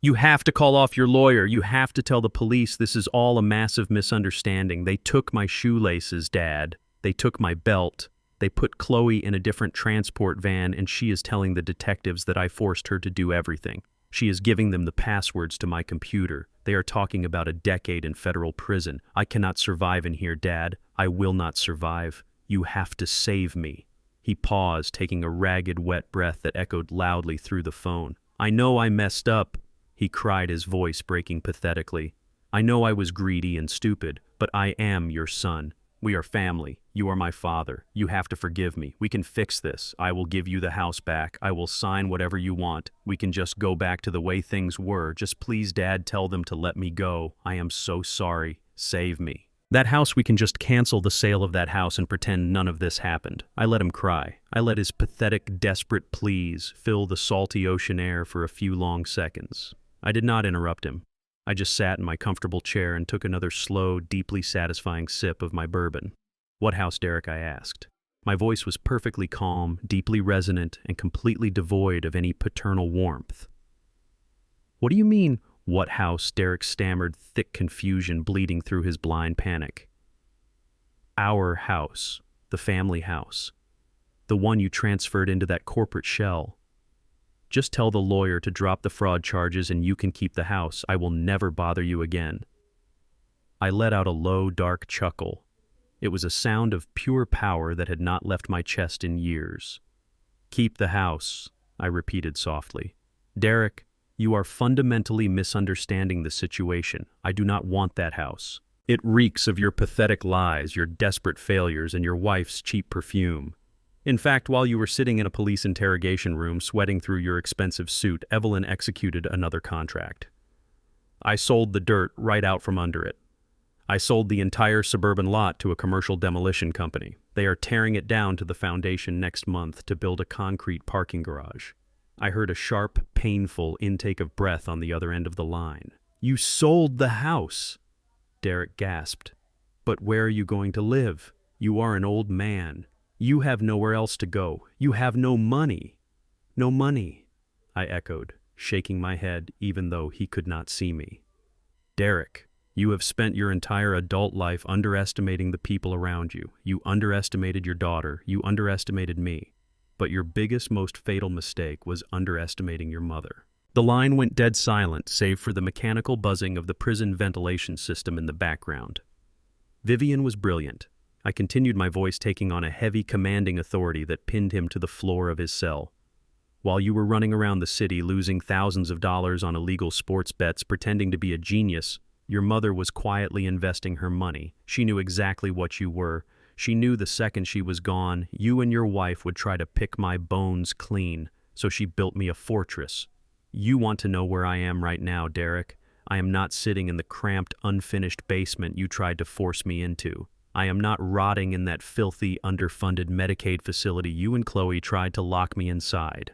[SPEAKER 1] "You have to call off your lawyer. You have to tell the police this is all a massive misunderstanding. They took my shoelaces, Dad. They took my belt. They put Khloe in a different transport van, and she is telling the detectives that I forced her to do everything. She is giving them the passwords to my computer. They are talking about a decade in federal prison. I cannot survive in here, Dad. I will not survive. You have to save me." He paused, taking a ragged, wet breath that echoed loudly through the phone. "I know I messed up," he cried, his voice breaking pathetically. "I know I was greedy and stupid, but I am your son. We are family. You are my father. You have to forgive me. We can fix this. I will give you the house back. I will sign whatever you want. We can just go back to the way things were. Just please, Dad, tell them to let me go. I am so sorry. Save me." "That house, we can just cancel the sale of that house and pretend none of this happened." I let him cry. I let his pathetic, desperate pleas fill the salty ocean air for a few long seconds. I did not interrupt him. I just sat in my comfortable chair and took another slow, deeply satisfying sip of my bourbon. "What house, Derek?" I asked. My voice was perfectly calm, deeply resonant, and completely devoid of any paternal warmth. "What do you mean, what house?" Derek stammered, thick confusion bleeding through his blind panic. "Our house, the family house. The one you transferred into that corporate shell. Just tell the lawyer to drop the fraud charges and you can keep the house. I will never bother you again." I let out a low, dark chuckle. It was a sound of pure power that had not left my chest in years. "Keep the house," I repeated softly. "Derek, you are fundamentally misunderstanding the situation. I do not want that house. It reeks of your pathetic lies, your desperate failures, and your wife's cheap perfume. In fact, while you were sitting in a police interrogation room sweating through your expensive suit, Evelyn executed another contract. I sold the dirt right out from under it. I sold the entire suburban lot to a commercial demolition company. They are tearing it down to the foundation next month to build a concrete parking garage." I heard a sharp, painful intake of breath on the other end of the line. "You sold the house!" Derek gasped. "But where are you going to live? You are an old man. You have nowhere else to go. You have no money." "No money," I echoed, shaking my head even though he could not see me. "Derek, you have spent your entire adult life underestimating the people around you. You underestimated your daughter. You underestimated me. But your biggest, most fatal mistake was underestimating your mother." The line went dead silent, save for the mechanical buzzing of the prison ventilation system in the background. Vivian was brilliant. I continued, my voice taking on a heavy, commanding authority that pinned him to the floor of his cell. "While you were running around the city losing thousands of dollars on illegal sports bets, pretending to be a genius, your mother was quietly investing her money. She knew exactly what you were. She knew the second she was gone, you and your wife would try to pick my bones clean, so she built me a fortress. You want to know where I am right now, Derek? I am not sitting in the cramped, unfinished basement you tried to force me into. I am not rotting in that filthy, underfunded Medicaid facility you and Khloe tried to lock me inside.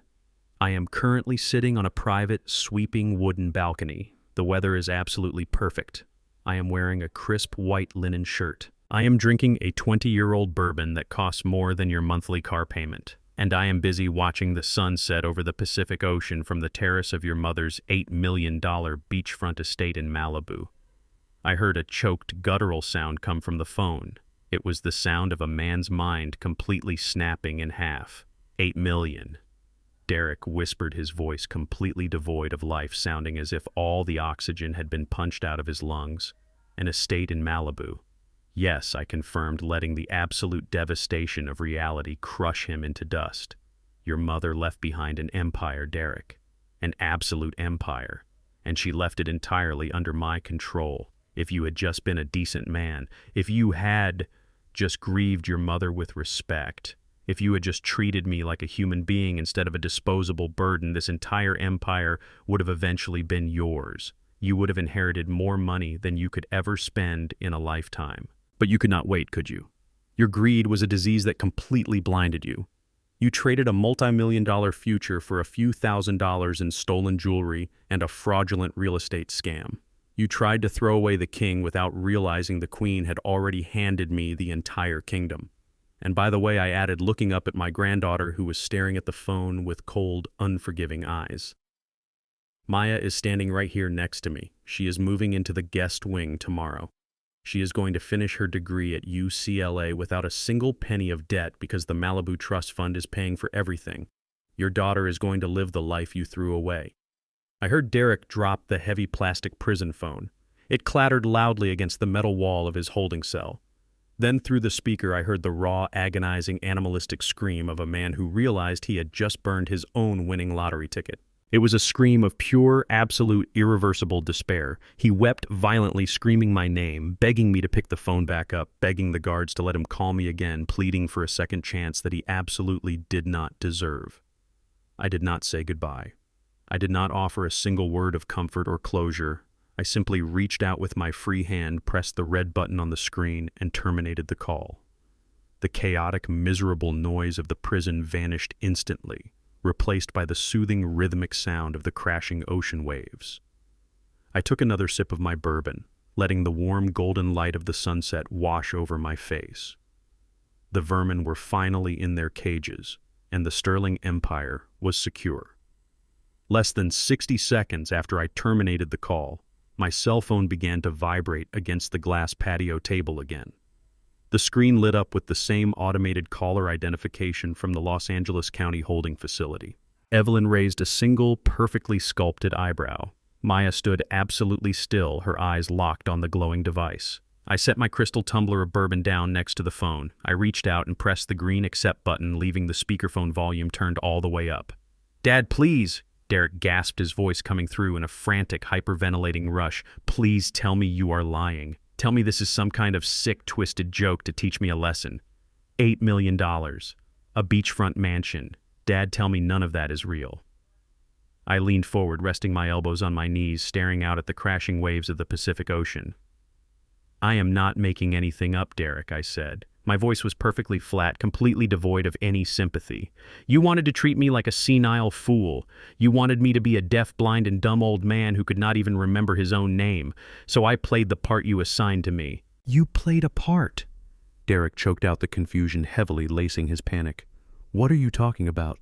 [SPEAKER 1] I am currently sitting on a private, sweeping wooden balcony. The weather is absolutely perfect. I am wearing a crisp white linen shirt. I am drinking a 20-year-old bourbon that costs more than your monthly car payment. And I am busy watching the sun set over the Pacific Ocean from the terrace of your mother's $8 million beachfront estate in Malibu. I heard a choked, guttural sound come from the phone. It was the sound of a man's mind completely snapping in half. 8 million. Derek whispered, his voice completely devoid of life, sounding as if all the oxygen had been punched out of his lungs. An estate in Malibu. Yes, I confirmed, letting the absolute devastation of reality crush him into dust. Your mother left behind an empire, Derek. An absolute empire. And she left it entirely under my control. If you had just been a decent man, if you had just grieved your mother with respect, if you had just treated me like a human being instead of a disposable burden, this entire empire would have eventually been yours. You would have inherited more money than you could ever spend in a lifetime. But you could not wait, could you? Your greed was a disease that completely blinded you. You traded a multi-million-dollar future for a few $1,000s in stolen jewelry and a fraudulent real estate scam. You tried to throw away the king without realizing the queen had already handed me the entire kingdom. And by the way, I added, looking up at my granddaughter who was staring at the phone with cold, unforgiving eyes. Maya is standing right here next to me. She is moving into the guest wing tomorrow. She is going to finish her degree at UCLA without a single penny of debt because the Malibu Trust Fund is paying for everything. Your daughter is going to live the life you threw away. I heard Derek drop the heavy plastic prison phone. It clattered loudly against the metal wall of his holding cell. Then through the speaker I heard the raw, agonizing, animalistic scream of a man who realized he had just burned his own winning lottery ticket. It was a scream of pure, absolute, irreversible despair. He wept violently, screaming my name, begging me to pick the phone back up, begging the guards to let him call me again, pleading for a second chance that he absolutely did not deserve. I did not say goodbye. I did not offer a single word of comfort or closure. I simply reached out with my free hand, pressed the red button on the screen, and terminated the call. The chaotic, miserable noise of the prison vanished instantly, replaced by the soothing, rhythmic sound of the crashing ocean waves. I took another sip of my bourbon, letting the warm golden light of the sunset wash over my face. The vermin were finally in their cages, and the Sterling empire was secure. Less than 60 seconds after I terminated the call, my cell phone began to vibrate against the glass patio table again. The screen lit up with the same automated caller identification from the Los Angeles County holding facility. Evelyn raised a single, perfectly sculpted eyebrow. Maya stood absolutely still, her eyes locked on the glowing device. I set my crystal tumbler of bourbon down next to the phone. I reached out and pressed the green accept button, leaving the speakerphone volume turned all the way up. "Dad, please!" Derek gasped, his voice coming through in a frantic, hyperventilating rush. "Please tell me you are lying. Tell me this is some kind of sick, twisted joke to teach me a lesson. $8 million. A beachfront mansion. Dad, tell me none of that is real." I leaned forward, resting my elbows on my knees, staring out at the crashing waves of the Pacific Ocean. "I am not making anything up, Derek," I said. My voice was perfectly flat, completely devoid of any sympathy. "You wanted to treat me like a senile fool. You wanted me to be a deaf, blind, and dumb old man who could not even remember his own name. So I played the part you assigned to me." "You played a part?" Derek choked out the confusion, heavily lacing his panic. "What are you talking about?"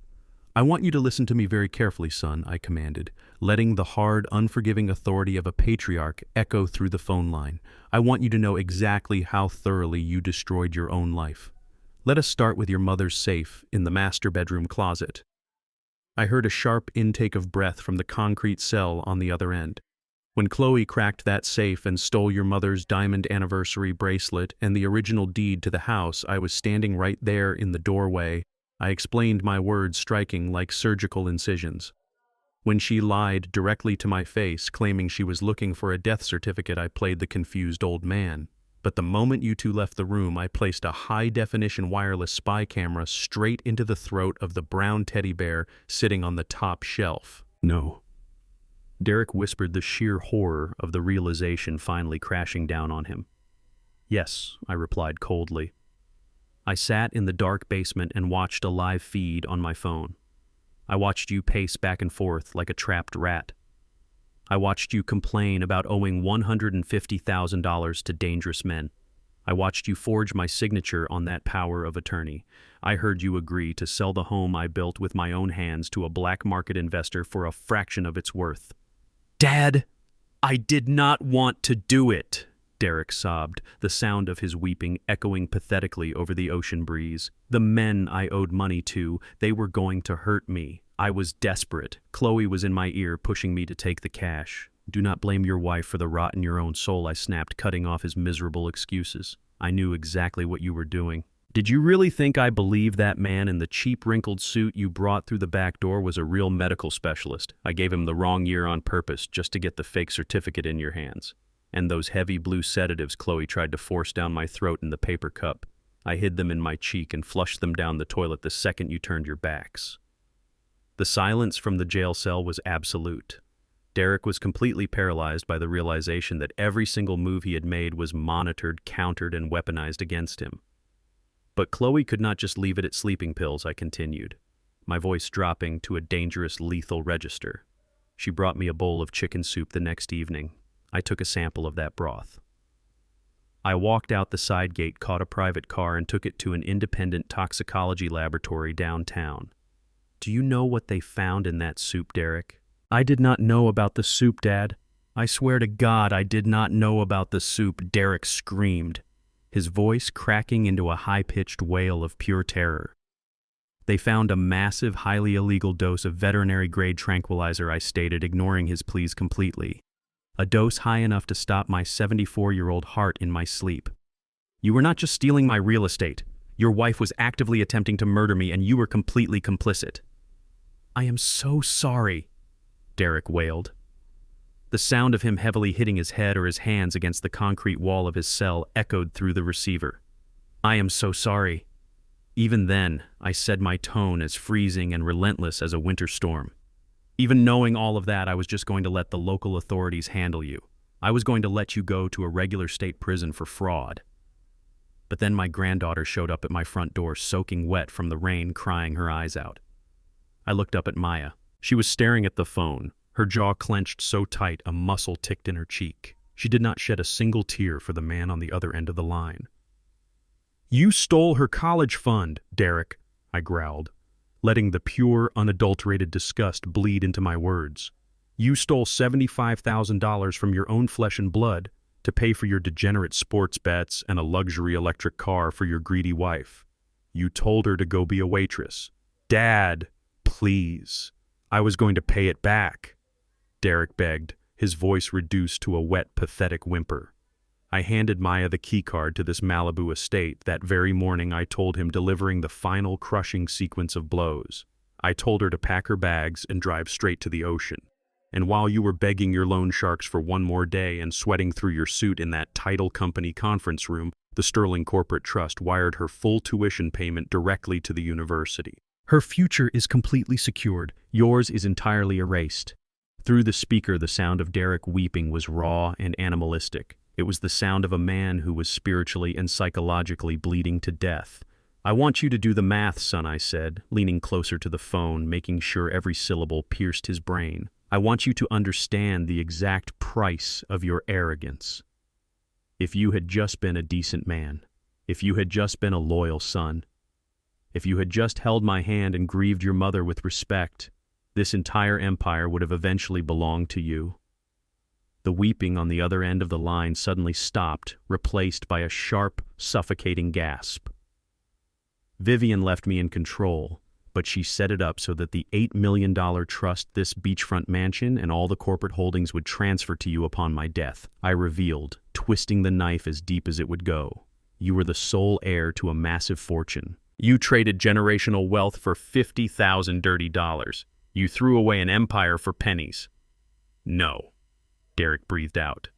[SPEAKER 1] "I want you to listen to me very carefully, son," I commanded, letting the hard, unforgiving authority of a patriarch echo through the phone line. "I want you to know exactly how thoroughly you destroyed your own life. Let us start with your mother's safe in the master bedroom closet." I heard a sharp intake of breath from the concrete cell on the other end. "When Khloe cracked that safe and stole your mother's diamond anniversary bracelet and the original deed to the house, I was standing right there in the doorway." I explained, my words striking like surgical incisions. "When she lied directly to my face, claiming she was looking for a death certificate, I played the confused old man. But the moment you two left the room, I placed a high-definition wireless spy camera straight into the throat of the brown teddy bear sitting on the top shelf." "No." Derek whispered, the sheer horror of the realization finally crashing down on him. "Yes," I replied coldly. I sat in the dark basement and watched a live feed on my phone. I watched you pace back and forth like a trapped rat. I watched you complain about owing $150,000 to dangerous men. I watched you forge my signature on that power of attorney. I heard you agree to sell the home I built with my own hands to a black market investor for a fraction of its worth. "Dad, I did not want to do it," Derek sobbed, the sound of his weeping echoing pathetically over the ocean breeze. "The men I owed money to, they were going to hurt me. I was desperate. Khloe was in my ear, pushing me to take the cash. Do not blame your wife for the rot in your own soul," I snapped, cutting off his miserable excuses. "I knew exactly what you were doing. Did you really think I believed that man in the cheap wrinkled suit you brought through the back door was a real medical specialist? I gave him the wrong year on purpose just to get the fake certificate in your hands. And those heavy blue sedatives Khloe tried to force down my throat in the paper cup. I hid them in my cheek and flushed them down the toilet the second you turned your backs." The silence from the jail cell was absolute. Derek was completely paralyzed by the realization that every single move he had made was monitored, countered, and weaponized against him. "But Khloe could not just leave it at sleeping pills," I continued, my voice dropping to a dangerous, lethal register. "She brought me a bowl of chicken soup the next evening. I took a sample of that broth. I walked out the side gate, caught a private car, and took it to an independent toxicology laboratory downtown. Do you know what they found in that soup, Derek?" "I did not know about the soup, Dad. I swear to God I did not know about the soup," Derek screamed, his voice cracking into a high-pitched wail of pure terror. "They found a massive, highly illegal dose of veterinary-grade tranquilizer," I stated, ignoring his pleas completely. "A dose high enough to stop my 74-year-old heart in my sleep. You were not just stealing my real estate. Your wife was actively attempting to murder me, and you were completely complicit." "I am so sorry," Derek wailed. The sound of him heavily hitting his head or his hands against the concrete wall of his cell echoed through the receiver. "I am so sorry." Even then, I said, my tone as freezing and relentless as a winter storm. "Even knowing all of that, I was just going to let the local authorities handle you. I was going to let you go to a regular state prison for fraud." But then my granddaughter showed up at my front door, soaking wet from the rain, crying her eyes out. I looked up at Maya. She was staring at the phone, Her jaw clenched so tight a muscle ticked in her cheek. She did not shed a single tear for the man on the other end of the line. "You stole her college fund, Derek," I growled, letting the pure, unadulterated disgust bleed into my words. "You stole $75,000 from your own flesh and blood to pay for your degenerate sports bets and a luxury electric car for your greedy wife. You told her to go be a waitress. Dad, please. I was going to pay it back," Derek begged, his voice reduced to a wet, pathetic whimper. I handed Maya the keycard to this Malibu estate that very morning. I told him, delivering the final crushing sequence of blows. I told her to pack her bags and drive straight to the ocean. And while you were begging your loan sharks for one more day and sweating through your suit in that title company conference room, the Sterling Corporate Trust wired her full tuition payment directly to the university. "Her future is completely secured. Yours is entirely erased." Through the speaker, the sound of Derek weeping was raw and animalistic. It was the sound of a man who was spiritually and psychologically bleeding to death. "I want you to do the math, son," I said, leaning closer to the phone, making sure every syllable pierced his brain. "I want you to understand the exact price of your arrogance. If you had just been a decent man, if you had just been a loyal son, if you had just held my hand and grieved your mother with respect, this entire empire would have eventually belonged to you." The weeping on the other end of the line suddenly stopped, replaced by a sharp, suffocating gasp. Vivian left me in control, but she set it up so that the $8 million trust, this beachfront mansion, and all the corporate holdings would transfer to you upon my death. I revealed, twisting the knife as deep as it would go. You were the sole heir to a massive fortune. You traded generational wealth for 50,000 dirty dollars. You threw away an empire for pennies. "No," Derek breathed out.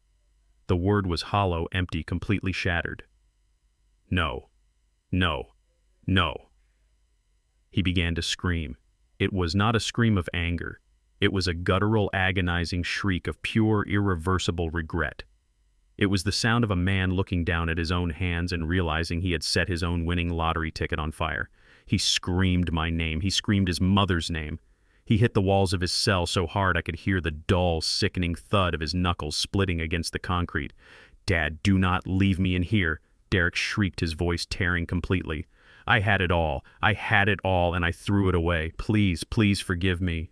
[SPEAKER 1] The word was hollow, empty, completely shattered. "No, no, no." He began to scream. It was not a scream of anger. It was a guttural, agonizing shriek of pure, irreversible regret. It was the sound of a man looking down at his own hands and realizing he had set his own winning lottery ticket on fire. He screamed my name. He screamed his mother's name. He hit the walls of his cell so hard I could hear the dull, sickening thud of his knuckles splitting against the concrete. "Dad, do not leave me in here," Derek shrieked, his voice tearing completely. "I had it all. I had it all, and I threw it away. Please, please forgive me."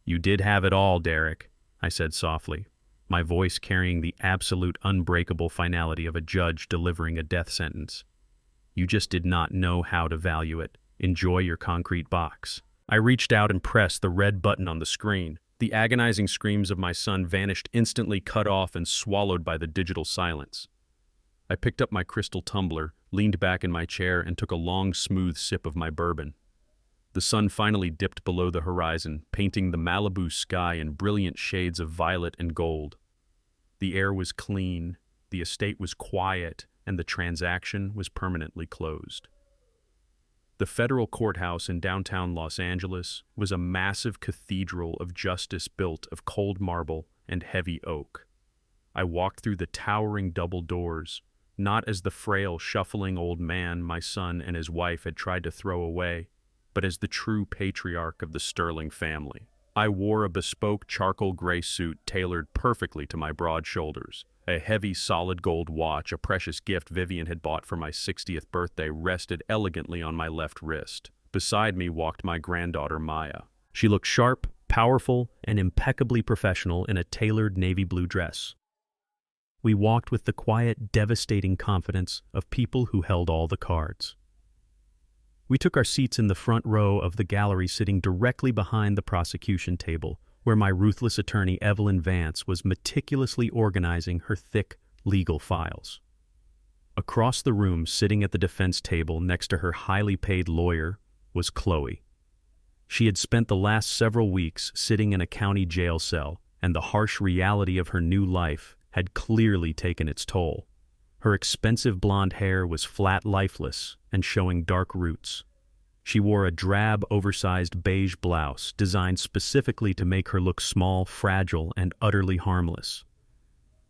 [SPEAKER 1] "You did have it all, Derek," I said softly, my voice carrying the absolute unbreakable finality of a judge delivering a death sentence. "You just did not know how to value it. Enjoy your concrete box." I reached out and pressed the red button on the screen. The agonizing screams of my son vanished instantly, cut off and swallowed by the digital silence. I picked up my crystal tumbler, leaned back in my chair, and took a long, smooth sip of my bourbon. The sun finally dipped below the horizon, painting the Malibu sky in brilliant shades of violet and gold. The air was clean, the estate was quiet, and the transaction was permanently closed. The federal courthouse in downtown Los Angeles was a massive cathedral of justice built of cold marble and heavy oak. I walked through the towering double doors, not as the frail, shuffling old man my son and his wife had tried to throw away, but as the true patriarch of the Sterling family. I wore a bespoke charcoal gray suit tailored perfectly to my broad shoulders. A heavy, solid gold watch, a precious gift Vivian had bought for my 60th birthday, rested elegantly on my left wrist. Beside me walked my granddaughter, Maya. She looked sharp, powerful, and impeccably professional in a tailored navy blue dress. We walked with the quiet, devastating confidence of people who held all the cards. We took our seats in the front row of the gallery, sitting directly behind the prosecution table, where my ruthless attorney Evelyn Vance was meticulously organizing her thick legal files. Across the room, sitting at the defense table next to her highly paid lawyer, was Khloe. She had spent the last several weeks sitting in a county jail cell, and the harsh reality of her new life had clearly taken its toll. Her expensive blonde hair was flat, lifeless, and showing dark roots. She wore a drab, oversized beige blouse designed specifically to make her look small, fragile, and utterly harmless.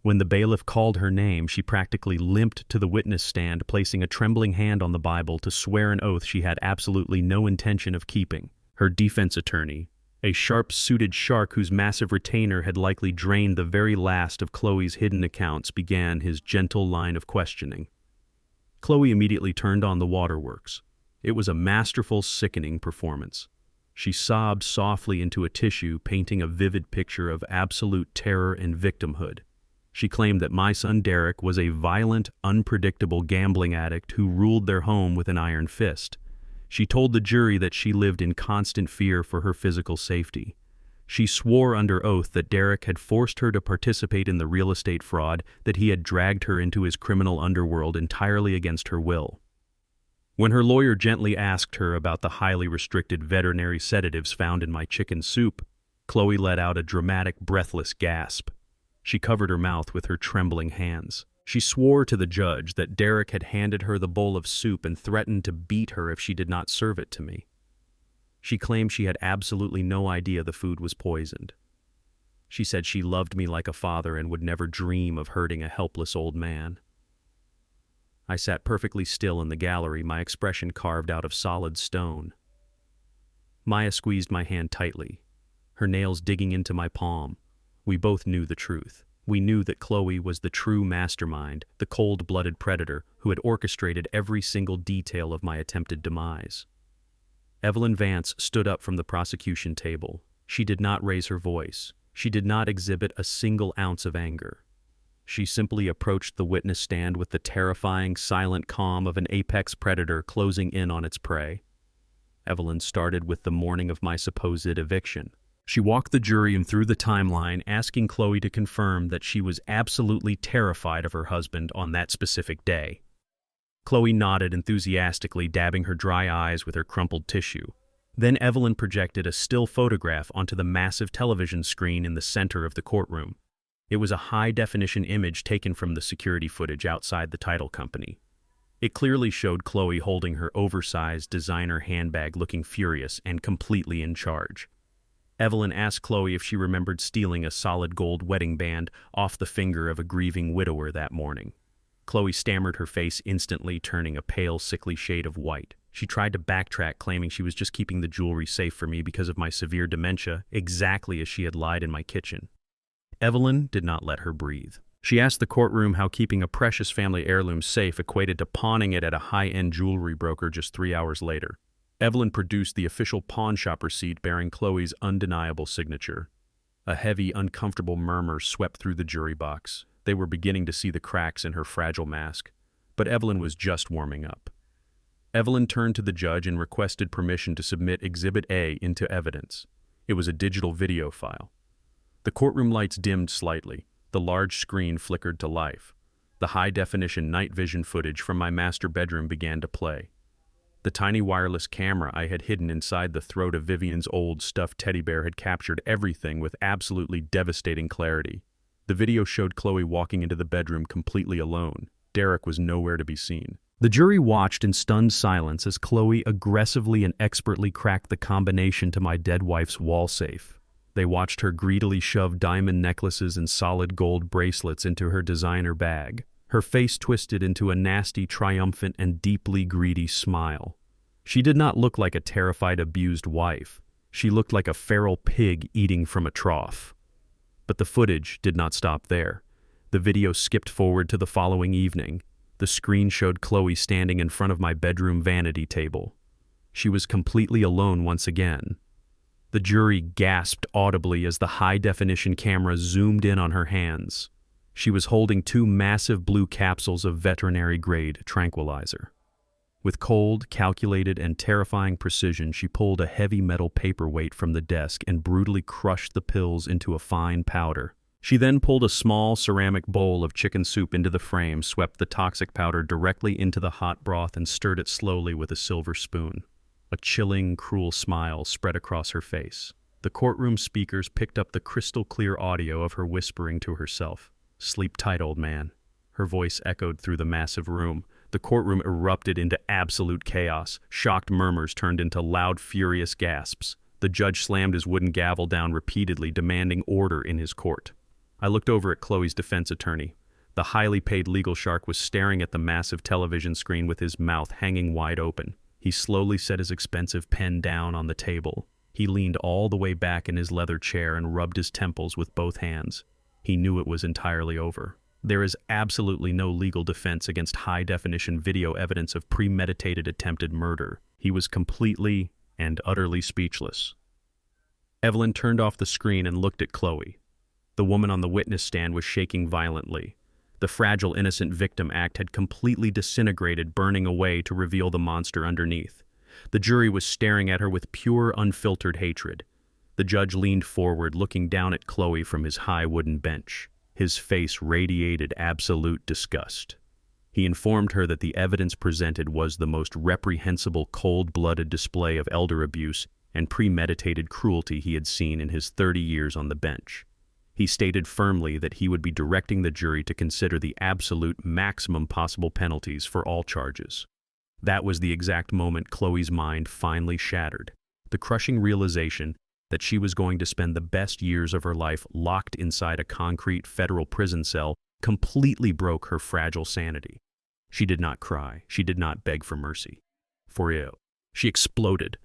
[SPEAKER 1] When the bailiff called her name, she practically limped to the witness stand, placing a trembling hand on the Bible to swear an oath she had absolutely no intention of keeping. Her defense attorney, A sharp-suited shark whose massive retainer had likely drained the very last of Khloe's hidden accounts began his gentle line of questioning. Khloe immediately turned on the waterworks. It was a masterful, sickening performance. She sobbed softly into a tissue, painting a vivid picture of absolute terror and victimhood. She claimed that my son Derek was a violent, unpredictable gambling addict who ruled their home with an iron fist. She told the jury that she lived in constant fear for her physical safety. She swore under oath that Derek had forced her to participate in the real estate fraud, that he had dragged her into his criminal underworld entirely against her will. When her lawyer gently asked her about the highly restricted veterinary sedatives found in my chicken soup, Khloe let out a dramatic, breathless gasp. She covered her mouth with her trembling hands. She swore to the judge that Derek had handed her the bowl of soup and threatened to beat her if she did not serve it to me. She claimed she had absolutely no idea the food was poisoned. She said she loved me like a father and would never dream of hurting a helpless old man. I sat perfectly still in the gallery, my expression carved out of solid stone. Maya squeezed my hand tightly, her nails digging into my palm. We both knew the truth. We knew that Khloe was the true mastermind, the cold-blooded predator who had orchestrated every single detail of my attempted demise. Evelyn Vance stood up from the prosecution table. She did not raise her voice. She did not exhibit a single ounce of anger. She simply approached the witness stand with the terrifying, silent calm of an apex predator closing in on its prey. Evelyn started with the morning of my supposed eviction. She walked the jury and through the timeline, asking Khloe to confirm that she was absolutely terrified of her husband on that specific day. Khloe nodded enthusiastically, dabbing her dry eyes with her crumpled tissue. Then Evelyn projected a still photograph onto the massive television screen in the center of the courtroom. It was a high-definition image taken from the security footage outside the title company. It clearly showed Khloe holding her oversized designer handbag, looking furious and completely in charge. Evelyn asked Khloe if she remembered stealing a solid gold wedding band off the finger of a grieving widower that morning. Khloe stammered, her face instantly turning a pale, sickly shade of white. She tried to backtrack, claiming she was just keeping the jewelry safe for me because of my severe dementia, exactly as she had lied in my kitchen. Evelyn did not let her breathe. She asked the courtroom how keeping a precious family heirloom safe equated to pawning it at a high-end jewelry broker just 3 hours later. Evelyn produced the official pawn shop receipt bearing Khloe's undeniable signature. A heavy, uncomfortable murmur swept through the jury box. They were beginning to see the cracks in her fragile mask. But Evelyn was just warming up. Evelyn turned to the judge and requested permission to submit Exhibit A into evidence. It was a digital video file. The courtroom lights dimmed slightly. The large screen flickered to life. The high-definition night vision footage from my master bedroom began to play. The tiny wireless camera I had hidden inside the throat of Vivian's old stuffed teddy bear had captured everything with absolutely devastating clarity. The video showed Khloe walking into the bedroom completely alone. Derek was nowhere to be seen. The jury watched in stunned silence as Khloe aggressively and expertly cracked the combination to my dead wife's wall safe. They watched her greedily shove diamond necklaces and solid gold bracelets into her designer bag. Her face twisted into a nasty, triumphant, and deeply greedy smile. She did not look like a terrified, abused wife. She looked like a feral pig eating from a trough. But the footage did not stop there. The video skipped forward to the following evening. The screen showed Khloe standing in front of my bedroom vanity table. She was completely alone once again. The jury gasped audibly as the high-definition camera zoomed in on her hands. She was holding 2 massive blue capsules of veterinary-grade tranquilizer. With cold, calculated, and terrifying precision, she pulled a heavy metal paperweight from the desk and brutally crushed the pills into a fine powder. She then pulled a small ceramic bowl of chicken soup into the frame, swept the toxic powder directly into the hot broth, and stirred it slowly with a silver spoon. A chilling, cruel smile spread across her face. The courtroom speakers picked up the crystal-clear audio of her whispering to herself. "Sleep tight, old man." Her voice echoed through the massive room. The courtroom erupted into absolute chaos. Shocked murmurs turned into loud, furious gasps. The judge slammed his wooden gavel down repeatedly, demanding order in his court. I looked over at Khloe's defense attorney. The highly paid legal shark was staring at the massive television screen with his mouth hanging wide open. He slowly set his expensive pen down on the table. He leaned all the way back in his leather chair and rubbed his temples with both hands. He knew it was entirely over. There is absolutely no legal defense against high-definition video evidence of premeditated attempted murder. He was completely and utterly speechless. Evelyn turned off the screen and looked at Khloe. The woman on the witness stand was shaking violently. The fragile innocent victim act had completely disintegrated, burning away to reveal the monster underneath. The jury was staring at her with pure, unfiltered hatred. The judge leaned forward, looking down at Khloe from his high wooden bench. His face radiated absolute disgust. He informed her that the evidence presented was the most reprehensible, cold-blooded display of elder abuse and premeditated cruelty he had seen in his 30 years on the bench. He stated firmly that he would be directing the jury to consider the absolute maximum possible penalties for all charges. That was the exact moment Khloe's mind finally shattered. The crushing realization that she was going to spend the best years of her life locked inside a concrete federal prison cell completely broke her fragile sanity. She did not cry. She did not beg for mercy. For real. She exploded.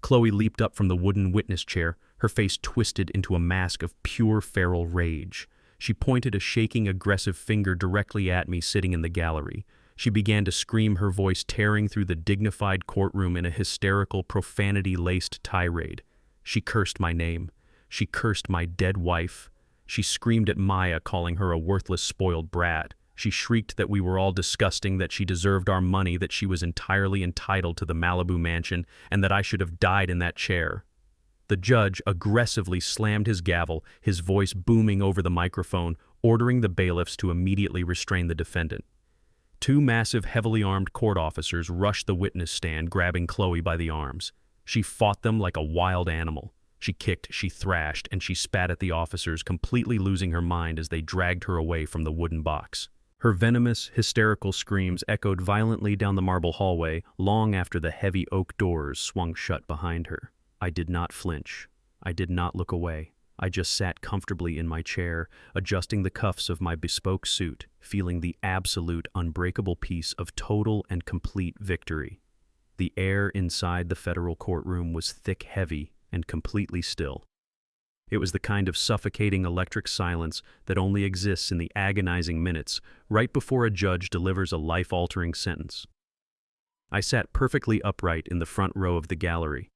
[SPEAKER 1] Khloe leaped up from the wooden witness chair, her face twisted into a mask of pure feral rage. She pointed a shaking, aggressive finger directly at me sitting in the gallery. She began to scream, her voice tearing through the dignified courtroom in a hysterical, profanity-laced tirade. She cursed my name. She cursed my dead wife. She screamed at Maya, calling her a worthless, spoiled brat. She shrieked that we were all disgusting, that she deserved our money, that she was entirely entitled to the Malibu mansion, and that I should have died in that chair. The judge aggressively slammed his gavel, his voice booming over the microphone, ordering the bailiffs to immediately restrain the defendant. Two massive, heavily armed court officers rushed the witness stand, grabbing Khloe by the arms. She fought them like a wild animal. She kicked, she thrashed, and she spat at the officers, completely losing her mind as they dragged her away from the wooden box. Her venomous, hysterical screams echoed violently down the marble hallway long after the heavy oak doors swung shut behind her. I did not flinch. I did not look away. I just sat comfortably in my chair, adjusting the cuffs of my bespoke suit, feeling the absolute, unbreakable peace of total and complete victory. The air inside the federal courtroom was thick, heavy, and completely still. It was the kind of suffocating electric silence that only exists in the agonizing minutes right before a judge delivers a life-altering sentence. I sat perfectly upright in the front row of the gallery.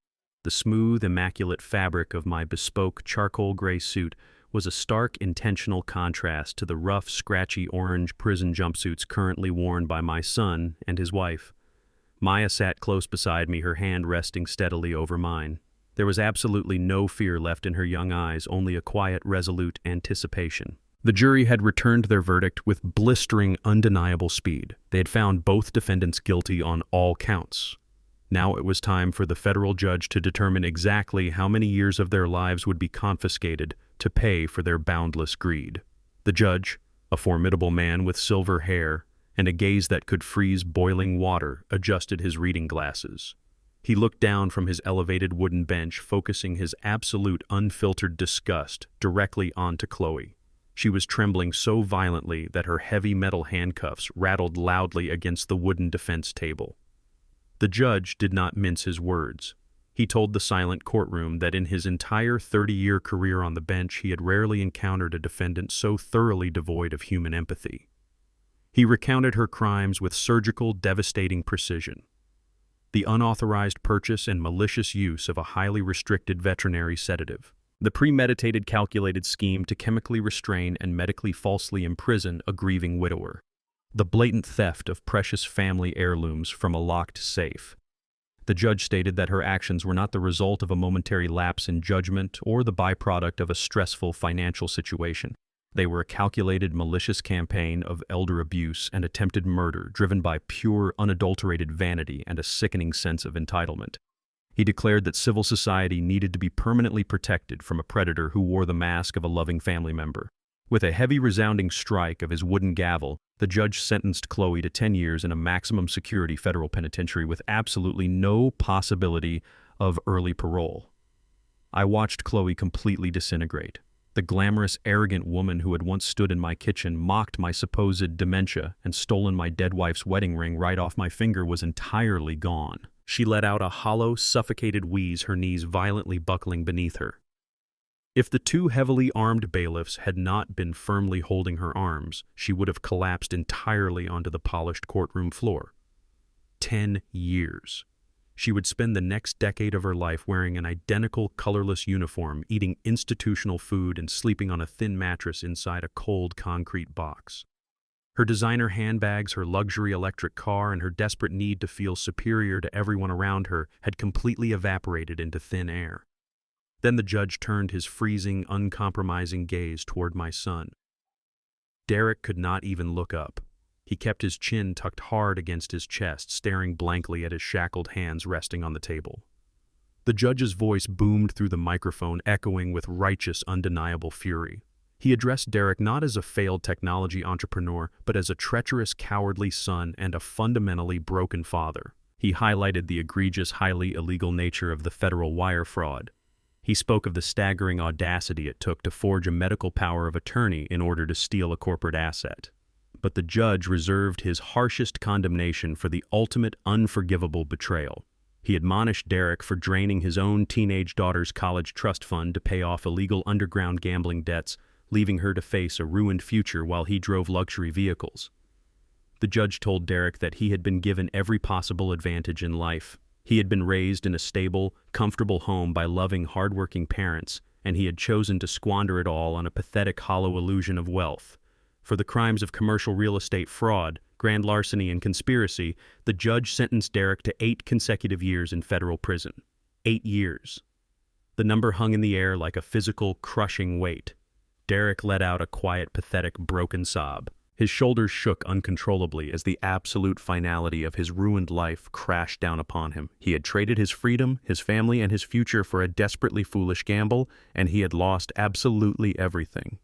[SPEAKER 1] The smooth, immaculate fabric of my bespoke charcoal gray suit was a stark, intentional contrast to the rough, scratchy orange prison jumpsuits currently worn by my son and his wife. Maya sat close beside me, her hand resting steadily over mine. There was absolutely no fear left in her young eyes, only a quiet, resolute anticipation. The jury had returned their verdict with blistering, undeniable speed. They had found both defendants guilty on all counts. Now it was time for the federal judge to determine exactly how many years of their lives would be confiscated to pay for their boundless greed. The judge, a formidable man with silver hair and a gaze that could freeze boiling water, adjusted his reading glasses. He looked down from his elevated wooden bench, focusing his absolute, unfiltered disgust directly onto Khloe. She was trembling so violently that her heavy metal handcuffs rattled loudly against the wooden defense table. The judge did not mince his words. He told the silent courtroom that in his entire 30-year career on the bench, he had rarely encountered a defendant so thoroughly devoid of human empathy. He recounted her crimes with surgical, devastating precision. The unauthorized purchase and malicious use of a highly restricted veterinary sedative. The premeditated, calculated scheme to chemically restrain and medically falsely imprison a grieving widower. The blatant theft of precious family heirlooms from a locked safe. The judge stated that her actions were not the result of a momentary lapse in judgment or the byproduct of a stressful financial situation. They were a calculated, malicious campaign of elder abuse and attempted murder driven by pure, unadulterated vanity and a sickening sense of entitlement. He declared that civil society needed to be permanently protected from a predator who wore the mask of a loving family member. With a heavy, resounding strike of his wooden gavel, the judge sentenced Khloe to 10 years in a maximum security federal penitentiary with absolutely no possibility of early parole. I watched Khloe completely disintegrate. The glamorous, arrogant woman who had once stood in my kitchen, mocked my supposed dementia, and stolen my dead wife's wedding ring right off my finger was entirely gone. She let out a hollow, suffocated wheeze, her knees violently buckling beneath her. If the two heavily armed bailiffs had not been firmly holding her arms, she would have collapsed entirely onto the polished courtroom floor. 10 years. She would spend the next decade of her life wearing an identical colorless uniform, eating institutional food and sleeping on a thin mattress inside a cold concrete box. Her designer handbags, her luxury electric car, and her desperate need to feel superior to everyone around her had completely evaporated into thin air. Then the judge turned his freezing, uncompromising gaze toward my son. Derek could not even look up. He kept his chin tucked hard against his chest, staring blankly at his shackled hands resting on the table. The judge's voice boomed through the microphone, echoing with righteous, undeniable fury. He addressed Derek not as a failed technology entrepreneur, but as a treacherous, cowardly son and a fundamentally broken father. He highlighted the egregious, highly illegal nature of the federal wire fraud. He spoke of the staggering audacity it took to forge a medical power of attorney in order to steal a corporate asset. But the judge reserved his harshest condemnation for the ultimate unforgivable betrayal. He admonished Derek for draining his own teenage daughter's college trust fund to pay off illegal underground gambling debts, leaving her to face a ruined future while he drove luxury vehicles. The judge told Derek that he had been given every possible advantage in life. He had been raised in a stable, comfortable home by loving, hardworking parents, and he had chosen to squander it all on a pathetic, hollow illusion of wealth. For the crimes of commercial real estate fraud, grand larceny, and conspiracy, the judge sentenced Derek to 8 consecutive years in federal prison. 8 years. The number hung in the air like a physical, crushing weight. Derek let out a quiet, pathetic, broken sob. His shoulders shook uncontrollably as the absolute finality of his ruined life crashed down upon him. He had traded his freedom, his family, and his future for a desperately foolish gamble, and he had lost absolutely everything.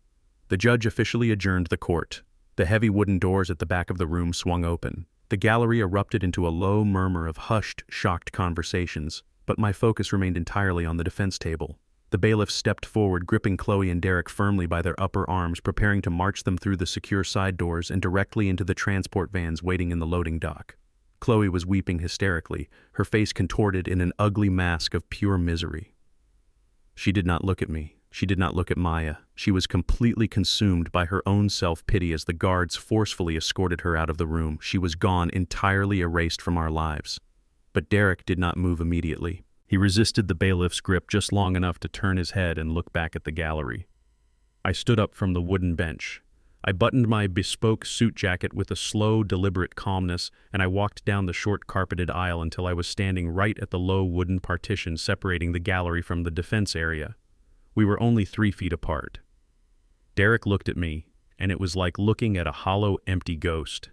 [SPEAKER 1] The judge officially adjourned the court. The heavy wooden doors at the back of the room swung open. The gallery erupted into a low murmur of hushed, shocked conversations, but my focus remained entirely on the defense table. The bailiff stepped forward, gripping Khloe and Derek firmly by their upper arms, preparing to march them through the secure side doors and directly into the transport vans waiting in the loading dock. Khloe was weeping hysterically, her face contorted in an ugly mask of pure misery. She did not look at me. She did not look at Maya. She was completely consumed by her own self-pity as the guards forcefully escorted her out of the room. She was gone, entirely erased from our lives. But Derek did not move immediately. He resisted the bailiff's grip just long enough to turn his head and look back at the gallery. I stood up from the wooden bench. I buttoned my bespoke suit jacket with a slow, deliberate calmness, and I walked down the short carpeted aisle until I was standing right at the low wooden partition separating the gallery from the defense area. We were only 3 feet apart. Derek looked at me, and it was like looking at a hollow, empty ghost.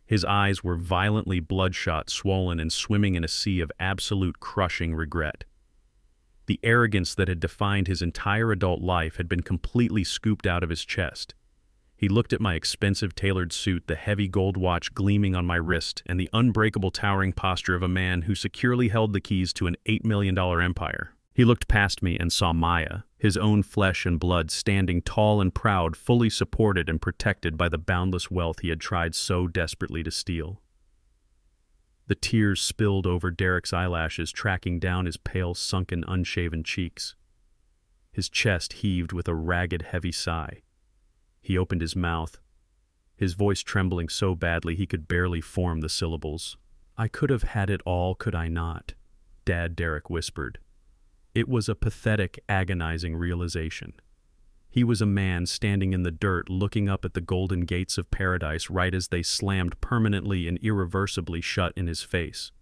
[SPEAKER 1] His eyes were violently bloodshot, swollen, and swimming in a sea of absolute crushing regret. The arrogance that had defined his entire adult life had been completely scooped out of his chest. He looked at my expensive tailored suit, the heavy gold watch gleaming on my wrist, and the unbreakable, towering posture of a man who securely held the keys to an $8 million empire. He looked past me and saw Maya, his own flesh and blood, standing tall and proud, fully supported and protected by the boundless wealth he had tried so desperately to steal. The tears spilled over Derek's eyelashes, tracking down his pale, sunken, unshaven cheeks. His chest heaved with a ragged, heavy sigh. He opened his mouth, his voice trembling so badly he could barely form the syllables. "I could have had it all, could I not?" Dad, Derek whispered. It was a pathetic, agonizing realization. He was a man standing in the dirt, looking up at the golden gates of paradise right as they slammed permanently and irreversibly shut in his face.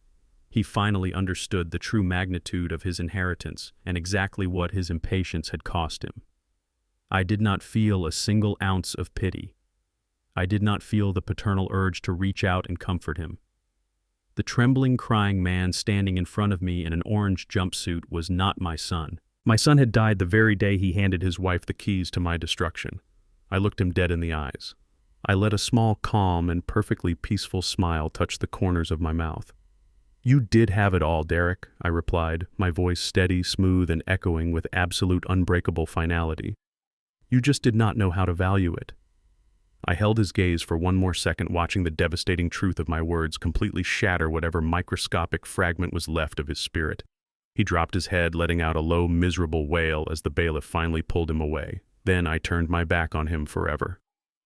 [SPEAKER 1] He finally understood the true magnitude of his inheritance and exactly what his impatience had cost him. I did not feel a single ounce of pity. I did not feel the paternal urge to reach out and comfort him. The trembling, crying man standing in front of me in an orange jumpsuit was not my son. My son had died the very day he handed his wife the keys to my destruction. I looked him dead in the eyes. I let a small, calm, and perfectly peaceful smile touch the corners of my mouth. "You did have it all, Derek," I replied, my voice steady, smooth, and echoing with absolute unbreakable finality. "You just did not know how to value it." I held his gaze for one more second, watching the devastating truth of my words completely shatter whatever microscopic fragment was left of his spirit. He dropped his head, letting out a low, miserable wail as the bailiff finally pulled him away. Then I turned my back on him forever.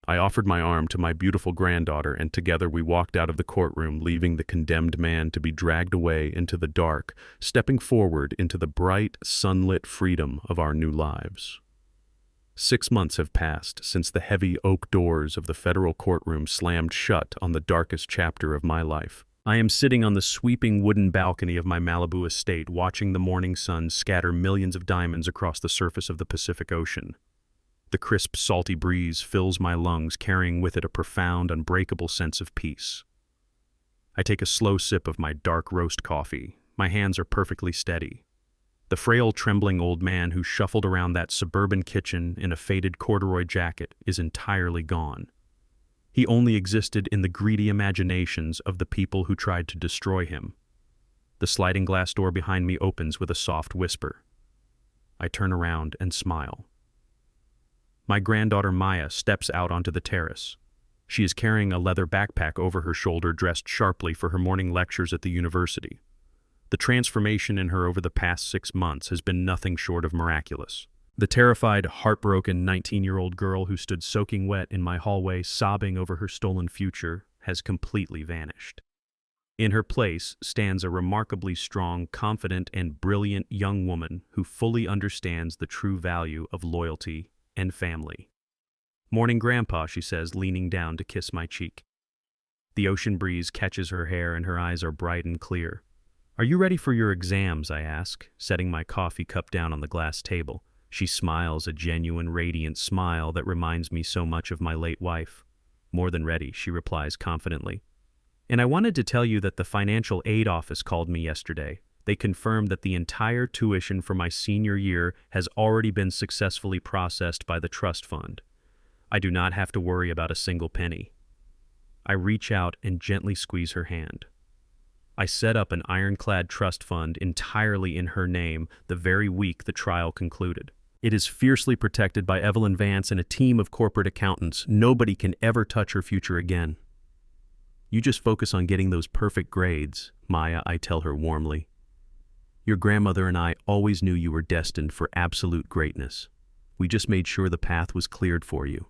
[SPEAKER 1] I offered my arm to my beautiful granddaughter, and together we walked out of the courtroom, leaving the condemned man to be dragged away into the dark, stepping forward into the bright, sunlit freedom of our new lives. 6 months have passed since the heavy oak doors of the federal courtroom slammed shut on the darkest chapter of my life. I am sitting on the sweeping wooden balcony of my Malibu estate, watching the morning sun scatter millions of diamonds across the surface of the Pacific Ocean. The crisp, salty breeze fills my lungs, carrying with it a profound, unbreakable sense of peace. I take a slow sip of my dark roast coffee. My hands are perfectly steady. The frail, trembling old man who shuffled around that suburban kitchen in a faded corduroy jacket is entirely gone. He only existed in the greedy imaginations of the people who tried to destroy him. The sliding glass door behind me opens with a soft whisper. I turn around and smile. My granddaughter Maya steps out onto the terrace. She is carrying a leather backpack over her shoulder, dressed sharply for her morning lectures at the university. The transformation in her over the past 6 months has been nothing short of miraculous. The terrified, heartbroken 19-year-old girl who stood soaking wet in my hallway, sobbing over her stolen future, has completely vanished. In her place stands a remarkably strong, confident, and brilliant young woman who fully understands the true value of loyalty and family. "Morning, Grandpa," she says, leaning down to kiss my cheek. The ocean breeze catches her hair and her eyes are bright and clear. "Are you ready for your exams?" I ask, setting my coffee cup down on the glass table. She smiles, a genuine, radiant smile that reminds me so much of my late wife. "More than ready," she replies confidently. "And I wanted to tell you that the financial aid office called me yesterday. They confirmed that the entire tuition for my senior year has already been successfully processed by the trust fund. I do not have to worry about a single penny." I reach out and gently squeeze her hand. I set up an ironclad trust fund entirely in her name the very week the trial concluded. It is fiercely protected by Evelyn Vance and a team of corporate accountants. Nobody can ever touch her future again. "You just focus on getting those perfect grades, Maya," I tell her warmly. "Your grandmother and I always knew you were destined for absolute greatness. We just made sure the path was cleared for you."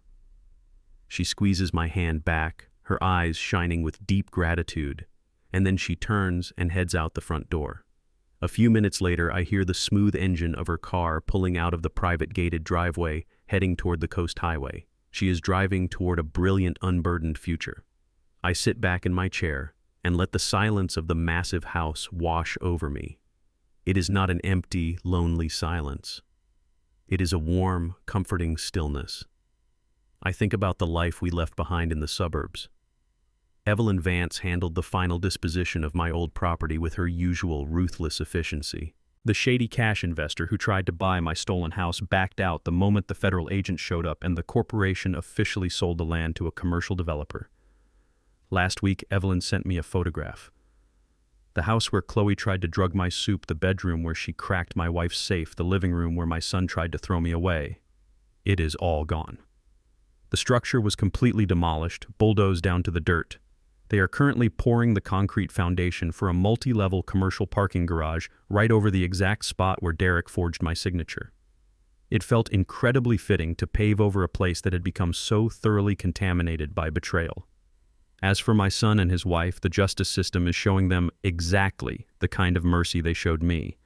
[SPEAKER 1] She squeezes my hand back, her eyes shining with deep gratitude, and then she turns and heads out the front door. A few minutes later, I hear the smooth engine of her car pulling out of the private gated driveway, heading toward the coast highway. She is driving toward a brilliant, unburdened future. I sit back in my chair and let the silence of the massive house wash over me. It is not an empty, lonely silence. It is a warm, comforting stillness. I think about the life we left behind in the suburbs. Evelyn Vance handled the final disposition of my old property with her usual ruthless efficiency. The shady cash investor who tried to buy my stolen house backed out the moment the federal agent showed up, and the corporation officially sold the land to a commercial developer. Last week, Evelyn sent me a photograph. The house where Khloe tried to drug my soup, the bedroom where she cracked my wife's safe, the living room where my son tried to throw me away. It is all gone. The structure was completely demolished, bulldozed down to the dirt. They are currently pouring the concrete foundation for a multi-level commercial parking garage right over the exact spot where Derek forged my signature. It felt incredibly fitting to pave over a place that had become so thoroughly contaminated by betrayal. As for my son and his wife, the justice system is showing them exactly the kind of mercy they showed me.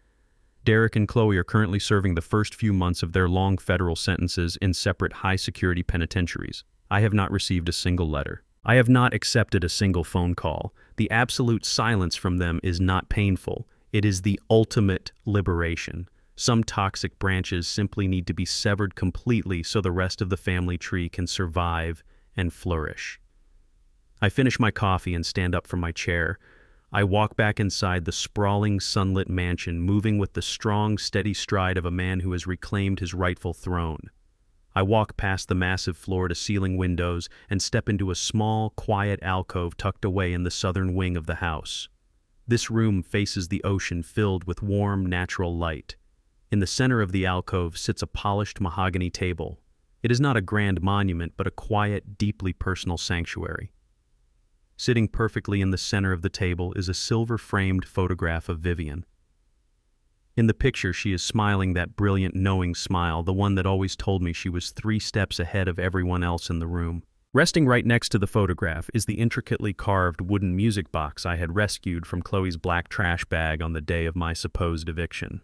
[SPEAKER 1] Derek and Khloe are currently serving the first few months of their long federal sentences in separate high-security penitentiaries. I have not received a single letter. I have not accepted a single phone call. The absolute silence from them is not painful. It is the ultimate liberation. Some toxic branches simply need to be severed completely so the rest of the family tree can survive and flourish. I finish my coffee and stand up from my chair. I walk back inside the sprawling, sunlit mansion, moving with the strong, steady stride of a man who has reclaimed his rightful throne. I walk past the massive floor-to-ceiling windows and step into a small, quiet alcove tucked away in the southern wing of the house. This room faces the ocean, filled with warm, natural light. In the center of the alcove sits a polished mahogany table. It is not a grand monument, but a quiet, deeply personal sanctuary. Sitting perfectly in the center of the table is a silver-framed photograph of Vivian. In the picture, she is smiling that brilliant, knowing smile, the one that always told me she was 3 steps ahead of everyone else in the room. Resting right next to the photograph is the intricately carved wooden music box I had rescued from Khloe's black trash bag on the day of my supposed eviction.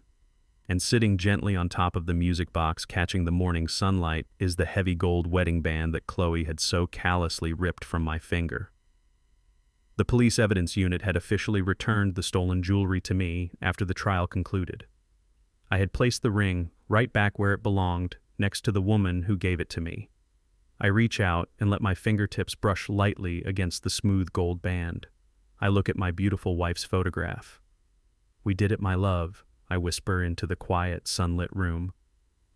[SPEAKER 1] And sitting gently on top of the music box, catching the morning sunlight, is the heavy gold wedding band that Khloe had so callously ripped from my finger. The police evidence unit had officially returned the stolen jewelry to me after the trial concluded. I had placed the ring right back where it belonged, next to the woman who gave it to me. I reach out and let my fingertips brush lightly against the smooth gold band. I look at my beautiful wife's photograph. "We did it, my love," I whisper into the quiet, sunlit room.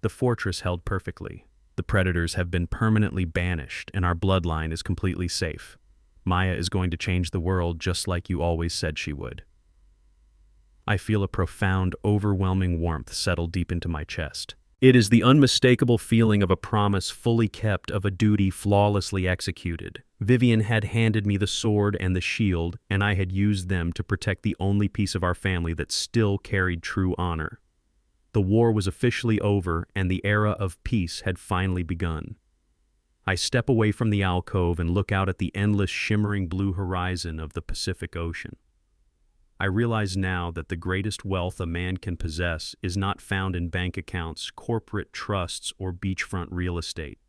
[SPEAKER 1] "The fortress held perfectly. The predators have been permanently banished, and our bloodline is completely safe. Maya is going to change the world just like you always said she would." I feel a profound, overwhelming warmth settle deep into my chest. It is the unmistakable feeling of a promise fully kept, of a duty flawlessly executed. Vivian had handed me the sword and the shield, and I had used them to protect the only piece of our family that still carried true honor. The war was officially over, and the era of peace had finally begun. I step away from the alcove and look out at the endless shimmering blue horizon of the Pacific Ocean. I realize now that the greatest wealth a man can possess is not found in bank accounts, corporate trusts, or beachfront real estate.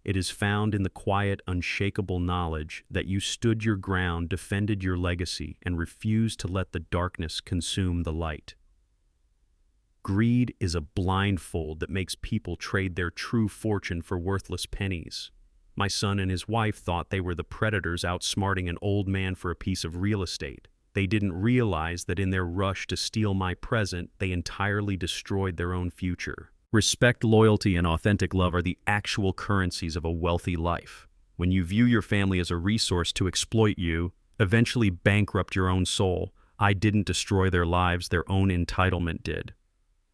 [SPEAKER 1] It is found in the quiet, unshakable knowledge that you stood your ground, defended your legacy, and refused to let the darkness consume the light. Greed is a blindfold that makes people trade their true fortune for worthless pennies. My son and his wife thought they were the predators outsmarting an old man for a piece of real estate. They didn't realize that in their rush to steal my present, they entirely destroyed their own future. Respect, loyalty, and authentic love are the actual currencies of a wealthy life. When you view your family as a resource to exploit you, eventually bankrupt your own soul, I didn't destroy their lives, their own entitlement did.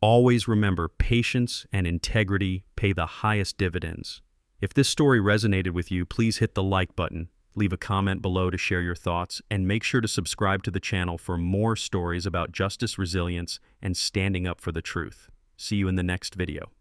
[SPEAKER 1] Always remember, patience and integrity pay the highest dividends. If this story resonated with you, please hit the like button. Leave a comment below to share your thoughts, and make sure to subscribe to the channel for more stories about justice, resilience, and standing up for the truth. See you in the next video.